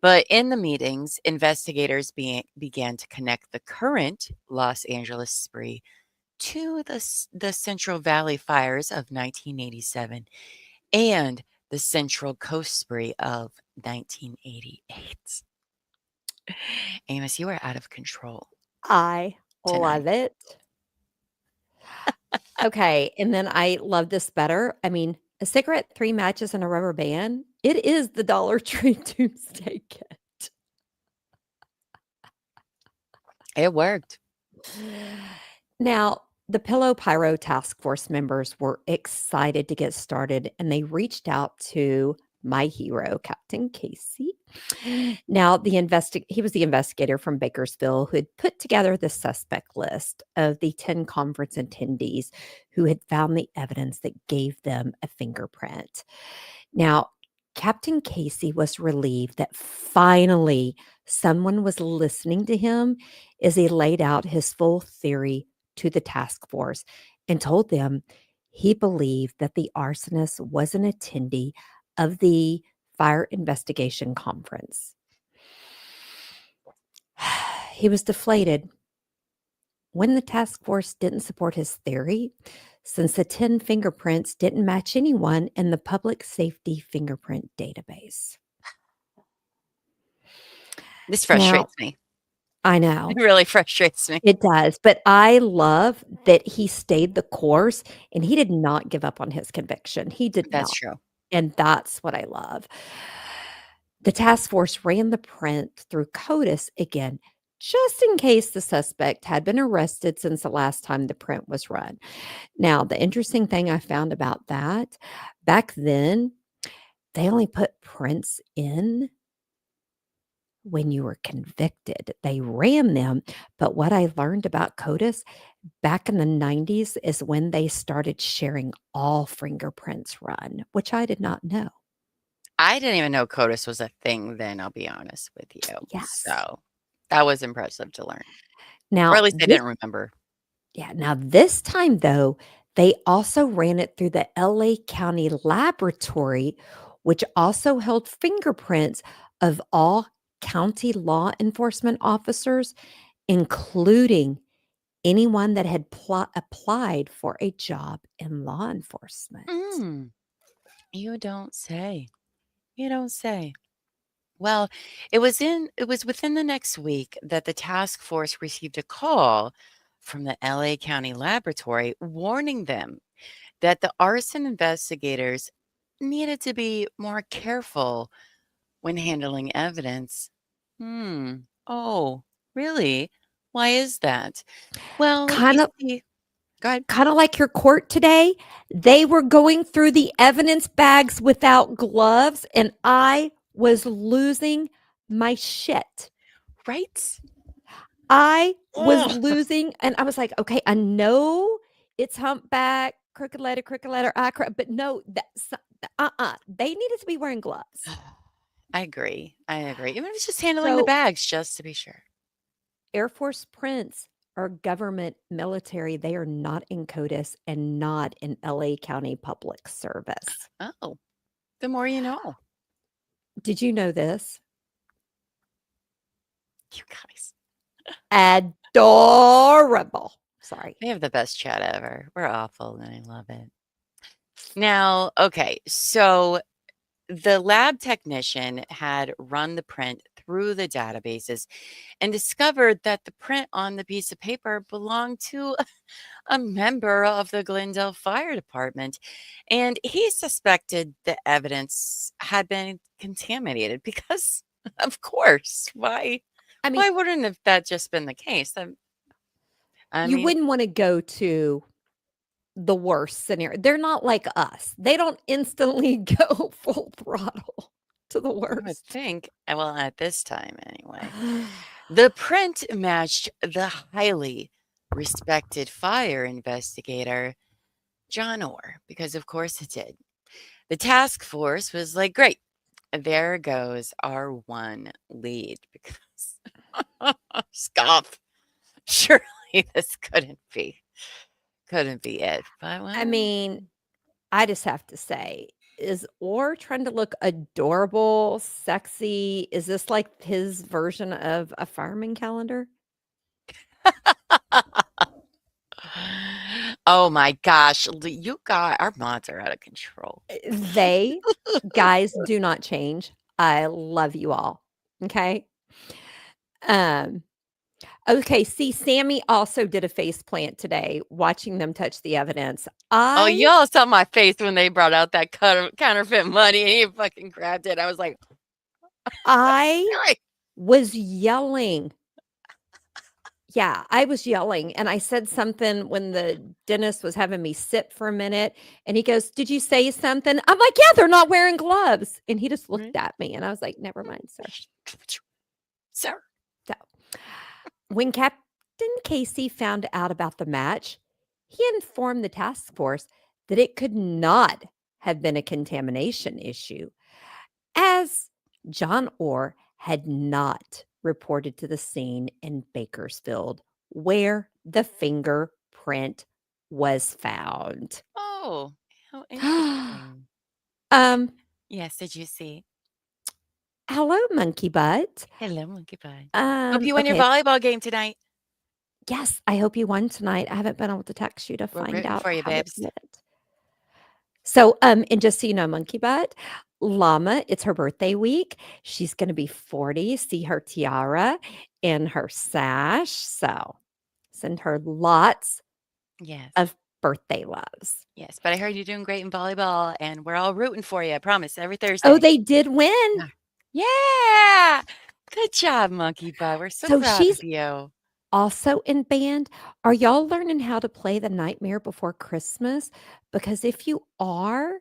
[SPEAKER 2] But in the meetings, investigators began to connect the current Los Angeles spree to the Central Valley fires of 1987 and the Central Coast spree of 1988. Amos, you are out of control
[SPEAKER 1] I
[SPEAKER 2] tonight.
[SPEAKER 1] love it. Okay, and then I love this better. I mean, a cigarette, 3 matches, and a rubber band, it is the Dollar Tree Doomsday Kit.
[SPEAKER 2] It worked.
[SPEAKER 1] Now, the Pillow Pyro task force members were excited to get started, and they reached out to my hero, Captain Casey. Now, he was the investigator from Bakersville who had put together the suspect list of the 10 conference attendees who had found the evidence that gave them a fingerprint. Now, Captain Casey was relieved that finally someone was listening to him as he laid out his full theory to the task force and told them he believed that the arsonist was an attendee of the fire investigation conference. He was deflated when the task force didn't support his theory, since the 10 fingerprints didn't match anyone in the public safety fingerprint database.
[SPEAKER 2] This
[SPEAKER 1] Now,
[SPEAKER 2] frustrates me.
[SPEAKER 1] I know.
[SPEAKER 2] It really frustrates me.
[SPEAKER 1] It does, but I love that he stayed the course and he did not give up on his conviction. He did
[SPEAKER 2] That's
[SPEAKER 1] not.
[SPEAKER 2] true.
[SPEAKER 1] And that's what I love. The task force ran the print through CODIS again, just in case the suspect had been arrested since the last time the print was run. Now, the interesting thing I found about that, back then, they only put prints in when you were convicted. They ran them, but what I learned about CODIS back in the 90s is when they started sharing all fingerprints run, which I did not know.
[SPEAKER 2] I didn't even know CODIS was a thing then, I'll be honest with you.
[SPEAKER 1] Yes.
[SPEAKER 2] So that was impressive to learn.
[SPEAKER 1] Now,
[SPEAKER 2] Or at least I didn't remember.
[SPEAKER 1] Yeah, now this time though, they also ran it through the LA County Laboratory, which also held fingerprints of all county law enforcement officers, including anyone that had applied for a job in law enforcement.
[SPEAKER 2] You don't say. You don't say. Well, it was within the next week that the task force received a call from the LA County Laboratory warning them that the arson investigators needed to be more careful when handling evidence. Oh, really? Why is that? Well, you
[SPEAKER 1] Kind of
[SPEAKER 2] see, go ahead.
[SPEAKER 1] kind of like your court today, they were going through the evidence bags without gloves and I was losing my shit.
[SPEAKER 2] Right?
[SPEAKER 1] I was
[SPEAKER 2] Ugh.
[SPEAKER 1] losing and I was like, "Okay, I know it's humpback, crooked letter, but no, that's they needed to be wearing gloves."
[SPEAKER 2] I agree. I agree. Even if it's just handling the
[SPEAKER 1] So,
[SPEAKER 2] bags, just to be sure.
[SPEAKER 1] Air Force prints are government military. They are not in CODIS and not in LA County Public Service.
[SPEAKER 2] Oh, the more you know.
[SPEAKER 1] Did you know this?
[SPEAKER 2] You guys.
[SPEAKER 1] Adorable. Sorry.
[SPEAKER 2] We have the best chat ever. We're awful, and I love it. Now, okay, so the lab technician had run the print through the databases and discovered that the print on the piece of paper belonged to a member of the Glendale Fire Department. And he suspected the evidence had been contaminated because, of course, why
[SPEAKER 1] I mean,
[SPEAKER 2] wouldn't have that just been the case? I
[SPEAKER 1] you
[SPEAKER 2] mean,
[SPEAKER 1] wouldn't want to go to the worst scenario. They're not like us. They don't instantly go full throttle to the
[SPEAKER 2] I would
[SPEAKER 1] worst.
[SPEAKER 2] think, well, at this time anyway. The print matched the highly respected fire investigator, John Orr, because of course it did. The task force was like, great, there goes our one lead. Because scoff, surely this couldn't be it. But
[SPEAKER 1] I mean, I just have to say, is Orr trying to look adorable, sexy? Is this like his version of a fireman calendar?
[SPEAKER 2] oh my gosh, you got our mods are out of control.
[SPEAKER 1] They guys do not change. I love you all. Okay. Okay, see, Sammy also did a face plant today, watching them touch the evidence.
[SPEAKER 2] Oh, y'all saw my face when they brought out that counterfeit money and he fucking grabbed it. I was like,
[SPEAKER 1] I was yelling. Yeah, I was yelling, and I said something when the dentist was having me sit for a minute, and he goes, "Did you say something?" I'm like, "Yeah, they're not wearing gloves." And he just looked
[SPEAKER 2] Right?
[SPEAKER 1] at me, and I was like, "Never mind, sir."
[SPEAKER 2] Sir.
[SPEAKER 1] So, when Captain Casey found out about the match, he informed the task force that it could not have been a contamination issue, as John Orr had not reported to the scene in Bakersfield where the fingerprint was found.
[SPEAKER 2] Oh, how interesting.
[SPEAKER 1] um,
[SPEAKER 2] Yes, did you see?
[SPEAKER 1] Hello, monkey butt.
[SPEAKER 2] Hello, monkey pie. Hope you win your
[SPEAKER 1] Okay.
[SPEAKER 2] volleyball game tonight.
[SPEAKER 1] Yes, I hope you won tonight. I haven't been able to text you to
[SPEAKER 2] We're
[SPEAKER 1] find
[SPEAKER 2] rooting
[SPEAKER 1] out
[SPEAKER 2] for you,
[SPEAKER 1] how it
[SPEAKER 2] babes.
[SPEAKER 1] went. So, and just so you know, monkey butt, Llama, it's her birthday week. She's going to be 40. See her tiara and her sash. So, send her lots
[SPEAKER 2] Yes.
[SPEAKER 1] of birthday loves.
[SPEAKER 2] Yes, but I heard you're doing great in volleyball, and we're all rooting for you, I promise, every
[SPEAKER 1] Oh,
[SPEAKER 2] Thursday.
[SPEAKER 1] they did win.
[SPEAKER 2] Yeah. Yeah! Good job, monkey butt. We're so
[SPEAKER 1] So
[SPEAKER 2] proud
[SPEAKER 1] she's
[SPEAKER 2] of you.
[SPEAKER 1] also in band. Are y'all learning how to play the Nightmare Before Christmas? Because if you are,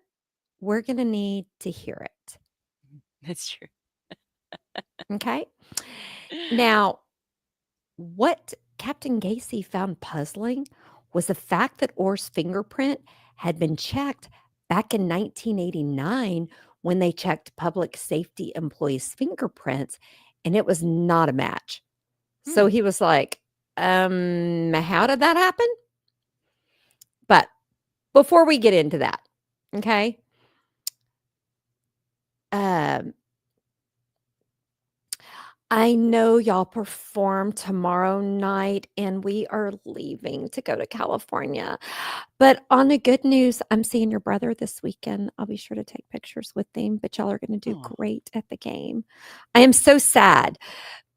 [SPEAKER 1] we're going to need to hear it.
[SPEAKER 2] That's true.
[SPEAKER 1] Okay. Now, what Captain Gacy found puzzling was the fact that Orr's fingerprint had been checked back in 1989 when they checked public safety employees' fingerprints, and it was not a match. So
[SPEAKER 2] Hmm.
[SPEAKER 1] he was like, how did that happen? But before we get into that, okay, um, I know y'all perform tomorrow night, and we are leaving to go to California. But on the good news, I'm seeing your brother this weekend. I'll be sure to take pictures with him, but y'all are going to do
[SPEAKER 2] Oh,
[SPEAKER 1] great at the game. I am so sad.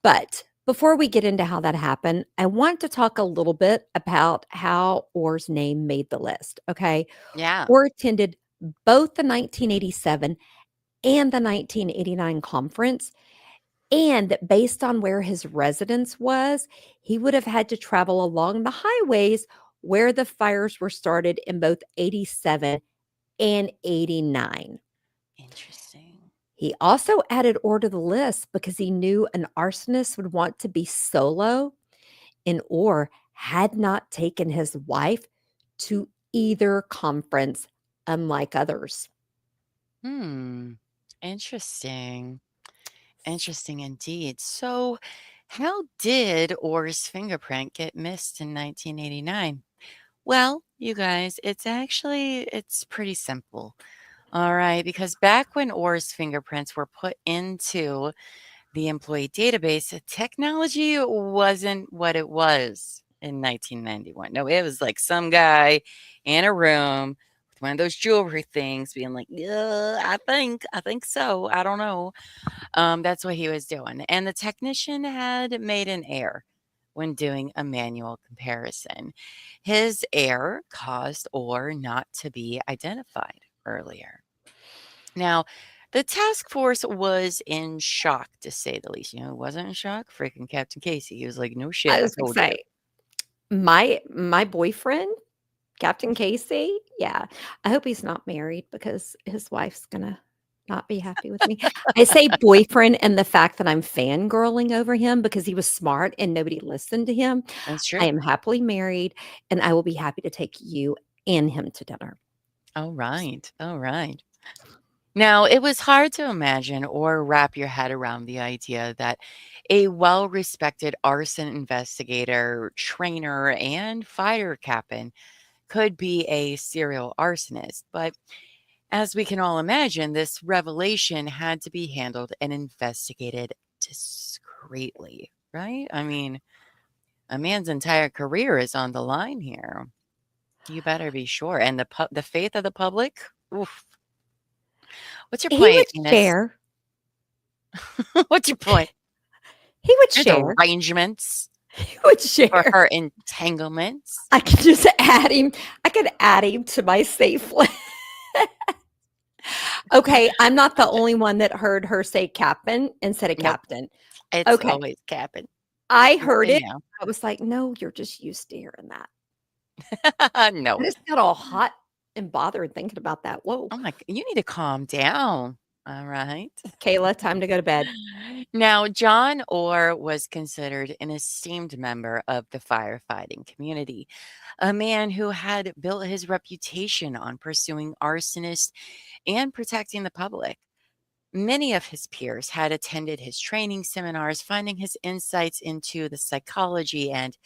[SPEAKER 1] But before we get into how that happened, I want to talk a little bit about how Orr's name made the list. Okay.
[SPEAKER 2] yeah.
[SPEAKER 1] Orr attended both the 1987 and the 1989 conference. And based on where his residence was, he would have had to travel along the highways where the fires were started in both 87 and 89.
[SPEAKER 2] Interesting.
[SPEAKER 1] He also added Orr to the list because he knew an arsonist would want to be solo, and Orr had not taken his wife to either conference, unlike others.
[SPEAKER 2] Hmm. Interesting. Interesting indeed. So, how did Orr's fingerprint get missed in 1989? Well, you guys, it's pretty simple. All right, because back when Orr's fingerprints were put into the employee database, the technology wasn't what it was in 1991. No, it was like some guy in a room with one of those jewelry things being like, yeah, I think so. I don't know. That's what he was doing. And the technician had made an error when doing a manual comparison. His error caused Orr not to be identified earlier. Now, the task force was in shock, to say the least. You know, who wasn't in shock? Freaking Captain Casey. He was like, "No shit,
[SPEAKER 1] I
[SPEAKER 2] I
[SPEAKER 1] was going to
[SPEAKER 2] told you."
[SPEAKER 1] say, my boyfriend, Captain Casey, yeah, I hope he's not married because his wife's gonna not be happy with me. I say boyfriend and the fact that I'm fangirling over him because he was smart and nobody listened to him.
[SPEAKER 2] That's
[SPEAKER 1] I
[SPEAKER 2] true.
[SPEAKER 1] am happily married, and I will be happy to take you and him to dinner.
[SPEAKER 2] All right. All right. Now, it was hard to imagine or wrap your head around the idea that a well respected arson investigator, trainer, and fire captain could be a serial arsonist. But as we can all imagine, this revelation had to be handled and investigated discreetly, right? I mean, a man's entire career is on the line here. You better be sure. And the faith of the public. Oof. What's your
[SPEAKER 1] He
[SPEAKER 2] point,
[SPEAKER 1] would
[SPEAKER 2] Enos?
[SPEAKER 1] share.
[SPEAKER 2] What's your point?
[SPEAKER 1] He would
[SPEAKER 2] There's
[SPEAKER 1] share.
[SPEAKER 2] arrangements
[SPEAKER 1] He would
[SPEAKER 2] for
[SPEAKER 1] share.
[SPEAKER 2] her entanglements.
[SPEAKER 1] I could just add him. I could add him to my safe list. Okay, I'm not the only one that heard her say captain instead of
[SPEAKER 2] Nope,
[SPEAKER 1] captain.
[SPEAKER 2] it's
[SPEAKER 1] Okay,
[SPEAKER 2] always capping.
[SPEAKER 1] I
[SPEAKER 2] Just
[SPEAKER 1] heard
[SPEAKER 2] say
[SPEAKER 1] it.
[SPEAKER 2] no.
[SPEAKER 1] I was like, "No, you're just used to hearing that."
[SPEAKER 2] No.
[SPEAKER 1] I just got all hot and bothered thinking about that. Whoa.
[SPEAKER 2] Oh my g you need to calm down. All right.
[SPEAKER 1] Kayla, time to go to bed.
[SPEAKER 2] Now, John Orr was considered an esteemed member of the firefighting community, a man who had built his reputation on pursuing arsonists and protecting the public. Many of his peers had attended his training seminars, finding his insights into the psychology and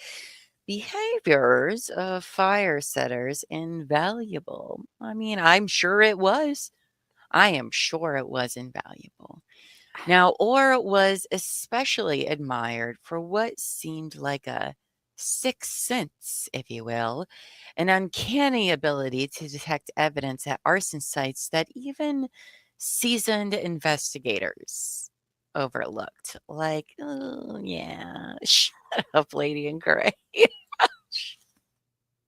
[SPEAKER 2] behaviors of fire setters invaluable. I mean, I'm sure it was. I am sure it was invaluable. Now, Orr was especially admired for what seemed like a sixth sense, if you will, an uncanny ability to detect evidence at arson sites that even seasoned investigators overlooked. Like, oh, yeah, shut up, Lady in Gray.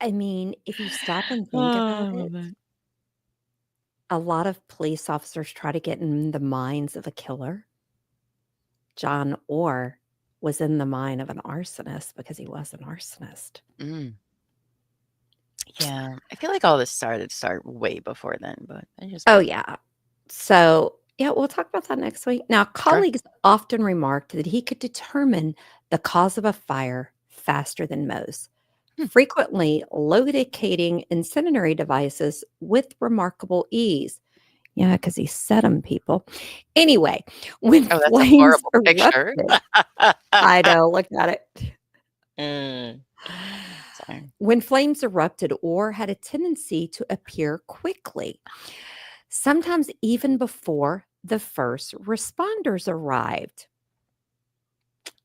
[SPEAKER 1] I mean, if you stop and think about
[SPEAKER 2] Oh,
[SPEAKER 1] it,
[SPEAKER 2] man.
[SPEAKER 1] a lot of police officers try to get in the minds of a killer. John Orr was in the mind of an arsonist because he was an arsonist.
[SPEAKER 2] Mm, yeah, I feel like all this started way before then, but I just
[SPEAKER 1] Oh,
[SPEAKER 2] me.
[SPEAKER 1] yeah. So, yeah, we'll talk about that next week. Now,
[SPEAKER 2] Sure.
[SPEAKER 1] colleagues often remarked that he could determine the cause of a fire faster than most,
[SPEAKER 2] Hmm.
[SPEAKER 1] frequently locating incendiary devices with remarkable ease. Yeah, because he set them, people. Anyway, when
[SPEAKER 2] Oh, that's a
[SPEAKER 1] flames
[SPEAKER 2] horrible picture.
[SPEAKER 1] erupted, I know, look at it.
[SPEAKER 2] Mm. Sorry.
[SPEAKER 1] When flames erupted or had a tendency to appear quickly, sometimes even before the first responders arrived.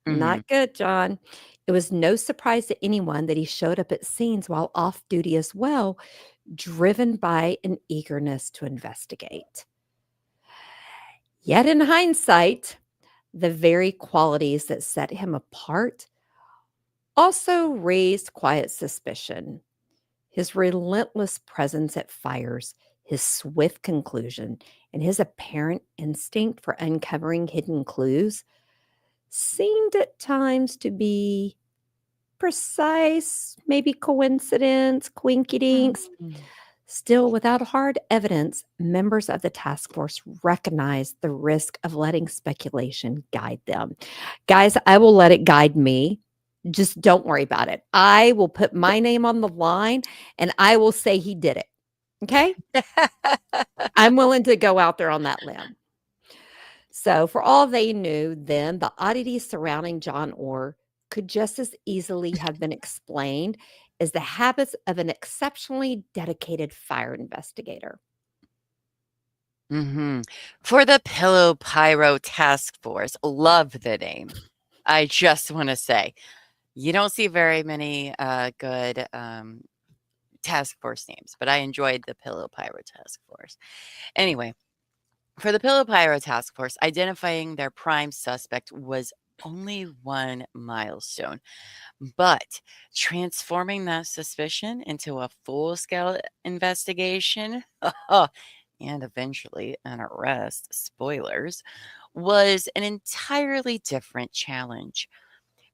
[SPEAKER 2] Mhm.
[SPEAKER 1] Not good, John. It was no surprise to anyone that he showed up at scenes while off duty as well, driven by an eagerness to investigate. Yet, in hindsight, the very qualities that set him apart also raised quiet suspicion. His relentless presence at fires, his swift conclusion, and his apparent instinct for uncovering hidden clues seemed at times to be precise, maybe coincidence, quinkydinks.
[SPEAKER 2] Mm.
[SPEAKER 1] Still, without hard evidence, members of the task force recognized the risk of letting speculation guide them. Guys, I will let it guide me. Just don't worry about it. I will put my name on the line and I will say he did it. Okay? I'm willing to go out there on that limb. So, for all they knew then, the oddities surrounding John Orr could just as easily have been explained as the habits of an exceptionally dedicated fire investigator.
[SPEAKER 2] Mhm. For the Pillow Pyro Task Force, love the name. I just wanna say, you don't see very many, good, task force names, but I enjoyed the Pillow Pyro Task Force. Anyway, for the Pillow Pyro Task Force, identifying their prime suspect was only one milestone, but transforming that suspicion into a full-scale investigation, and eventually an arrest, spoilers, was an entirely different challenge.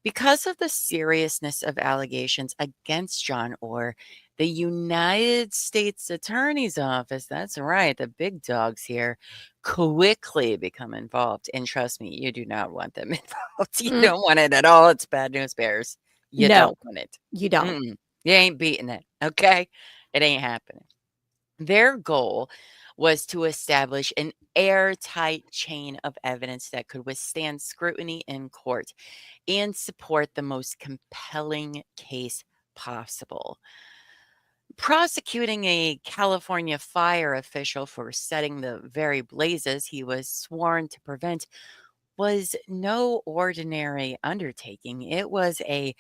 [SPEAKER 2] Because of the seriousness of allegations against John Orr, the United States Attorney's Office, that's right, the big dogs here, quickly become involved. And trust me, you do not want them involved. You
[SPEAKER 1] Mm,
[SPEAKER 2] don't want it at all. It's bad news bears. You
[SPEAKER 1] no,
[SPEAKER 2] don't want it.
[SPEAKER 1] you don't.
[SPEAKER 2] Mm-mm. You ain't beating it. Okay. It ain't happening. Their goal was to establish an airtight chain of evidence that could withstand scrutiny in court and support the most compelling case possible. Prosecuting a California fire official for setting the very blazes he was sworn to prevent was no ordinary undertaking. It was a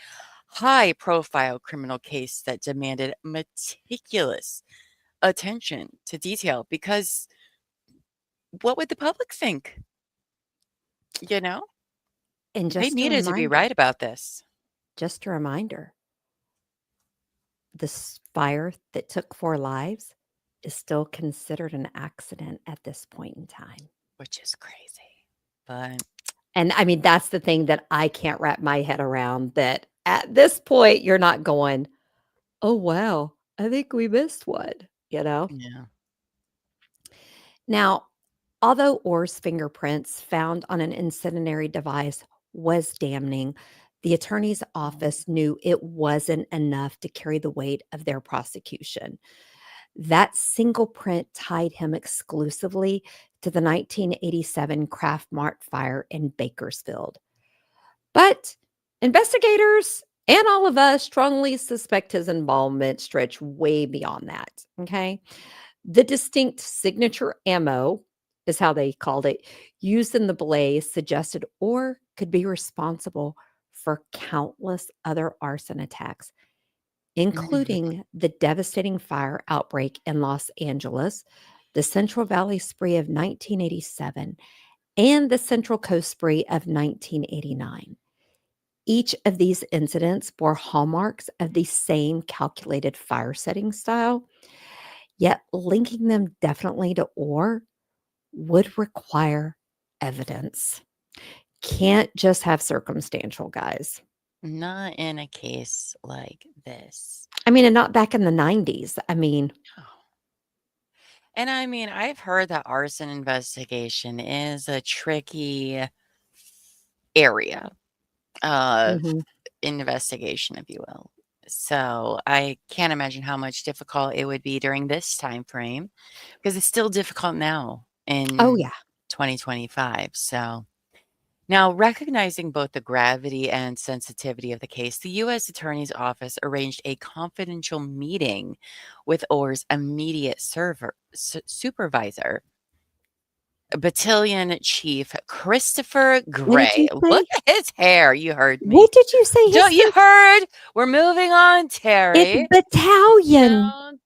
[SPEAKER 2] high profile criminal case that demanded meticulous attention to detail because what would the public think? You know,
[SPEAKER 1] And
[SPEAKER 2] they needed to be right about this.
[SPEAKER 1] just a reminder, this fire that took 4 lives is still considered an accident at this point in time.
[SPEAKER 2] Which is crazy. But
[SPEAKER 1] And I mean, that's the thing that I can't wrap my head around, that at this point, you're not going, "Oh, wow, I think we missed one," you know?
[SPEAKER 2] Yeah.
[SPEAKER 1] Now, although Orr's fingerprints found on an incendiary device was damning, the attorney's office knew it wasn't enough to carry the weight of their prosecution. That single print tied him exclusively to the 1987 Kraft Mart fire in Bakersfield. But investigators and all of us strongly suspect his involvement stretched way beyond that. Okay. The distinct signature ammo is how they called it, used in the blaze suggested or could be responsible for countless other arson attacks,
[SPEAKER 2] Mhm.
[SPEAKER 1] including the devastating fire outbreak in Los Angeles, the Central Valley spree of 1987, and the Central Coast spree of 1989. Each of these incidents bore hallmarks of the same calculated fire setting style, yet linking them definitely to Orr would require evidence. Can't just have circumstantial, guys.
[SPEAKER 2] Not in a case like this.
[SPEAKER 1] I mean, and not back in the 90s. I mean,
[SPEAKER 2] No. And I mean, I've heard that arson investigation is a tricky area of
[SPEAKER 1] mhm.
[SPEAKER 2] investigation, if you will. So I can't imagine how much difficult it would be during this time frame because it's still difficult now
[SPEAKER 1] Oh,
[SPEAKER 2] in
[SPEAKER 1] yeah.
[SPEAKER 2] 2025. So now, recognizing both the gravity and sensitivity of the case, the U.S. Attorney's Office arranged a confidential meeting with Orr's immediate supervisor, Battalion Chief Christopher
[SPEAKER 1] What did
[SPEAKER 2] Gray.
[SPEAKER 1] you
[SPEAKER 2] Look
[SPEAKER 1] say?
[SPEAKER 2] at his hair. You heard me.
[SPEAKER 1] What did you say his
[SPEAKER 2] Don't you
[SPEAKER 1] first?
[SPEAKER 2] heard? We're moving on,
[SPEAKER 1] It's
[SPEAKER 2] Terry.
[SPEAKER 1] battalion.
[SPEAKER 2] Don't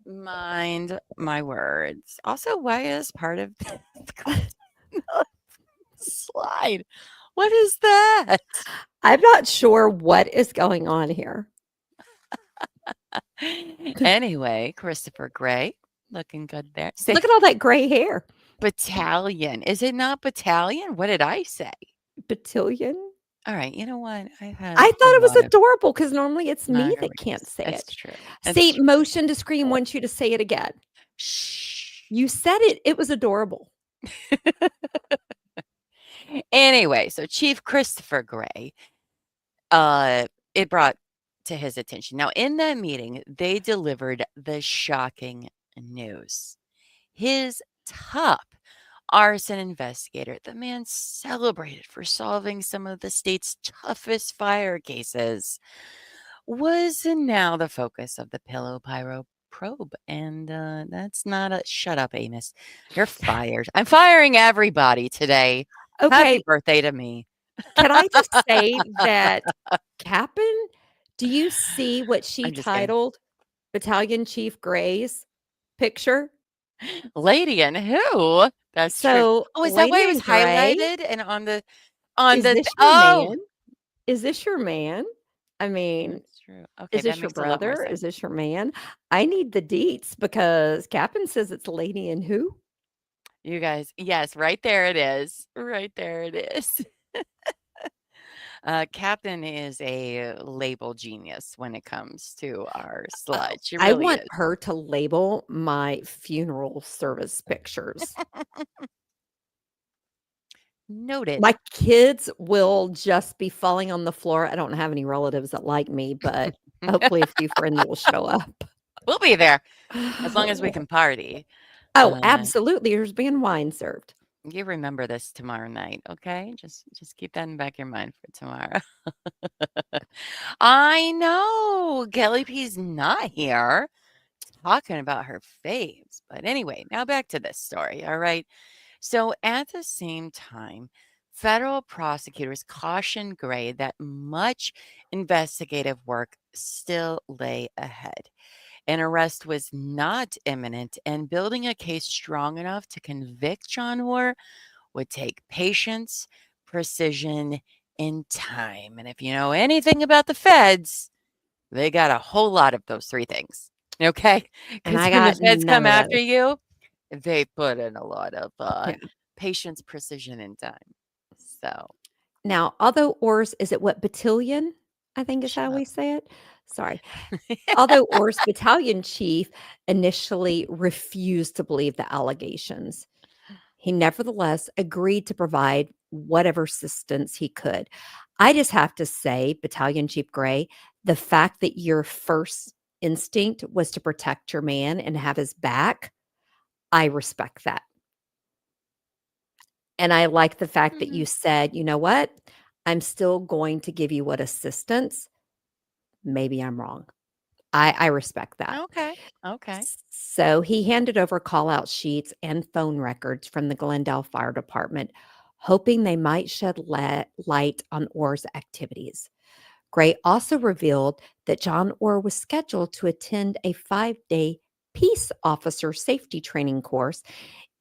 [SPEAKER 2] mind my words. Also, why is part of the slide? What is that?
[SPEAKER 1] I'm not sure what is going on here.
[SPEAKER 2] Anyway, Christopher Gray, looking good there. Say
[SPEAKER 1] Look at all that gray hair.
[SPEAKER 2] battalion. Is it not battalion? What did I say?
[SPEAKER 1] Battalion?
[SPEAKER 2] All right, you know what? I've had
[SPEAKER 1] I
[SPEAKER 2] a
[SPEAKER 1] thought it was
[SPEAKER 2] lot of
[SPEAKER 1] adorable because normally it's me that can't
[SPEAKER 2] margaritas.
[SPEAKER 1] say
[SPEAKER 2] It's
[SPEAKER 1] it.
[SPEAKER 2] true. It's
[SPEAKER 1] See,
[SPEAKER 2] true.
[SPEAKER 1] motion to screen wants you to say it again.
[SPEAKER 2] Shh.
[SPEAKER 1] You said it. It was adorable.
[SPEAKER 2] Anyway, so Chief Christopher Gray, uh, it brought to his attention. Now, in that meeting, they delivered the shocking news. His top arson investigator, the man celebrated for solving some of the state's toughest fire cases, was now the focus of the Pillow Pyro probe. And that's not a shut up, Amos. You're fired. I'm firing everybody today. Happy
[SPEAKER 1] Okay,
[SPEAKER 2] birthday to me.
[SPEAKER 1] can I just say that Cap'n, do you see what she
[SPEAKER 2] I'm just kidding.
[SPEAKER 1] titled Battalion Chief Gray's picture?
[SPEAKER 2] Lady and who? That's true.
[SPEAKER 1] So,
[SPEAKER 2] Oh, is that why
[SPEAKER 1] Lady
[SPEAKER 2] it was
[SPEAKER 1] in Gray,
[SPEAKER 2] highlighted and on
[SPEAKER 1] is
[SPEAKER 2] the
[SPEAKER 1] this your
[SPEAKER 2] oh,
[SPEAKER 1] man? Is this your man? I mean,
[SPEAKER 2] that's true. Okay,
[SPEAKER 1] is
[SPEAKER 2] that
[SPEAKER 1] this your
[SPEAKER 2] makes a lot more
[SPEAKER 1] brother? Is
[SPEAKER 2] sense.
[SPEAKER 1] this your man? I need the deets because Cap'n says it's Lady in who?
[SPEAKER 2] You guys, yes, right there it is. Right there it is. Captain is a label genius when it comes to our
[SPEAKER 1] Oh,
[SPEAKER 2] slide. She
[SPEAKER 1] I
[SPEAKER 2] really
[SPEAKER 1] want
[SPEAKER 2] is.
[SPEAKER 1] her to label my funeral service pictures.
[SPEAKER 2] Noted.
[SPEAKER 1] My kids will just be falling on the floor. I don't have any relatives that like me, but hopefully a few friends will show up.
[SPEAKER 2] We'll be there as long as we can party.
[SPEAKER 1] Oh,
[SPEAKER 2] Uh,
[SPEAKER 1] absolutely. There's being wine served.
[SPEAKER 2] you remember this tomorrow night, okay? Just keep that in the back of your mind for tomorrow. I know Kelly P's not here talking about her faves. But anyway, now back to this story. All right. So at the same time, federal prosecutors cautioned Gray that much investigative work still lay ahead. An arrest was not imminent, and building a case strong enough to convict John Orr would take patience, precision, and time. And if you know anything about the feds, they got a whole lot of those three things. Okay.
[SPEAKER 1] And
[SPEAKER 2] Because
[SPEAKER 1] I
[SPEAKER 2] when the
[SPEAKER 1] got
[SPEAKER 2] feds
[SPEAKER 1] none
[SPEAKER 2] come
[SPEAKER 1] of
[SPEAKER 2] after
[SPEAKER 1] those.
[SPEAKER 2] you, they put in a lot of
[SPEAKER 1] Yeah.
[SPEAKER 2] patience, precision, and time. though.
[SPEAKER 1] Now, although Orr's is it what battalion? I think is
[SPEAKER 2] Shut
[SPEAKER 1] how
[SPEAKER 2] up.
[SPEAKER 1] we say it. Sorry. Although Orr's battalion chief initially refused to believe the allegations, he nevertheless agreed to provide whatever assistance he could. I just have to say, Battalion Chief Gray, the fact that your first instinct was to protect your man and have his back, I respect that. And I like the fact that you said, you know what? I'm still going to give you what assistance. Maybe I'm wrong. I respect that.
[SPEAKER 2] Okay. Okay.
[SPEAKER 1] So he handed over call out sheets and phone records from the Glendale Fire Department, hoping they might shed light on Orr's activities. Gray also revealed that John Orr was scheduled to attend a 5-day peace officer safety training course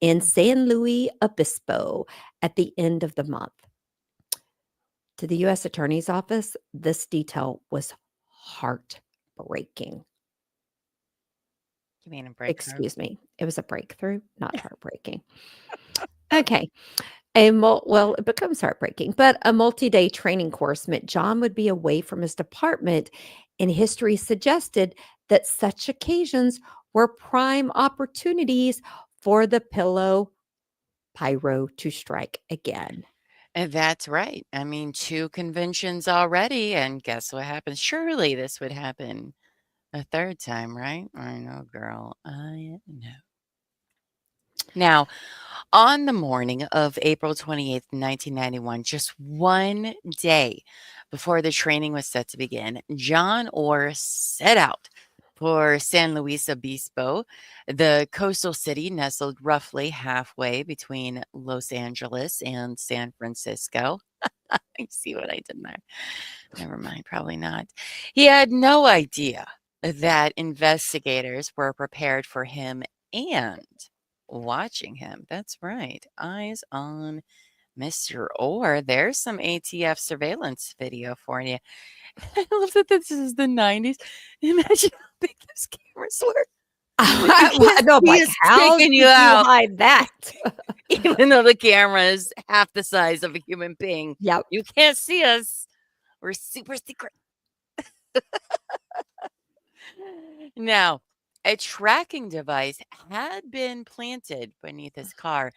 [SPEAKER 1] in San Luis Obispo at the end of the month. To the U.S. Attorney's Office, this detail was heartbreaking.
[SPEAKER 2] You mean a breakthrough?
[SPEAKER 1] Excuse me. It was a breakthrough, not heartbreaking. Okay. Well, it becomes heartbreaking, but a multi-day training course meant John would be away from his department, and history suggested that such occasions were prime opportunities for the pillow Pyro to strike again.
[SPEAKER 2] And that's right. I mean, 2 conventions already, and guess what happens? Surely this would happen a 3rd time, right? I know, girl. I know. Now, on the morning of April 28th, 1991, just 1 day before the training was set to begin, John Orr set out for San Luis Obispo, the coastal city nestled roughly halfway between Los Angeles and San Francisco. I see what I did there. Never mind, probably not. He had no idea that investigators were prepared for him and watching him. That's right. Eyes on Mr. Orr. There's some ATF surveillance video for you. I love that this is the 90s. Imagine how big those cameras were.
[SPEAKER 1] I know, I'm
[SPEAKER 2] see
[SPEAKER 1] like,
[SPEAKER 2] us
[SPEAKER 1] how
[SPEAKER 2] taking
[SPEAKER 1] did
[SPEAKER 2] you
[SPEAKER 1] you
[SPEAKER 2] out.
[SPEAKER 1] hide that?
[SPEAKER 2] Even though the camera is half the size of a human being,
[SPEAKER 1] Yep.
[SPEAKER 2] you can't see us. We're super secret. Now, a tracking device had been planted beneath his car,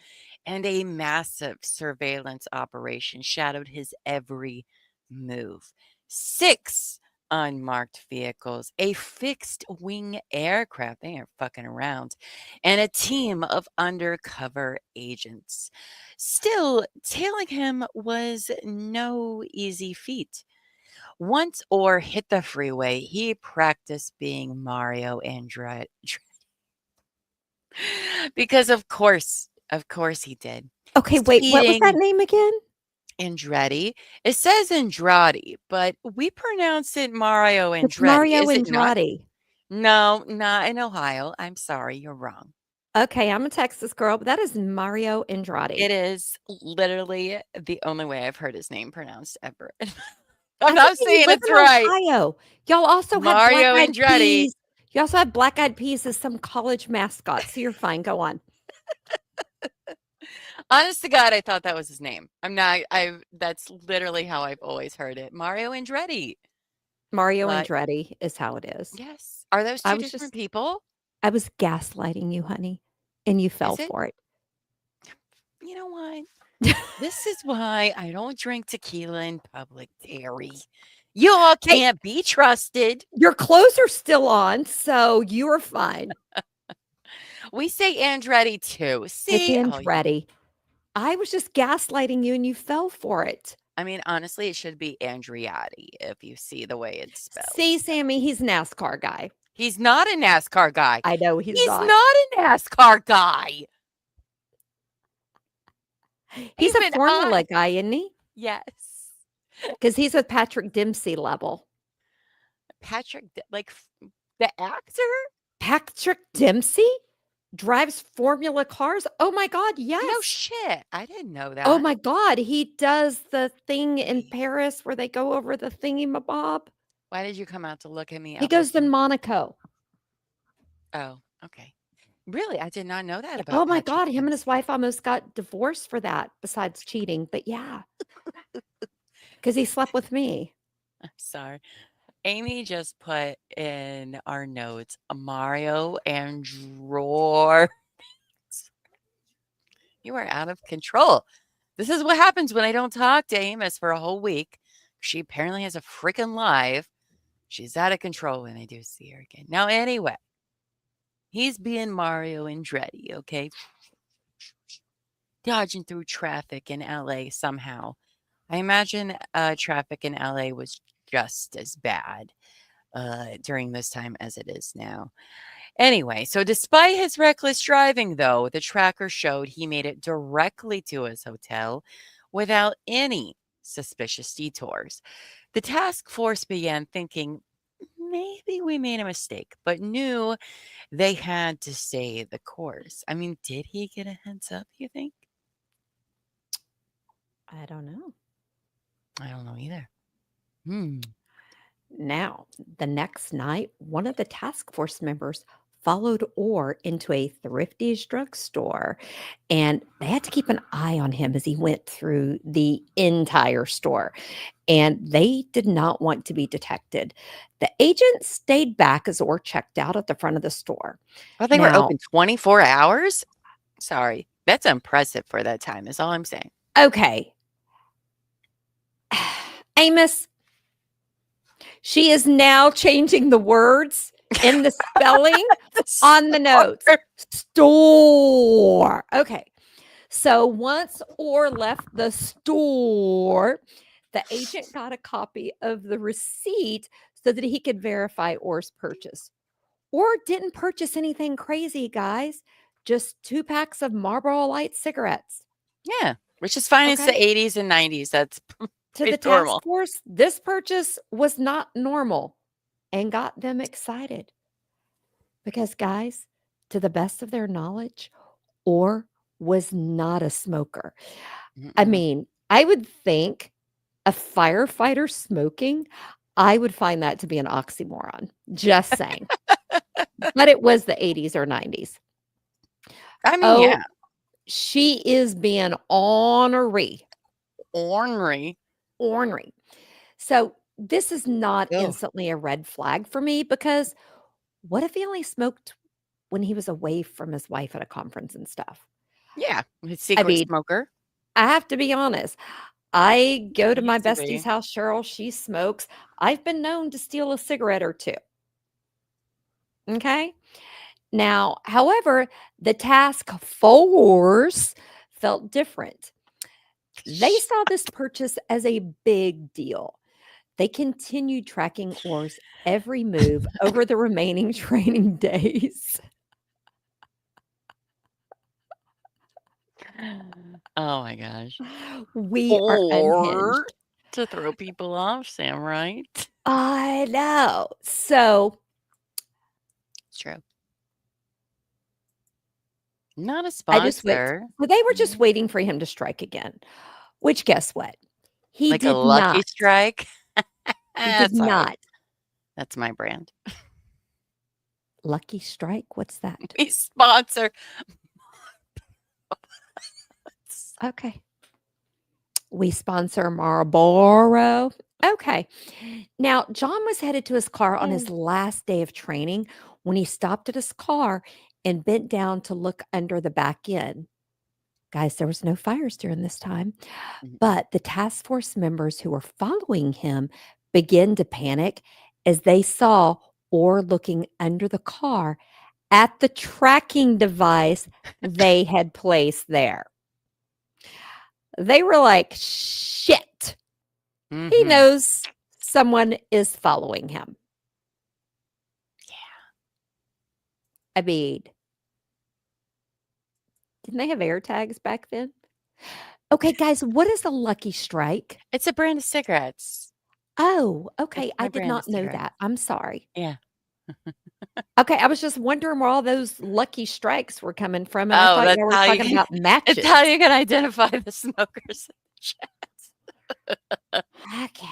[SPEAKER 2] and a massive surveillance operation shadowed his every move. 6 unmarked vehicles, a fixed wing aircraft, they aren't fucking around, and a team of undercover agents. Still, tailing him was no easy feat. Once Orr hit the freeway, he practiced being Mario Andretti because of course he did.
[SPEAKER 1] Okay, wait, what was that
[SPEAKER 2] Speeding
[SPEAKER 1] name again?
[SPEAKER 2] Andretti. It says Andrade, but we pronounce it Mario
[SPEAKER 1] It's
[SPEAKER 2] Andretti,
[SPEAKER 1] Mario
[SPEAKER 2] is it not?
[SPEAKER 1] Andretti.
[SPEAKER 2] No, not in Ohio. I'm sorry, you're wrong.
[SPEAKER 1] Okay, I'm a Texas girl, but that is Mario Andretti.
[SPEAKER 2] It is literally the only way I've heard his name pronounced ever. I'm
[SPEAKER 1] I think
[SPEAKER 2] not
[SPEAKER 1] that you
[SPEAKER 2] saying
[SPEAKER 1] live
[SPEAKER 2] it's
[SPEAKER 1] in
[SPEAKER 2] right.
[SPEAKER 1] Ohio. Y'all also have
[SPEAKER 2] Mario
[SPEAKER 1] black-eyed
[SPEAKER 2] Andretti.
[SPEAKER 1] peas. You also have black-eyed peas as some college mascot, so you're fine. Go on.
[SPEAKER 2] Honest to God, I thought that was his name. That's literally how I've always heard it. Mario Andretti.
[SPEAKER 1] Mario
[SPEAKER 2] But
[SPEAKER 1] Andretti is how it is.
[SPEAKER 2] yes. Are those
[SPEAKER 1] I
[SPEAKER 2] 2
[SPEAKER 1] was
[SPEAKER 2] different
[SPEAKER 1] just
[SPEAKER 2] people?
[SPEAKER 1] I was gaslighting you, honey, and you fell
[SPEAKER 2] Is it?
[SPEAKER 1] for it.
[SPEAKER 2] You know what? This is why I don't drink tequila in public, Terry. You all
[SPEAKER 1] Hey,
[SPEAKER 2] can't be trusted.
[SPEAKER 1] your clothes are still on, so you are fine.
[SPEAKER 2] We say Andretti too.
[SPEAKER 1] It's
[SPEAKER 2] See? Oh,
[SPEAKER 1] Andretti. I was just gaslighting you, and you fell for it.
[SPEAKER 2] I mean, honestly, it should be Andriotti if you see the way it's
[SPEAKER 1] See,
[SPEAKER 2] spelled.
[SPEAKER 1] Sammy, he's a NASCAR guy.
[SPEAKER 2] He's not a NASCAR guy.
[SPEAKER 1] I know he's
[SPEAKER 2] He's
[SPEAKER 1] not.
[SPEAKER 2] not a NASCAR guy.
[SPEAKER 1] He's a
[SPEAKER 2] Even
[SPEAKER 1] formula
[SPEAKER 2] I.
[SPEAKER 1] guy, isn't he?
[SPEAKER 2] Yes.
[SPEAKER 1] Because he's with Patrick Dempsey level.
[SPEAKER 2] Patrick, like the actor?
[SPEAKER 1] Patrick Dempsey drives formula cars? Oh my god,
[SPEAKER 2] No
[SPEAKER 1] yes.
[SPEAKER 2] shit. I didn't know that.
[SPEAKER 1] Oh my god, he does the thing in
[SPEAKER 2] Wait.
[SPEAKER 1] Paris where they go over the thingy-mabob.
[SPEAKER 2] Why did you come out to look at me?
[SPEAKER 1] He
[SPEAKER 2] I
[SPEAKER 1] goes to
[SPEAKER 2] wasn't.
[SPEAKER 1] Monaco.
[SPEAKER 2] Oh, okay. Really? I did not know that
[SPEAKER 1] Oh
[SPEAKER 2] about
[SPEAKER 1] my
[SPEAKER 2] Patrick
[SPEAKER 1] god, him and
[SPEAKER 2] Dempsey.
[SPEAKER 1] his wife almost got divorced for that, besides cheating, but yeah, because he slept with me.
[SPEAKER 2] I'm sorry. Amy just put in our notes, Mario and drawer. You are out of control. This is what happens when I don't talk to Amos for a whole week. She apparently has a freaking life. She's out of control when I do see her again. Now, anyway, he's being Mario Andretti, okay? Dodging through traffic in LA somehow. I imagine traffic in LA was just as bad during this time as it is now. Anyway, so despite his reckless driving, though, the tracker showed he made it directly to his hotel without any suspicious detours. The task force began thinking maybe we made a mistake, but knew they had to stay the course. I mean, did he get a heads up, you think?
[SPEAKER 1] I don't know.
[SPEAKER 2] I don't know either. Hmm.
[SPEAKER 1] Now, the next night, one of the task force members followed Orr into a Thrifty's drugstore, and they had to keep an eye on him as he went through the entire store. And they did not want to be detected. The agent stayed back as Orr checked out at the front of the store.
[SPEAKER 2] Oh, they were
[SPEAKER 1] Now,
[SPEAKER 2] open 24 hours? Sorry. That's impressive for that time, is all I'm saying.
[SPEAKER 1] okay, Amos, she is now changing the words in the spelling on the notes. Store. Okay. So once Orr left the store, the agent got a copy of the receipt so that he could verify Orr's purchase. Orr didn't purchase anything crazy, guys. Just 2 packs of Marlboro Light cigarettes.
[SPEAKER 2] Yeah, which is fine. It's the
[SPEAKER 1] Okay.
[SPEAKER 2] 80s and 90s. That's
[SPEAKER 1] To the
[SPEAKER 2] pretty
[SPEAKER 1] task
[SPEAKER 2] normal.
[SPEAKER 1] force, this purchase was not normal and got them excited. Because, guys, to the best of their knowledge, Orr was not a smoker. I
[SPEAKER 2] Mm-mm.
[SPEAKER 1] mean, I would think a firefighter smoking, I would find that to be an oxymoron. Just saying. But it was the 80s or 90s.
[SPEAKER 2] I mean,
[SPEAKER 1] Oh,
[SPEAKER 2] yeah,
[SPEAKER 1] she is being ornery.
[SPEAKER 2] ornery.
[SPEAKER 1] Ornery. So this is not
[SPEAKER 2] Oh,
[SPEAKER 1] instantly a red flag for me because what if he only smoked when he was away from his wife at a conference and stuff?
[SPEAKER 2] yeah, it's
[SPEAKER 1] I
[SPEAKER 2] secret
[SPEAKER 1] mean,
[SPEAKER 2] smoker.
[SPEAKER 1] I have to be honest. I go to my
[SPEAKER 2] Used to
[SPEAKER 1] bestie's
[SPEAKER 2] be.
[SPEAKER 1] house, Cheryl, she smokes. I've been known to steal a cigarette or 2. Okay? Now, however, the task force felt different. They saw this purchase as a big deal. They continued tracking Orr's every move over the remaining training days.
[SPEAKER 2] Oh my gosh.
[SPEAKER 1] We are
[SPEAKER 2] Or
[SPEAKER 1] unhinged.
[SPEAKER 2] to throw people off, Sam, right?
[SPEAKER 1] I know. So
[SPEAKER 2] It's true. Not a
[SPEAKER 1] I just wait.
[SPEAKER 2] sponsor.
[SPEAKER 1] So they were just
[SPEAKER 2] Mhm.
[SPEAKER 1] waiting for him to strike again, which guess what? He
[SPEAKER 2] Like a
[SPEAKER 1] did
[SPEAKER 2] lucky
[SPEAKER 1] not.
[SPEAKER 2] strike.
[SPEAKER 1] He did
[SPEAKER 2] Sorry.
[SPEAKER 1] not.
[SPEAKER 2] That's my brand.
[SPEAKER 1] Lucky strike? What's that?
[SPEAKER 2] We sponsor.
[SPEAKER 1] Okay. We sponsor Marlboro. Okay. Now, John was headed to his car on his last day of training when he stopped at his car and bent down to look under the back end. Guys, there was no fires during this time,
[SPEAKER 2] Mm-mm.
[SPEAKER 1] but the task force members who were following him began to panic as they saw Orr looking under the car at the tracking device they had placed there. They were like, shit, he
[SPEAKER 2] Mhm.
[SPEAKER 1] knows someone is following him. I mean, didn't they have air tags back then? Okay, guys, what is a lucky strike?
[SPEAKER 2] It's a brand of cigarettes.
[SPEAKER 1] Oh,
[SPEAKER 2] It's
[SPEAKER 1] okay. I
[SPEAKER 2] my
[SPEAKER 1] did
[SPEAKER 2] brand of
[SPEAKER 1] not know
[SPEAKER 2] cigarettes.
[SPEAKER 1] that. I'm sorry.
[SPEAKER 2] Yeah.
[SPEAKER 1] Okay, I was just wondering where all those lucky strikes were coming from, and I
[SPEAKER 2] Oh,
[SPEAKER 1] thought
[SPEAKER 2] that's
[SPEAKER 1] y'all were
[SPEAKER 2] how you
[SPEAKER 1] talking
[SPEAKER 2] can
[SPEAKER 1] about
[SPEAKER 2] it's how
[SPEAKER 1] matches.
[SPEAKER 2] you can identify the smokers in the
[SPEAKER 1] Okay.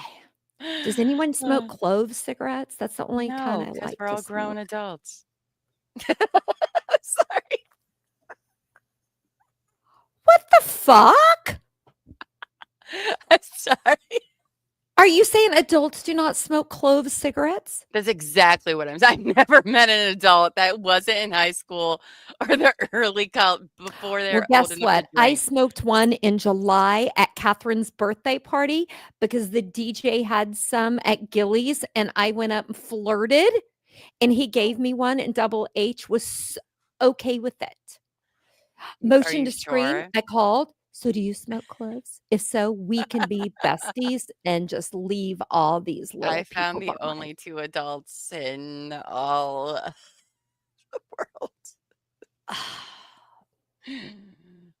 [SPEAKER 1] Does
[SPEAKER 2] chat.
[SPEAKER 1] anyone smoke clove cigarettes? That's the only kind
[SPEAKER 2] No,
[SPEAKER 1] I
[SPEAKER 2] because
[SPEAKER 1] like
[SPEAKER 2] we're
[SPEAKER 1] to
[SPEAKER 2] all grown
[SPEAKER 1] smoke.
[SPEAKER 2] adults. Sorry.
[SPEAKER 1] What the fuck?
[SPEAKER 2] I'm sorry.
[SPEAKER 1] Are you saying adults do not smoke clove cigarettes?
[SPEAKER 2] That's exactly what I'm saying. I've never met an adult that wasn't in high school or the early college before
[SPEAKER 1] Well,
[SPEAKER 2] they're old
[SPEAKER 1] guess
[SPEAKER 2] enough to
[SPEAKER 1] what? I
[SPEAKER 2] drink.
[SPEAKER 1] smoked one in July at Catherine's birthday party because the DJ had some at Gillies, and I went up and flirted, and he gave me one, and Double H was okay with it.
[SPEAKER 2] Are
[SPEAKER 1] Motion
[SPEAKER 2] you
[SPEAKER 1] to screen,
[SPEAKER 2] sure?
[SPEAKER 1] I called. So, do you smoke cloves? If so, we can be besties and just leave all these
[SPEAKER 2] I
[SPEAKER 1] little
[SPEAKER 2] found
[SPEAKER 1] people
[SPEAKER 2] the
[SPEAKER 1] behind.
[SPEAKER 2] only two adults in all the world.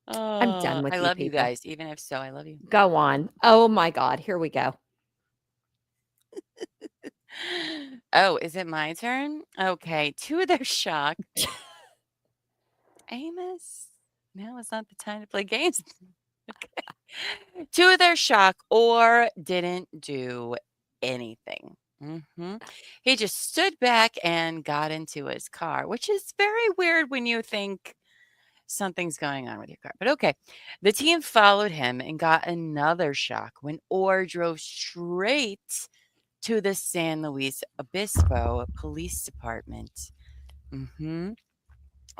[SPEAKER 1] I'm done
[SPEAKER 2] Oh,
[SPEAKER 1] with
[SPEAKER 2] I
[SPEAKER 1] you
[SPEAKER 2] love you
[SPEAKER 1] people.
[SPEAKER 2] guys. Even if so, I love you.
[SPEAKER 1] Go on. Oh my God. Here we go.
[SPEAKER 2] Oh, is it my turn? Okay. To their shock, Amos, now is not the time to play games. Okay. To their shock, or didn't do anything. He just stood back and got into his car, which is very weird when you think something's going on with your car. But okay. The team followed him and got another shock when Orr drove straight to the San Luis Obispo Police Department.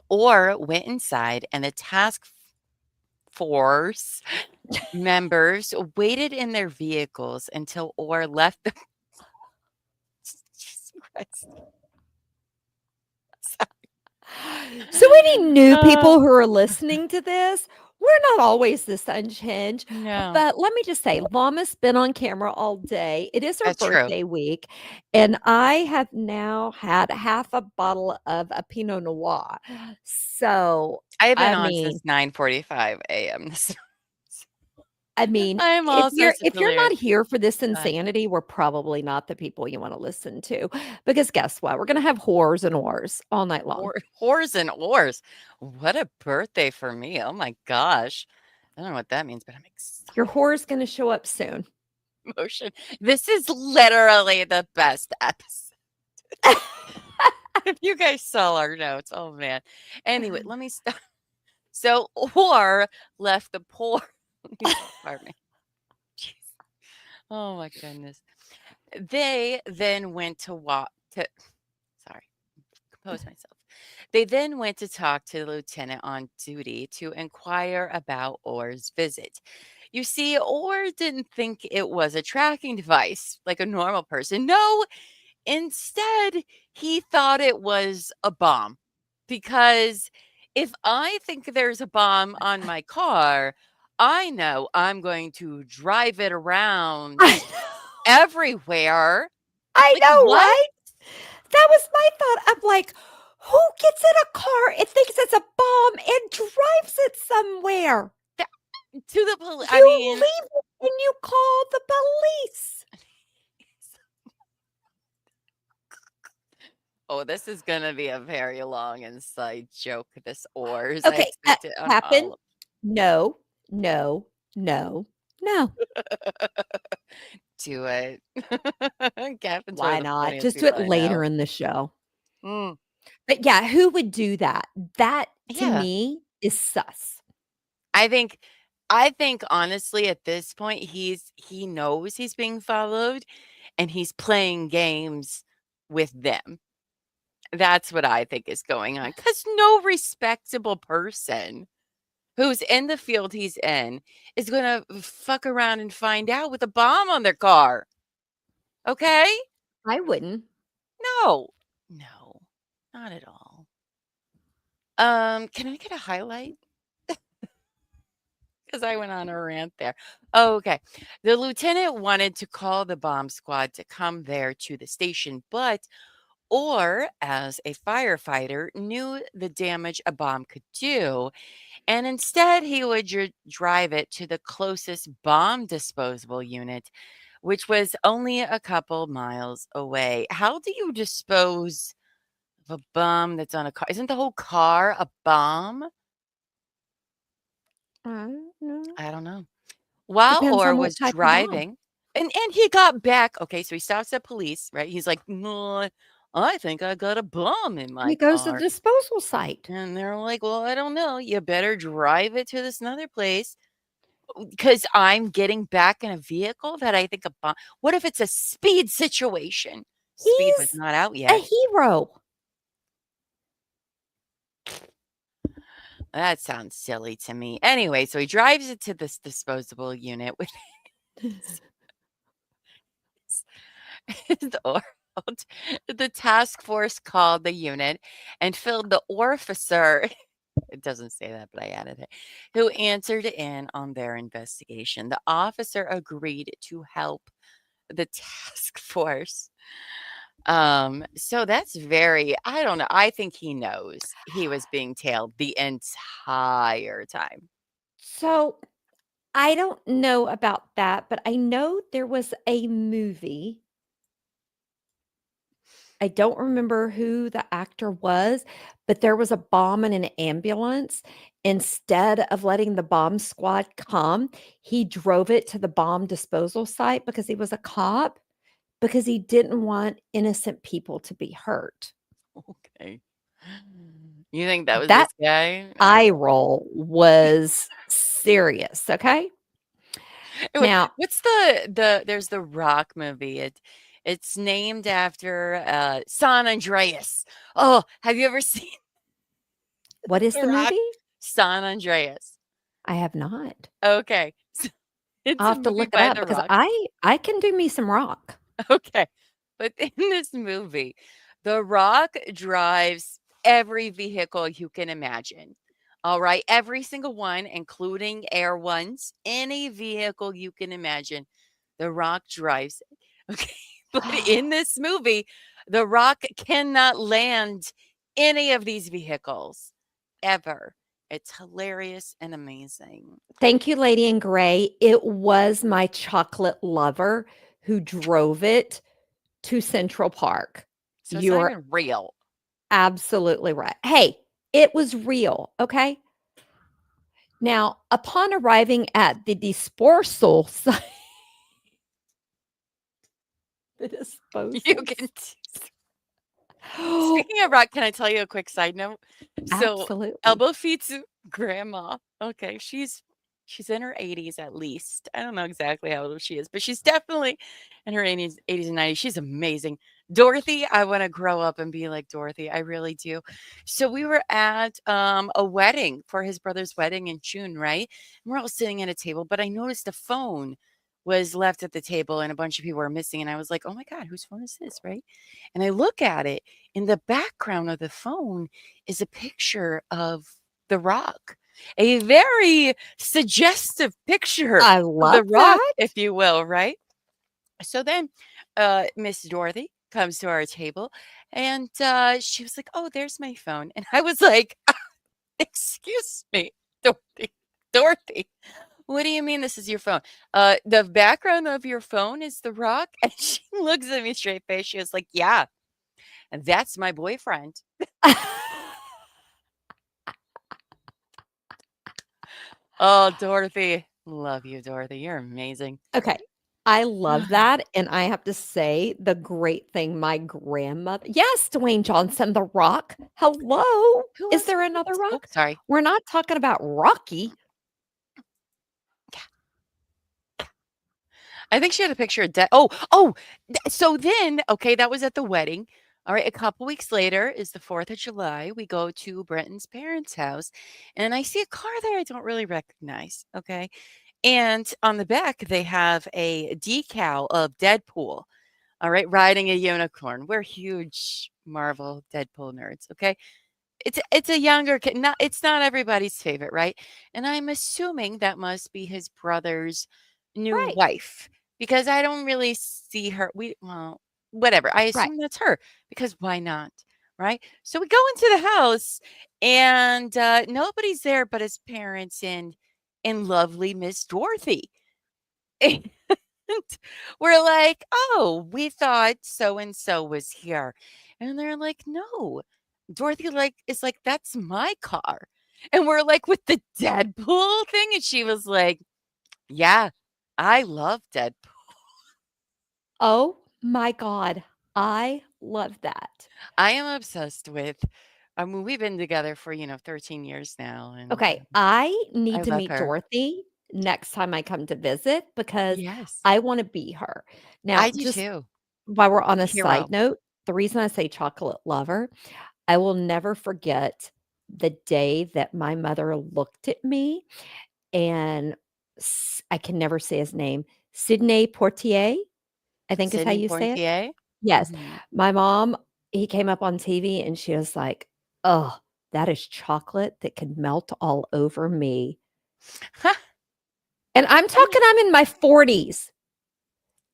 [SPEAKER 2] Orr went inside, and the task force members waited in their vehicles until Orr left the. Jesus Christ.
[SPEAKER 1] So, any new people
[SPEAKER 2] Oh,
[SPEAKER 1] who are listening to this, we're not always this unhinged.
[SPEAKER 2] no.
[SPEAKER 1] But let me just say, Llama's been on camera all day. It is her
[SPEAKER 2] That's true.
[SPEAKER 1] birthday week. And I have now had half a bottle of a Pinot Noir. So,
[SPEAKER 2] I have been
[SPEAKER 1] I
[SPEAKER 2] on
[SPEAKER 1] mean,
[SPEAKER 2] since 9:45 a.m. I'm
[SPEAKER 1] if
[SPEAKER 2] also
[SPEAKER 1] you're
[SPEAKER 2] delirious.
[SPEAKER 1] not here for this
[SPEAKER 2] God.
[SPEAKER 1] insanity, we're probably not the people you want to listen to. Because guess what? We're gonna have whores and wars all night long.
[SPEAKER 2] Whores and oars. What a birthday for me. Oh my gosh. I don't know what that means, but I'm excited.
[SPEAKER 1] Your whore's gonna show up soon.
[SPEAKER 2] Emotion. This is literally the best episode. If you guys saw our notes, oh man. Anyway, let me stop. So, Orr left the poor police department. Jeez. Oh my goodness. They then went to walk to. Sorry, compose myself. They then went to talk to the lieutenant on duty to inquire about Orr's visit. You see, Orr didn't think it was a tracking device like a normal person. No, instead, he thought it was a bomb. Because if I think there's a bomb on my car, I know I'm going to drive it around
[SPEAKER 1] I
[SPEAKER 2] everywhere.
[SPEAKER 1] I
[SPEAKER 2] Like,
[SPEAKER 1] know,
[SPEAKER 2] what?
[SPEAKER 1] right? That was my thought. I'm like, who gets in a car and thinks it's a bomb and drives it somewhere?
[SPEAKER 2] To the police. I
[SPEAKER 1] You
[SPEAKER 2] mean,
[SPEAKER 1] leave it and you call the police.
[SPEAKER 2] oh, this is gonna be a very long inside joke, this oars. I
[SPEAKER 1] Okay,
[SPEAKER 2] expect it on
[SPEAKER 1] happen?
[SPEAKER 2] all
[SPEAKER 1] No, no, no, no.
[SPEAKER 2] do it. Captain's one
[SPEAKER 1] Why
[SPEAKER 2] of the
[SPEAKER 1] not?
[SPEAKER 2] funniest
[SPEAKER 1] Just do
[SPEAKER 2] people
[SPEAKER 1] it
[SPEAKER 2] I know.
[SPEAKER 1] later in the show.
[SPEAKER 2] Mm,
[SPEAKER 1] But yeah, who would do that? That to
[SPEAKER 2] yeah.
[SPEAKER 1] me is sus.
[SPEAKER 2] I think honestly at this point he knows he's being followed and he's playing games with them. That's what I think is going on. Cause no respectable person who's in the field he's in is gonna fuck around and find out with a bomb on their car. Okay?
[SPEAKER 1] I wouldn't.
[SPEAKER 2] No. No. Not at all. Can I get a highlight? Because I went on a rant there. Oh, okay. The lieutenant wanted to call the bomb squad to come there to the station, but or as a firefighter knew the damage a bomb could do, and instead he would drive it to the closest bomb disposable unit, which was only a couple miles away. How do you dispose of a bomb that's on a car? Isn't the whole car a bomb?
[SPEAKER 1] No.
[SPEAKER 2] I don't know. While
[SPEAKER 1] Depends
[SPEAKER 2] Orr
[SPEAKER 1] on what
[SPEAKER 2] was
[SPEAKER 1] type of bomb.
[SPEAKER 2] driving, and he got back. Okay, so he stops at police, right? He's like, "Mwah, I think I got a bomb in my
[SPEAKER 1] He goes to the
[SPEAKER 2] car.
[SPEAKER 1] disposal site.
[SPEAKER 2] And they're like, well, I don't know. You better drive it to this another place because I'm getting back in a vehicle that I think a bomb. What if it's a speed situation? Speed was
[SPEAKER 1] He's
[SPEAKER 2] not out
[SPEAKER 1] a
[SPEAKER 2] yet.
[SPEAKER 1] hero.
[SPEAKER 2] That sounds silly to me. Anyway, so he drives it to this disposable unit with the the task force called the unit and filled the officer. It doesn't say that, but I added it. Who answered in on their investigation. The officer agreed to help the task force. So that's very, I don't know. I think he knows he was being tailed the entire time.
[SPEAKER 1] So, I don't know about that, but I know there was a movie. I don't remember who the actor was, but there was a bomb in an ambulance. Instead of letting the bomb squad come, he drove it to the bomb disposal site because he was a cop, because he didn't want innocent people to be hurt.
[SPEAKER 2] Okay. You think that was
[SPEAKER 1] That
[SPEAKER 2] this guy?
[SPEAKER 1] eye roll was serious, okay? Now,
[SPEAKER 2] What's there's the Rock movie. It's named after San Andreas. Oh, have you ever seen
[SPEAKER 1] what is
[SPEAKER 2] The
[SPEAKER 1] the
[SPEAKER 2] Rock?
[SPEAKER 1] movie?
[SPEAKER 2] San Andreas.
[SPEAKER 1] I have not.
[SPEAKER 2] Okay. It's
[SPEAKER 1] I'll
[SPEAKER 2] a
[SPEAKER 1] have to
[SPEAKER 2] movie
[SPEAKER 1] look it
[SPEAKER 2] by
[SPEAKER 1] up
[SPEAKER 2] The
[SPEAKER 1] because
[SPEAKER 2] Rock.
[SPEAKER 1] I can do me some rock.
[SPEAKER 2] Okay. But in this movie, The Rock drives every vehicle you can imagine. All right. Every single one, including air ones, any vehicle you can imagine, The Rock drives it. Okay. But in this movie, The Rock cannot land any of these vehicles ever. It's hilarious and amazing.
[SPEAKER 1] Thank you, Lady in Gray. It was my chocolate lover who drove it to Central Park.
[SPEAKER 2] So it's not
[SPEAKER 1] You're
[SPEAKER 2] even real.
[SPEAKER 1] absolutely right. Hey, it was real, okay? Now, upon arriving at the dispersal site, the disposal.
[SPEAKER 2] You can. Speaking of rock, can I tell you a quick side note? So,
[SPEAKER 1] Absolutely.
[SPEAKER 2] Elbow Feet's grandma, okay, she's in her 80s at least. I don't know exactly how old she is, but she's definitely in her 80s and 90s. She's amazing. Dorothy, I want to grow up and be like Dorothy. I really do. So we were at a wedding for his brother's wedding in June, right? And we're all sitting at a table, but I noticed a phone was left at the table and a bunch of people were missing. And I was like, oh my God, whose phone is this? Right. And I look at it. In the background of the phone is a picture of The Rock, a very suggestive picture
[SPEAKER 1] I
[SPEAKER 2] of The
[SPEAKER 1] love
[SPEAKER 2] Rock,
[SPEAKER 1] that.
[SPEAKER 2] if you will, right? So then Miss Dorothy comes to our table and she was like, oh, there's my phone. And I was like, excuse me, Dorothy. Dorothy, what do you mean this is your phone? The background of your phone is The Rock? And she looks at me straight face. She was like, yeah. And that's my boyfriend. Oh, Dorothy. Love you, Dorothy. You're amazing.
[SPEAKER 1] Okay. I love that, and I have to say the great thing my grandmother yes, Dwayne Johnson, The Rock. Hello?
[SPEAKER 2] Who
[SPEAKER 1] Is
[SPEAKER 2] else
[SPEAKER 1] there
[SPEAKER 2] would
[SPEAKER 1] another
[SPEAKER 2] you oh,
[SPEAKER 1] Rock?
[SPEAKER 2] sorry.
[SPEAKER 1] We're not talking about Rocky.
[SPEAKER 2] I think she had a picture of so then, okay, that was at the wedding. All right, a couple weeks later is the 4th of July. We go to Brenton's parents' house, and I see a car there I don't really recognize, okay? And on the back, they have a decal of Deadpool, all right, riding a unicorn. We're huge Marvel Deadpool nerds, okay? It's a younger kid. Not it's not everybody's favorite, right? And I'm assuming that must be his brother's new
[SPEAKER 1] Right,
[SPEAKER 2] wife because I don't really see her. Well, whatever. I
[SPEAKER 1] right.
[SPEAKER 2] assume that's her because why not? Right. So we go into the house and nobody's there but his parents and lovely Miss Dorothy. And we're like, oh, we thought so and so was here. And they're like, no. Dorothy is like, that's my car. And we're like with the Deadpool thing. And she was like, yeah, I love Deadpool.
[SPEAKER 1] Oh my god. I Love that.
[SPEAKER 2] I am obsessed with I mean, we've been together for, 13 years now, and
[SPEAKER 1] Okay, I
[SPEAKER 2] I
[SPEAKER 1] need to
[SPEAKER 2] love
[SPEAKER 1] meet
[SPEAKER 2] her.
[SPEAKER 1] Dorothy next time I come to visit because
[SPEAKER 2] Yes.
[SPEAKER 1] I wanna be her. Now,
[SPEAKER 2] I do
[SPEAKER 1] just
[SPEAKER 2] too.
[SPEAKER 1] while we're on a
[SPEAKER 2] Hero.
[SPEAKER 1] side note, the reason I say chocolate lover, I will never forget the day that my mother looked at me and I can never say his name, Sidney Portier, I think is how
[SPEAKER 2] Sidney
[SPEAKER 1] you say it?
[SPEAKER 2] Poitier?
[SPEAKER 1] Yes.
[SPEAKER 2] Mhm.
[SPEAKER 1] My mom, he came up on TV and she was like, "Oh, that is chocolate that could melt all over me." And I'm talking I'm in my 40s,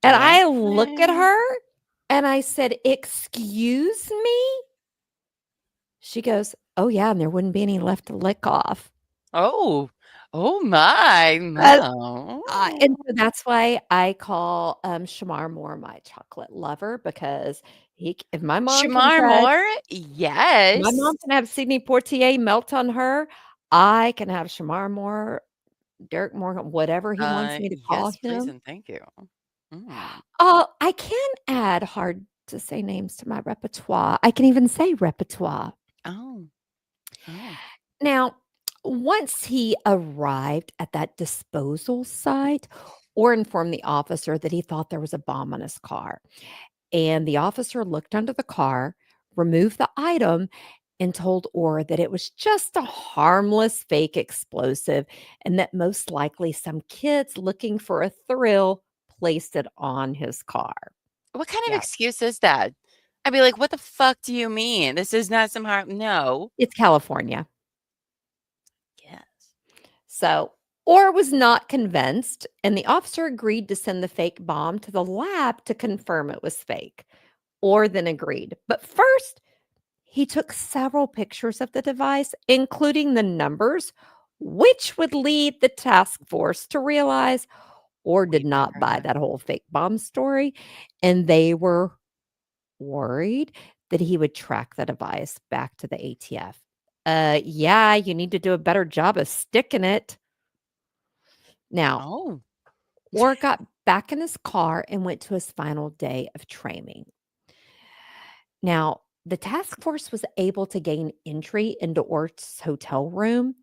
[SPEAKER 1] and I look at
[SPEAKER 2] Dang.
[SPEAKER 1] her and I said, "Excuse me?" She goes, "Oh, yeah, and there wouldn't be any left to lick off."
[SPEAKER 2] Oh. Oh my,
[SPEAKER 1] Uh,
[SPEAKER 2] no.
[SPEAKER 1] and so that's why I call, Shamar Moore my chocolate lover because he c if
[SPEAKER 2] Shamar Moore?
[SPEAKER 1] my
[SPEAKER 2] Yes.
[SPEAKER 1] mom can have Sidney Poitier melt on her, I can have Shamar Moore, Derek Morgan, whatever he wants me to call
[SPEAKER 2] Yes, please
[SPEAKER 1] him.
[SPEAKER 2] and thank you. Mm.
[SPEAKER 1] I can add hard to say names to my repertoire. I can even say repertoire.
[SPEAKER 2] Oh, oh.
[SPEAKER 1] Now, once he arrived at that disposal site or informed the officer that he thought there was a bomb on his car, and the officer looked under the car, removed the item, and told Orr that it was just a harmless fake explosive and that most likely some kids looking for a thrill placed it on his car.
[SPEAKER 2] What kind of
[SPEAKER 1] Yeah,
[SPEAKER 2] excuse is that? I'd be like, "What the fuck do you mean? This is not some harm." No.
[SPEAKER 1] it's California.
[SPEAKER 2] Yes.
[SPEAKER 1] So Orr was not convinced, and the officer agreed to send the fake bomb to the lab to confirm it was fake. Orr then agreed. But first, he took several pictures of the device, including the numbers, which would lead the task force to realize Orr did
[SPEAKER 2] We'd
[SPEAKER 1] not
[SPEAKER 2] whacker
[SPEAKER 1] buy
[SPEAKER 2] hot.
[SPEAKER 1] that whole fake bomb story, and they were worried that he would track the device back to the ATF. Yeah, you need to do a better job of sticking it. Now,
[SPEAKER 2] Oh.
[SPEAKER 1] Orr got back in his car and went to his final day of training. Now, the task force was able to gain entry into Orr's hotel room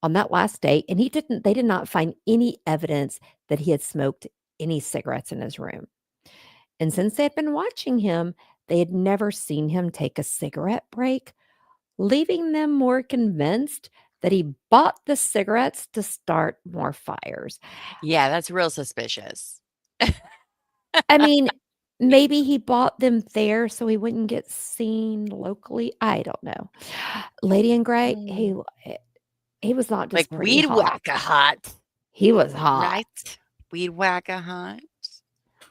[SPEAKER 1] on that last day, and they did not find any evidence that he had smoked any cigarettes in his room. And since they had been watching him, they had never seen him take a cigarette break, leaving them more convinced that he bought the cigarettes to start more fires.
[SPEAKER 2] Yeah, that's real suspicious.
[SPEAKER 1] I mean, maybe he bought them there so he wouldn't get seen locally. I don't know. Lady in Gray,
[SPEAKER 2] Mm.
[SPEAKER 1] he was not
[SPEAKER 2] Like
[SPEAKER 1] just pretty
[SPEAKER 2] weed
[SPEAKER 1] hot.
[SPEAKER 2] whack-a-hot,
[SPEAKER 1] He was hot.
[SPEAKER 2] right? Weed whack-a-hot.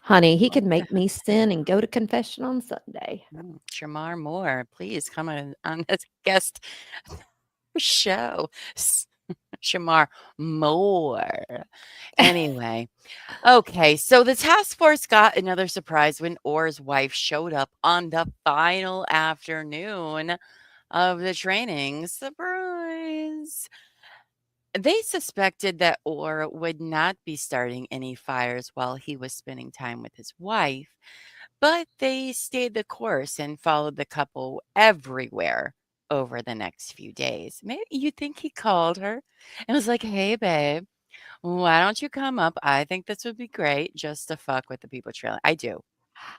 [SPEAKER 1] Honey, he could make me
[SPEAKER 2] Whack-a-hot.
[SPEAKER 1] sin and go to confession on Sunday.
[SPEAKER 2] Shamar Moore, please come on as guest show. Shamar Moore. Anyway, okay, so the task force got another surprise when Orr's wife showed up on the final afternoon of the training. Surprise! They suspected that Orr would not be starting any fires while he was spending time with his wife, but they stayed the course and followed the couple everywhere over the next few days. Maybe you think he called her and was like, "Hey, babe, why don't you come up? I think this would be great just to fuck with the people trailing." I do.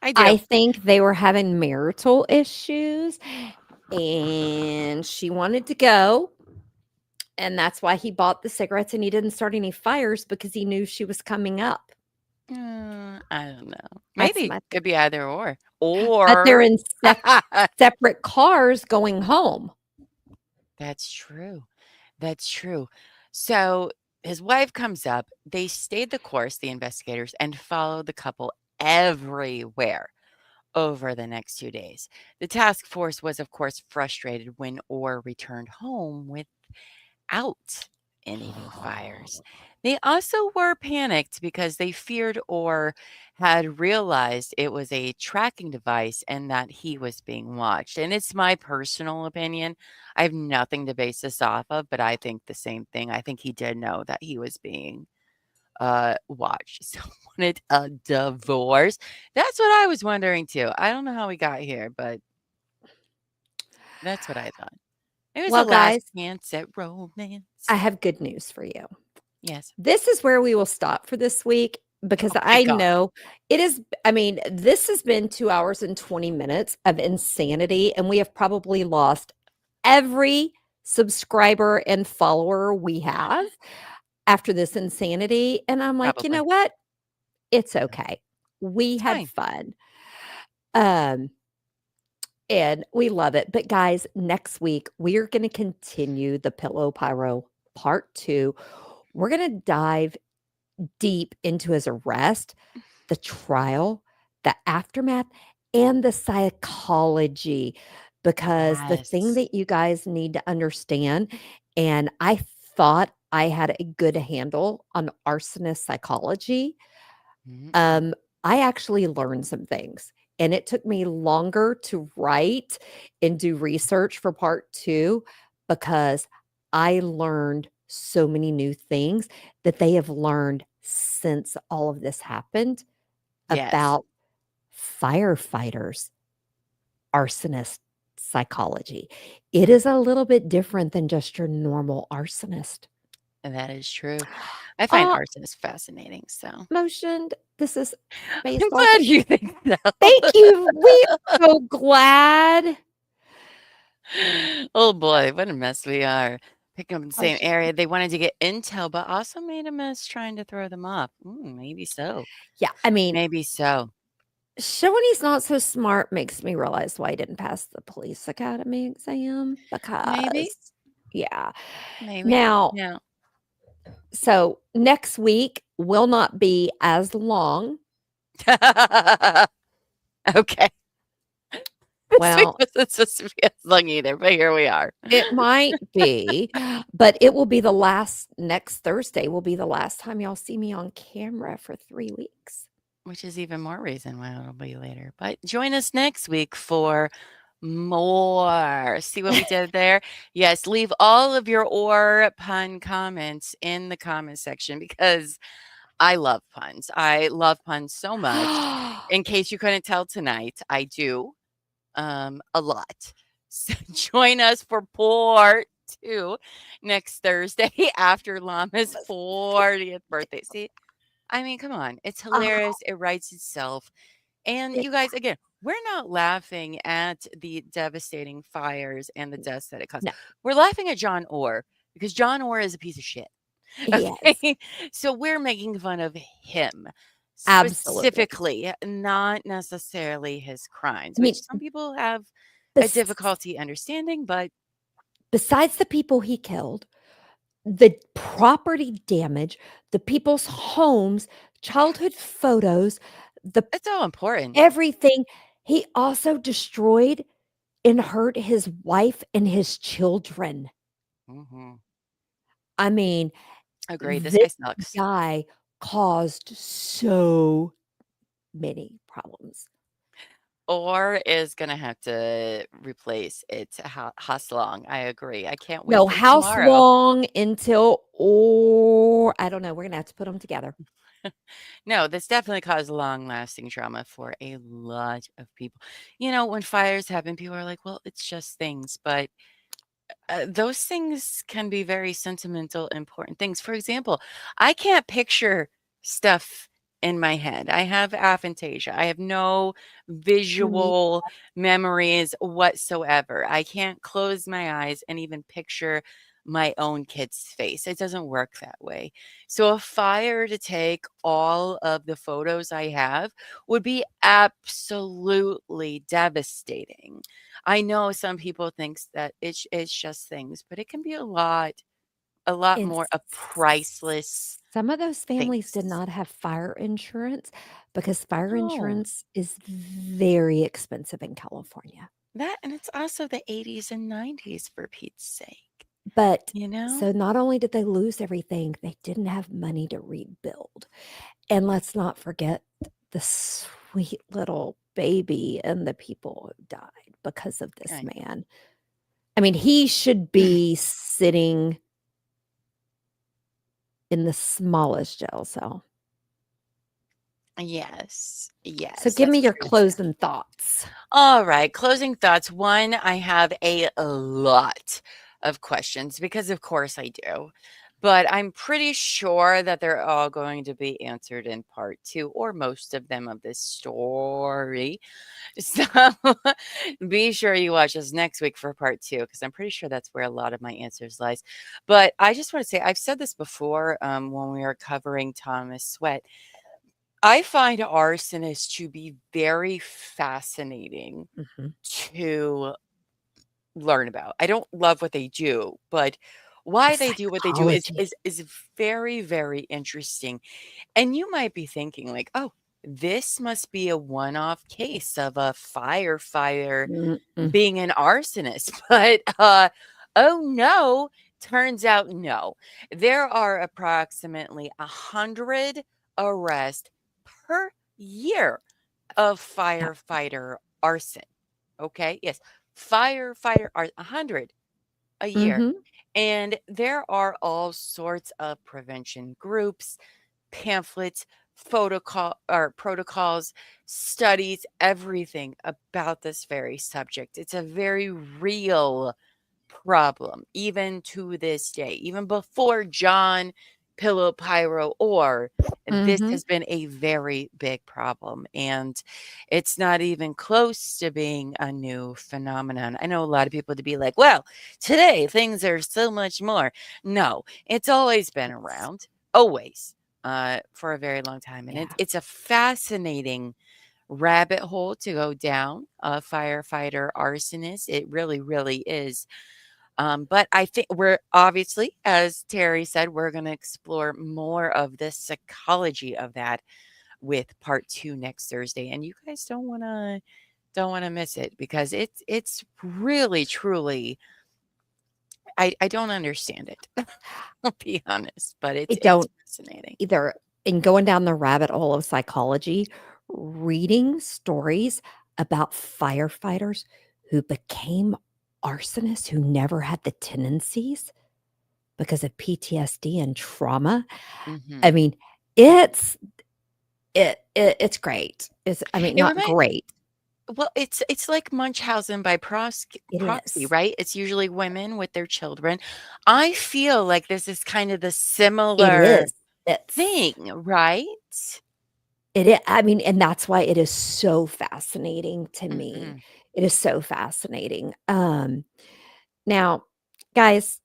[SPEAKER 2] I
[SPEAKER 1] I
[SPEAKER 2] do.
[SPEAKER 1] think they were having marital issues and she wanted to go. And that's why he bought the cigarettes and he didn't start any fires because he knew she was coming up.
[SPEAKER 2] I don't know.
[SPEAKER 1] That's
[SPEAKER 2] Maybe
[SPEAKER 1] my
[SPEAKER 2] could be either or.
[SPEAKER 1] but they're
[SPEAKER 2] Or
[SPEAKER 1] in separate cars going home.
[SPEAKER 2] that's true. That's true. So his wife comes up. They stayed the course, the investigators, and followed the couple everywhere over the next 2 days. The task force was, of course, frustrated when Orr returned home without any new fires. They also were panicked because they feared Orr had realized it was a tracking device and that he was being watched. And it's my personal opinion. I have nothing to base this off of, but I think the same thing. I think he did know that he was being watch. So wanted a divorce. That's what I was wondering too. I don't know how we got here, but that's what I thought. It was a
[SPEAKER 1] Well,
[SPEAKER 2] last
[SPEAKER 1] guys,
[SPEAKER 2] chance at
[SPEAKER 1] I
[SPEAKER 2] romance.
[SPEAKER 1] have good news for you.
[SPEAKER 2] Yes.
[SPEAKER 1] This is where we will stop for this week because
[SPEAKER 2] Oh my
[SPEAKER 1] I
[SPEAKER 2] God.
[SPEAKER 1] know it is. I mean, this has been 2 hours and 20 minutes of insanity, and we have probably lost every subscriber and follower we have after this insanity. And I'm like, you know
[SPEAKER 2] Probably.
[SPEAKER 1] what? It's
[SPEAKER 2] Yeah.
[SPEAKER 1] okay. We
[SPEAKER 2] It's
[SPEAKER 1] had
[SPEAKER 2] fine.
[SPEAKER 1] fun. Um, and we love it. But guys, next week we're going to continue the Pillow Pyro part 2. We're going to dive deep into his arrest, the trial, the aftermath, and the psychology. Because the thing
[SPEAKER 2] Yes.
[SPEAKER 1] that you guys need to understand, and I thought I had a good handle on arsonist psychology,
[SPEAKER 2] Mm-mm.
[SPEAKER 1] um, I actually learned some things, and it took me longer to write and do research for part 2 because I learned so many new things that they have learned since all of this happened
[SPEAKER 2] Yes.
[SPEAKER 1] about firefighters, arsonist psychology. It is a little bit different than just your normal arsonist.
[SPEAKER 2] And that is true. I find
[SPEAKER 1] Uh,
[SPEAKER 2] arson is fascinating. So
[SPEAKER 1] motioned. This is
[SPEAKER 2] I'm
[SPEAKER 1] based off
[SPEAKER 2] glad
[SPEAKER 1] of.
[SPEAKER 2] you think
[SPEAKER 1] Thank
[SPEAKER 2] so.
[SPEAKER 1] you. We are so glad.
[SPEAKER 2] Oh boy, what a mess we are. Picking up in the same
[SPEAKER 1] Motion.
[SPEAKER 2] area. They wanted to get intel, but also made a mess trying to throw them off. Maybe so.
[SPEAKER 1] Yeah, I mean,
[SPEAKER 2] Maybe so.
[SPEAKER 1] showing he's not so smart makes me realize why he didn't pass the police academy exam
[SPEAKER 2] Maybe.
[SPEAKER 1] because yeah.
[SPEAKER 2] Maybe.
[SPEAKER 1] Now,
[SPEAKER 2] Yeah.
[SPEAKER 1] so next week will not be as long.
[SPEAKER 2] Okay. This week
[SPEAKER 1] Well,
[SPEAKER 2] wasn't supposed to be as long either, but here we are.
[SPEAKER 1] it might be, but it will be the last next Thursday will be the last time y'all see me on camera for 3 weeks.
[SPEAKER 2] Which is even more reason why it'll be later. But join us next week for more. See what we did there? Yes, leave all of your or pun comments in the comment section because I love puns. I love puns so much. In case you couldn't tell tonight, I do a lot. So join us for part 2 next Thursday after Llama's 40th birthday. See, I mean, come on. It's
[SPEAKER 1] Oh,
[SPEAKER 2] hilarious. It writes itself. And you guys,
[SPEAKER 1] exactly.
[SPEAKER 2] again, we're not laughing at the devastating fires and the deaths that it caused.
[SPEAKER 1] No,
[SPEAKER 2] We're laughing at John Orr because John Orr is a piece of shit.
[SPEAKER 1] he is.
[SPEAKER 2] Okay. So we're making fun of him
[SPEAKER 1] Absolutely.
[SPEAKER 2] specifically, not necessarily his crimes,
[SPEAKER 1] I
[SPEAKER 2] which
[SPEAKER 1] mean,
[SPEAKER 2] some people have a
[SPEAKER 1] bes
[SPEAKER 2] difficulty understanding, but
[SPEAKER 1] besides the people he killed, the property damage, the people's homes, childhood photos, the
[SPEAKER 2] it's all important.
[SPEAKER 1] everything, he also destroyed and hurt his wife and his children.
[SPEAKER 2] Hmm.
[SPEAKER 1] I mean,
[SPEAKER 2] Agreed. This
[SPEAKER 1] this
[SPEAKER 2] guy sucks.
[SPEAKER 1] guy caused so many problems.
[SPEAKER 2] Or is gonna have to replace it to Haslong. I agree. I can't wait
[SPEAKER 1] No,
[SPEAKER 2] for
[SPEAKER 1] house
[SPEAKER 2] tomorrow.
[SPEAKER 1] long until or I don't know, we're gonna have to put them together.
[SPEAKER 2] No, this definitely caused long-lasting trauma for a lot of people. You know, when fires happen, people are like, "Well, it's just things," but those things can be very sentimental, important things. For example, I can't picture stuff in my head. I have aphantasia. I have no
[SPEAKER 1] Me
[SPEAKER 2] visual memories whatsoever. I can't close my eyes and even picture my own kid's face. It doesn't work that way. So a fire to take all of the photos I have would be absolutely devastating. I know some people thinks that it's just things, but it can be a lot
[SPEAKER 1] and
[SPEAKER 2] more of priceless
[SPEAKER 1] some of those families did
[SPEAKER 2] things.
[SPEAKER 1] not have fire insurance because fire
[SPEAKER 2] No,
[SPEAKER 1] insurance is very expensive in California.
[SPEAKER 2] that and it's also the 80s and 90s for Pete's sake,
[SPEAKER 1] But
[SPEAKER 2] you know?
[SPEAKER 1] so not only did they lose everything, they didn't have money to rebuild. And let's not forget the sweet little baby and the people who died because of this
[SPEAKER 2] Right.
[SPEAKER 1] man. I mean, he should be sitting in the smallest jail cell.
[SPEAKER 2] Yes.
[SPEAKER 1] So
[SPEAKER 2] Yes,
[SPEAKER 1] give me
[SPEAKER 2] that's
[SPEAKER 1] your
[SPEAKER 2] true too.
[SPEAKER 1] closing thoughts.
[SPEAKER 2] All right, closing thoughts. One, I have a lot of questions because, of course, I do. But I'm pretty sure that they're all going to be answered in part two or most of them of this story. So be sure you watch us next week for part two because I'm pretty sure that's where a lot of my answers lies. But I just want to say I've said this before when we were covering Thomas Sweat. I find arsonists to be very fascinating
[SPEAKER 1] Mhm.
[SPEAKER 2] to learn about. I don't love what they do, but
[SPEAKER 1] The
[SPEAKER 2] why they do what they do is
[SPEAKER 1] psychology.
[SPEAKER 2] is is very, very interesting. And you might be thinking like, "Oh, this must be a one-off case of a firefighter
[SPEAKER 1] Mm-mm.
[SPEAKER 2] being an arsonist." But oh no, turns out no. There are approximately 100 arrests per year of
[SPEAKER 1] Yeah.
[SPEAKER 2] firefighter arson. Okay? Yes. Firefighter are 100 a year.
[SPEAKER 1] Mhm.
[SPEAKER 2] And there are all sorts of prevention groups, pamphlets, protocols, studies, everything about this very subject. It's a very real problem, even to this day, even before John Pillow Pyro or this
[SPEAKER 1] Mhm.
[SPEAKER 2] has been a very big problem. And it's not even close to being a new phenomenon. I know a lot of people to be like, well, today things are so much more. No, it's always been
[SPEAKER 1] It's
[SPEAKER 2] around, always, for a very long time. And
[SPEAKER 1] yeah.
[SPEAKER 2] it's a fascinating rabbit hole to go down, a firefighter arsonist. It really, really is. But I think we're obviously, as Terry said, we're going to explore more of the psychology of that with part two next Thursday, and you guys don't want to miss it because it's really truly I don't understand it. I'll be honest, but
[SPEAKER 1] I
[SPEAKER 2] it's
[SPEAKER 1] don't
[SPEAKER 2] fascinating.
[SPEAKER 1] either. In going down the rabbit hole of psychology, reading stories about firefighters who became arsonists who never had the tendencies because of PTSD and trauma.
[SPEAKER 2] Hmm.
[SPEAKER 1] I mean, it's it's great. It's I mean,
[SPEAKER 2] It
[SPEAKER 1] not
[SPEAKER 2] remind
[SPEAKER 1] great.
[SPEAKER 2] Well, it's like Munchausen by
[SPEAKER 1] It
[SPEAKER 2] proxy,
[SPEAKER 1] is.
[SPEAKER 2] right? It's usually women with their children. I feel like this is kind of the
[SPEAKER 1] It
[SPEAKER 2] similar
[SPEAKER 1] is. It's
[SPEAKER 2] thing, right?
[SPEAKER 1] I mean, and that's why it is so fascinating to me.
[SPEAKER 2] Mhm.
[SPEAKER 1] It is so fascinating. Now, guys,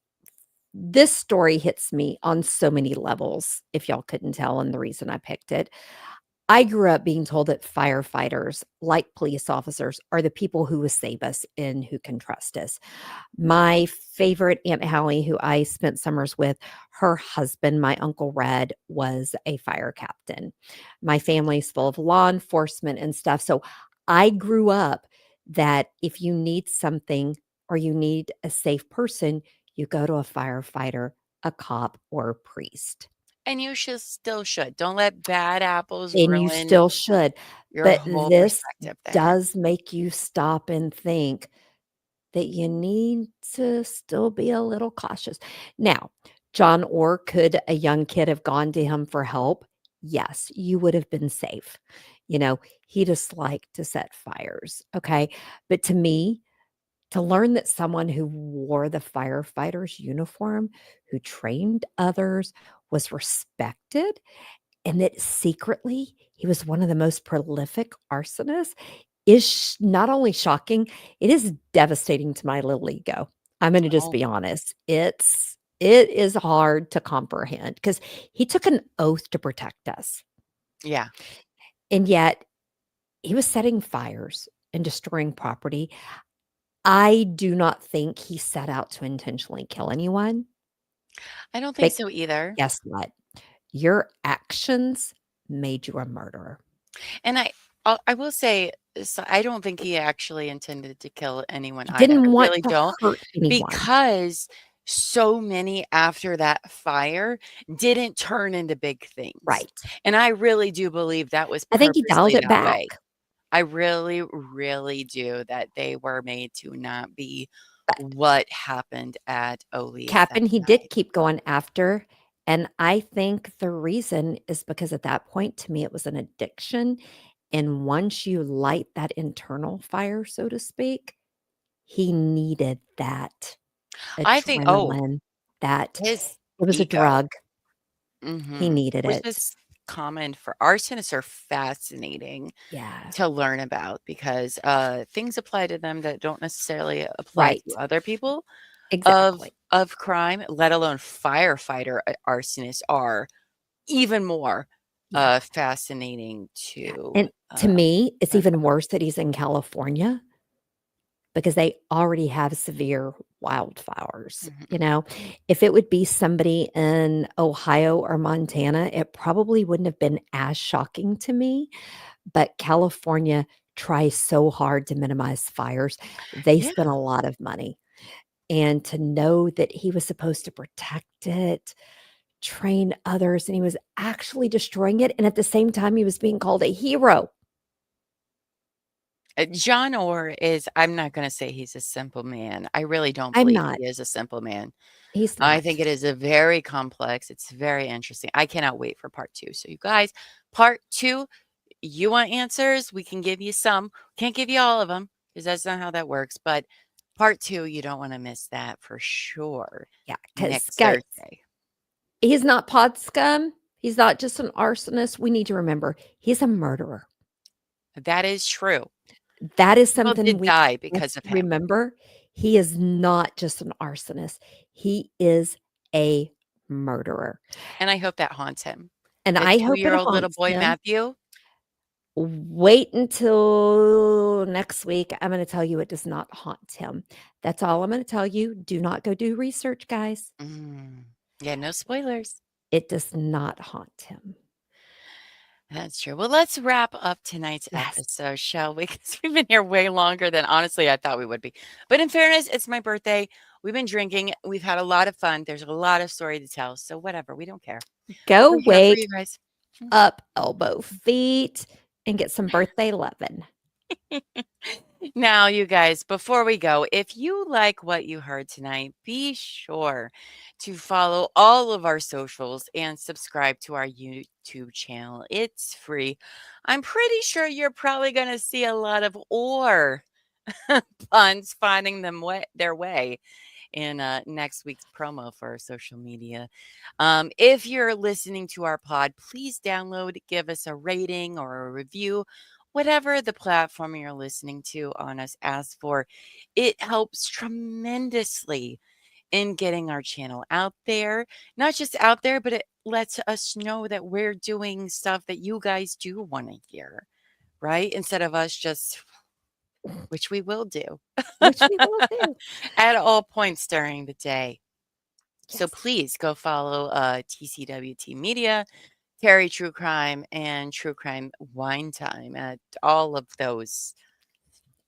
[SPEAKER 1] this story hits me on so many levels, if y'all couldn't tell, and the reason I picked it. I grew up being told that firefighters, like police officers, are the people who will save us and who can trust us. My favorite Aunt Hallie, who I spent summers with, her husband, my Uncle Red, was a fire captain. My family's full of law enforcement and stuff. So I grew up that if you need something or you need a safe person, you go to a firefighter, a cop, or a priest.
[SPEAKER 2] And you still should. Don't let bad apples
[SPEAKER 1] And you
[SPEAKER 2] ruin
[SPEAKER 1] still should.
[SPEAKER 2] your
[SPEAKER 1] But
[SPEAKER 2] whole
[SPEAKER 1] this
[SPEAKER 2] perspective there.
[SPEAKER 1] does make you stop and think that you need to still be a little cautious. Now, John Orr, could a young kid have gone to him for help? Yes, you would have been safe. You know, he just liked to set fires. Okay. But to me, to learn that someone who wore the firefighter's uniform, who trained others, was respected, and that secretly he was one of the most prolific arsonists is not only shocking, it is devastating to my little ego. I'm gonna just
[SPEAKER 2] Oh,
[SPEAKER 1] be honest. It is hard to comprehend because he took an oath to protect us,
[SPEAKER 2] yeah.
[SPEAKER 1] and yet he was setting fires and destroying property. I do not think he set out to intentionally kill anyone,
[SPEAKER 2] I don't think
[SPEAKER 1] but
[SPEAKER 2] so either.
[SPEAKER 1] guess what? Your actions made you a murderer.
[SPEAKER 2] And I will say, so I don't think he actually intended to kill anyone
[SPEAKER 1] He
[SPEAKER 2] either. I
[SPEAKER 1] didn't want
[SPEAKER 2] really
[SPEAKER 1] to
[SPEAKER 2] don't,
[SPEAKER 1] hurt anyone.
[SPEAKER 2] because so many after that fire didn't turn into big things.
[SPEAKER 1] Right.
[SPEAKER 2] And I really do believe that was
[SPEAKER 1] I think he dialed
[SPEAKER 2] purposely
[SPEAKER 1] it
[SPEAKER 2] that
[SPEAKER 1] back.
[SPEAKER 2] way. I really, really do, that they were made to not be
[SPEAKER 1] But
[SPEAKER 2] what happened at Ole's that
[SPEAKER 1] Captain, he did
[SPEAKER 2] night.
[SPEAKER 1] keep going after, And I think the reason is because at that point, to me, it was an addiction. And once you light that internal fire, so to speak, he needed that
[SPEAKER 2] I think oh,
[SPEAKER 1] adrenaline, that
[SPEAKER 2] his
[SPEAKER 1] it was a
[SPEAKER 2] ego.
[SPEAKER 1] drug. He
[SPEAKER 2] Mhm.
[SPEAKER 1] needed
[SPEAKER 2] Which
[SPEAKER 1] it.
[SPEAKER 2] is common for arsonists are fascinating
[SPEAKER 1] Yeah.
[SPEAKER 2] to learn about because, things apply to them that don't necessarily apply to
[SPEAKER 1] Right.
[SPEAKER 2] other people
[SPEAKER 1] Exactly.
[SPEAKER 2] of crime, let alone firefighter arsonists are even more,
[SPEAKER 1] Yeah.
[SPEAKER 2] fascinating
[SPEAKER 1] Yeah.
[SPEAKER 2] to,
[SPEAKER 1] And to me, it's
[SPEAKER 2] learn
[SPEAKER 1] even
[SPEAKER 2] about.
[SPEAKER 1] worse that he's in California because they already have severe wildfires.
[SPEAKER 2] Mhm.
[SPEAKER 1] If it would be somebody in Ohio or Montana, it probably wouldn't have been as shocking to me. But California tries so hard to minimize fires. They
[SPEAKER 2] Yeah.
[SPEAKER 1] spend a lot of money. And to know that he was supposed to protect it, train others, and he was actually destroying it. And at the same time, he was being called a hero.
[SPEAKER 2] John Orr is I'm not gonna say he's a simple man. I really don't
[SPEAKER 1] I'm
[SPEAKER 2] believe
[SPEAKER 1] not.
[SPEAKER 2] he is a simple man.
[SPEAKER 1] He's
[SPEAKER 2] I
[SPEAKER 1] not.
[SPEAKER 2] think it is a very complex, it's very interesting. I cannot wait for part 2. So you guys, part 2, you want answers? We can give you some. Can't give you all of them because that's not how that works, but part 2, you don't wanna miss that for sure
[SPEAKER 1] Yeah. Because,
[SPEAKER 2] next
[SPEAKER 1] guys,
[SPEAKER 2] Thursday.
[SPEAKER 1] he's not pod scum. He's not just an arsonist. We need to remember he's a murderer.
[SPEAKER 2] That is true.
[SPEAKER 1] That is
[SPEAKER 2] People
[SPEAKER 1] something
[SPEAKER 2] did
[SPEAKER 1] we
[SPEAKER 2] die because
[SPEAKER 1] must
[SPEAKER 2] of him,
[SPEAKER 1] remember. He is not just an arsonist. He is a murderer.
[SPEAKER 2] and I hope that haunts him.
[SPEAKER 1] And
[SPEAKER 2] The
[SPEAKER 1] I hope it
[SPEAKER 2] two-year-old little
[SPEAKER 1] haunts
[SPEAKER 2] boy,
[SPEAKER 1] him.
[SPEAKER 2] Matthew.
[SPEAKER 1] Wait until next week. I'm going to tell you it does not haunt him. That's all I'm going to tell you. Do not go do research, guys.
[SPEAKER 2] Mm. Yeah, no spoilers.
[SPEAKER 1] It does not haunt him.
[SPEAKER 2] That's true. Well, let's wrap up tonight's
[SPEAKER 1] Yes.
[SPEAKER 2] episode, shall we? Because we've been here way longer than honestly I thought we would be. But in fairness, it's my birthday. We've been drinking. We've had a lot of fun. There's a lot of story to tell. So whatever, we don't care.
[SPEAKER 1] Go
[SPEAKER 2] We're here for you
[SPEAKER 1] wake
[SPEAKER 2] guys.
[SPEAKER 1] up, elbow feet, and get some birthday lovin'.
[SPEAKER 2] Now, you guys, before we go, if you like what you heard tonight, be sure to follow all of our socials and subscribe to our YouTube channel. It's free. I'm pretty sure you're probably going to see a lot of or puns finding their way in next week's promo for our social media. If you're listening to our pod, please download, give us a rating or a review, whatever the platform you're listening to on us asks for. It helps tremendously in getting our channel out there. Not just out there, but it lets us know that we're doing stuff that you guys do want to hear, right? Instead of us just, which we will do
[SPEAKER 1] Which we will do.
[SPEAKER 2] at all points during the day. So
[SPEAKER 1] Yes.
[SPEAKER 2] please go follow TCWT Media, Teri True Crime, and True Crime Wine Time at all of those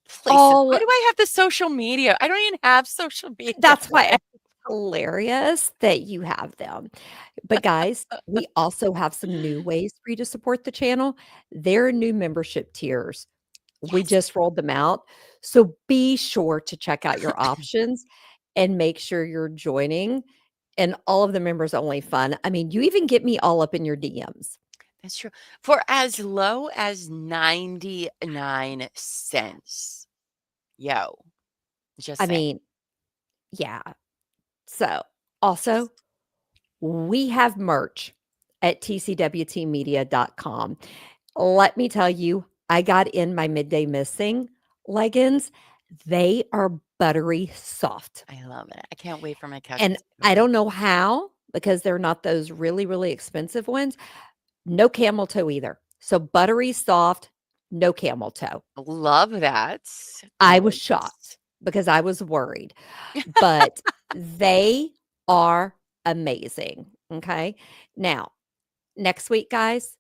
[SPEAKER 2] places. Why
[SPEAKER 1] All
[SPEAKER 2] do I have the social media? I don't even have social media.
[SPEAKER 1] that's why it's hilarious that you have them. But guys, we also have some new ways for you to support the channel. There are new membership tiers. We
[SPEAKER 2] Yes.
[SPEAKER 1] just rolled them out. So be sure to check out your options and make sure you're joining. And all of the members only fun. I mean, you even get me all up in your DMs.
[SPEAKER 2] That's true. For as low as 99 cents. Yo, just
[SPEAKER 1] I
[SPEAKER 2] saying.
[SPEAKER 1] mean, yeah. So also, we have merch at tcwtmedia.com. Let me tell you, I got in my midday missing leggings. They are buttery soft.
[SPEAKER 2] I love it. I can't wait for my couch
[SPEAKER 1] And
[SPEAKER 2] to
[SPEAKER 1] I
[SPEAKER 2] go.
[SPEAKER 1] don't know how because they're not those really, really expensive ones. No camel toe either. So buttery soft, no camel toe.
[SPEAKER 2] Love that.
[SPEAKER 1] I was
[SPEAKER 2] Gorgeous.
[SPEAKER 1] shocked because I was worried, but they are amazing. Okay. Now, next week, guys,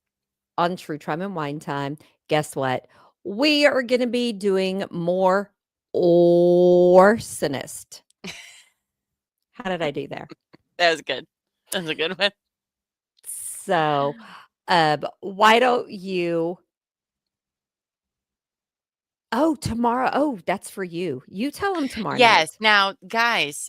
[SPEAKER 1] on True Crime and Wine Time, guess what? We are going to be doing more Arsonist. How did I do there?
[SPEAKER 2] That was good. That was a good one.
[SPEAKER 1] So, why don't you? Oh, tomorrow. Oh, that's for you. You tell them tomorrow
[SPEAKER 2] Yes.
[SPEAKER 1] night.
[SPEAKER 2] Now, guys,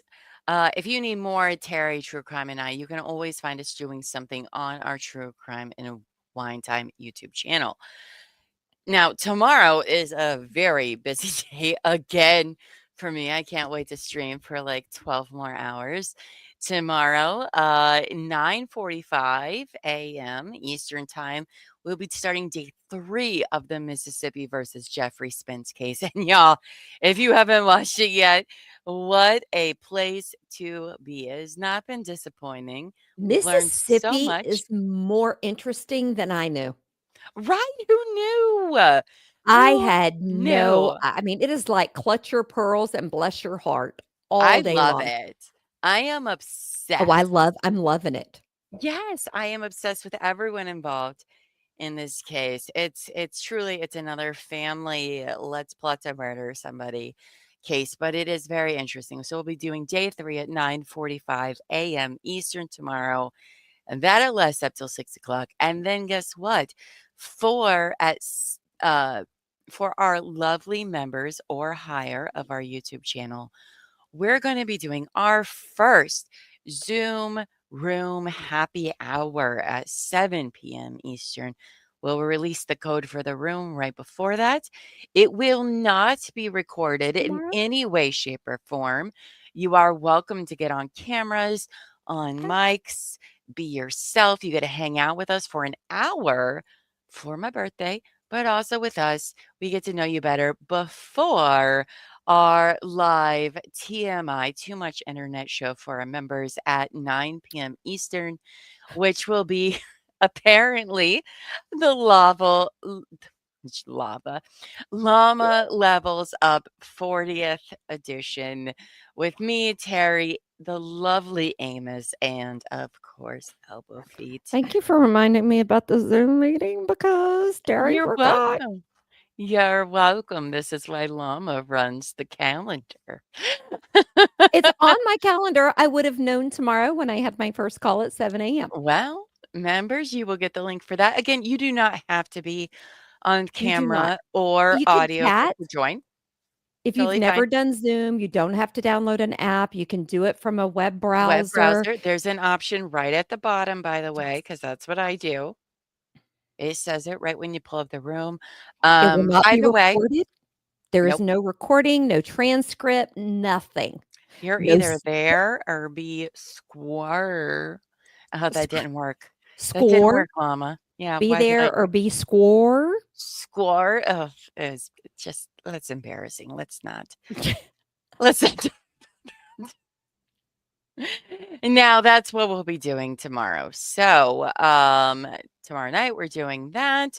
[SPEAKER 2] If you need more Teri True Crime and I, you can always find us doing something on our True Crime in a Wine Time YouTube channel. Now, tomorrow is a very busy day again for me. I can't wait to stream for like 12 more hours. Tomorrow, 9:45 a.m. Eastern Time, we'll be starting day 3 of the Mississippi versus Jeffrey Spence case. And y'all, if you haven't watched it yet, what a place to be. It has not been disappointing. We've learned so
[SPEAKER 1] Mississippi
[SPEAKER 2] much.
[SPEAKER 1] is more interesting than I knew.
[SPEAKER 2] Right? Who knew?
[SPEAKER 1] I
[SPEAKER 2] Who
[SPEAKER 1] had no
[SPEAKER 2] knew?
[SPEAKER 1] I mean, it is like clutch your pearls and bless your heart all
[SPEAKER 2] I
[SPEAKER 1] day
[SPEAKER 2] love
[SPEAKER 1] long.
[SPEAKER 2] it. I am
[SPEAKER 1] Oh,
[SPEAKER 2] obsessed.
[SPEAKER 1] I'm loving it.
[SPEAKER 2] Yes, I am obsessed with everyone involved in this case. It's truly it's another family let's plot to murder somebody case, but it is very interesting. So we'll be doing day 3 at 9:45 a.m. Eastern tomorrow, and that'll last up till 6 o'clock. And then guess what? For at for our lovely members or higher of our YouTube channel, we're going to be doing our first Zoom room happy hour at 7 p.m. Eastern. We'll release the code for the room right before that. It will not be recorded in
[SPEAKER 1] Tomorrow?
[SPEAKER 2] any way, shape, or form. You are welcome to get on cameras, on
[SPEAKER 1] Okay.
[SPEAKER 2] mics, be yourself. You get to hang out with us for an hour for my birthday, but also with us. We get to know you better before our live TMI, Too Much Internet show for our members at 9 p.m. Eastern, which will be apparently the lava llama levels up 40th edition with me, Teri, the lovely Amos, and of course, Elbow Feet.
[SPEAKER 1] Thank you for reminding me about the Zoom meeting because Terry
[SPEAKER 2] You're
[SPEAKER 1] forgot.
[SPEAKER 2] welcome. You're welcome. This is why Llama runs the calendar.
[SPEAKER 1] It's on my calendar. I would have known tomorrow when I had my first call at 7 AM.
[SPEAKER 2] Well, members, you will get the link for that. Again, you do not have to be on
[SPEAKER 1] You do not.
[SPEAKER 2] camera or
[SPEAKER 1] You can
[SPEAKER 2] audio
[SPEAKER 1] chat.
[SPEAKER 2] to join.
[SPEAKER 1] If you've
[SPEAKER 2] Totally
[SPEAKER 1] never
[SPEAKER 2] fine.
[SPEAKER 1] done Zoom, you don't have to download an app. You can do it from a web
[SPEAKER 2] Web
[SPEAKER 1] browser.
[SPEAKER 2] browser, there's an option right at the bottom, by the way,
[SPEAKER 1] Yes.
[SPEAKER 2] because that's what I do. It says it right when you pull up the room.
[SPEAKER 1] It will not
[SPEAKER 2] By
[SPEAKER 1] be
[SPEAKER 2] the way,
[SPEAKER 1] recorded. There is
[SPEAKER 2] nope,
[SPEAKER 1] no recording, no transcript, nothing.
[SPEAKER 2] you're
[SPEAKER 1] No
[SPEAKER 2] either there or be square. Oh, that
[SPEAKER 1] sc
[SPEAKER 2] didn't work. That didn't
[SPEAKER 1] score,
[SPEAKER 2] work, Llama. Yeah,
[SPEAKER 1] be
[SPEAKER 2] why did
[SPEAKER 1] there
[SPEAKER 2] I
[SPEAKER 1] or be score.
[SPEAKER 2] score? Oh, is just that's embarrassing. Let's not. Let's not. Now that's what we'll be doing tomorrow. So, tomorrow night we're doing that.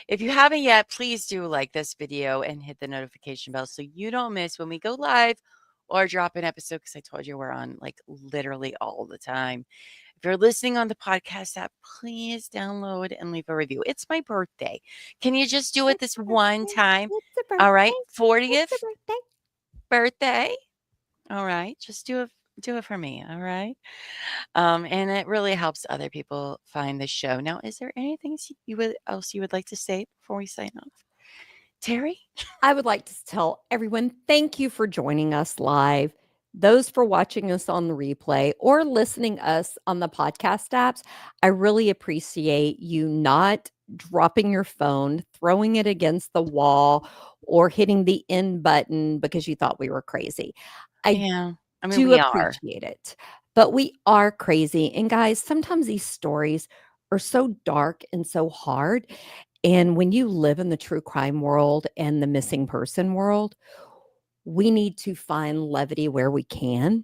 [SPEAKER 2] If you haven't yet, please do like this video and hit the notification bell so you don't miss when we go live or drop an episode because I told you we're on like literally all the time. If you're listening on the podcast app, please download and leave a review. It's my birthday. Can you just do it
[SPEAKER 1] It's
[SPEAKER 2] this
[SPEAKER 1] a
[SPEAKER 2] one
[SPEAKER 1] birthday.
[SPEAKER 2] time?
[SPEAKER 1] It's a
[SPEAKER 2] All right,
[SPEAKER 1] birthday. It's a
[SPEAKER 2] 40th
[SPEAKER 1] birthday.
[SPEAKER 2] birthday. All right, just do it for me. All right. And it really helps other people find the show. Now, is there anything else you would like to say before we sign off, Teri?
[SPEAKER 1] I would like to tell everyone thank you for joining us live. Those for watching us on the replay or listening us on the podcast apps, I really appreciate you not dropping your phone, throwing it against the wall, or hitting the end button because you thought we were crazy. I
[SPEAKER 2] Yeah, I mean,
[SPEAKER 1] do
[SPEAKER 2] we are.
[SPEAKER 1] appreciate it, but we are crazy. And guys, sometimes these stories are so dark and so hard. And when you live in the true crime world and the missing person world, we need to find levity where we can.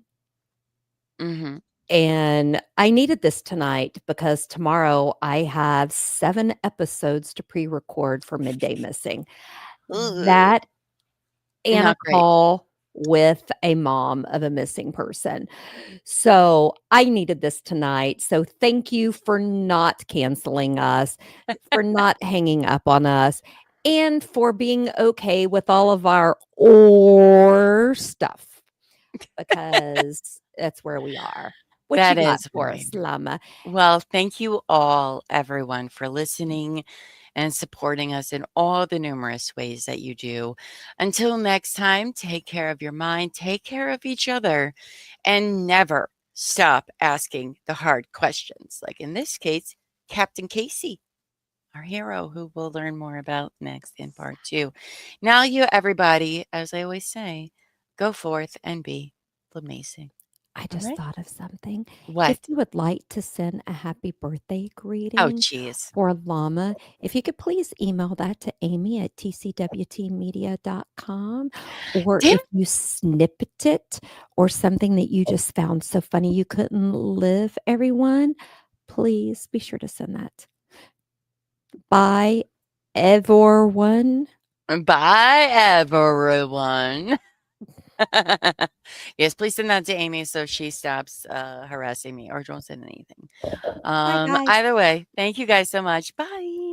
[SPEAKER 2] Hmm.
[SPEAKER 1] And I needed this tonight because tomorrow I have 7 episodes to pre-record for Midday Missing. That and a
[SPEAKER 2] Not great.
[SPEAKER 1] call with a mom of a missing person. So I needed this tonight. So thank you for not canceling us, for not hanging up on us, and for being okay with all of our or stuff because that's where we are. What you
[SPEAKER 2] That
[SPEAKER 1] got
[SPEAKER 2] is
[SPEAKER 1] for
[SPEAKER 2] right.
[SPEAKER 1] us, Llama?
[SPEAKER 2] Well, thank you all, everyone, for listening and supporting us in all the numerous ways that you do. Until next time, take care of your mind, take care of each other, and never stop asking the hard questions. Like in this case, Captain Casey, our hero, who we'll learn more about next in part 2. Now, you, everybody, as I always say, go forth and be amazing.
[SPEAKER 1] I
[SPEAKER 2] All
[SPEAKER 1] just
[SPEAKER 2] right?
[SPEAKER 1] thought of something.
[SPEAKER 2] What?
[SPEAKER 1] If you would like to send a happy birthday
[SPEAKER 2] Oh,
[SPEAKER 1] greeting
[SPEAKER 2] geez.
[SPEAKER 1] for Llama, if you could please email that to Amy at tcwtmedia.com. Or
[SPEAKER 2] Damn.
[SPEAKER 1] if you snippet it or something that you just found so funny you couldn't live, everyone, please be sure to send that. Bye, everyone.
[SPEAKER 2] Bye, everyone. Yes, please send that to Amy so she stops harassing me, or don't send anything.
[SPEAKER 1] Bye, guys.
[SPEAKER 2] Either way, thank you guys so much. Bye.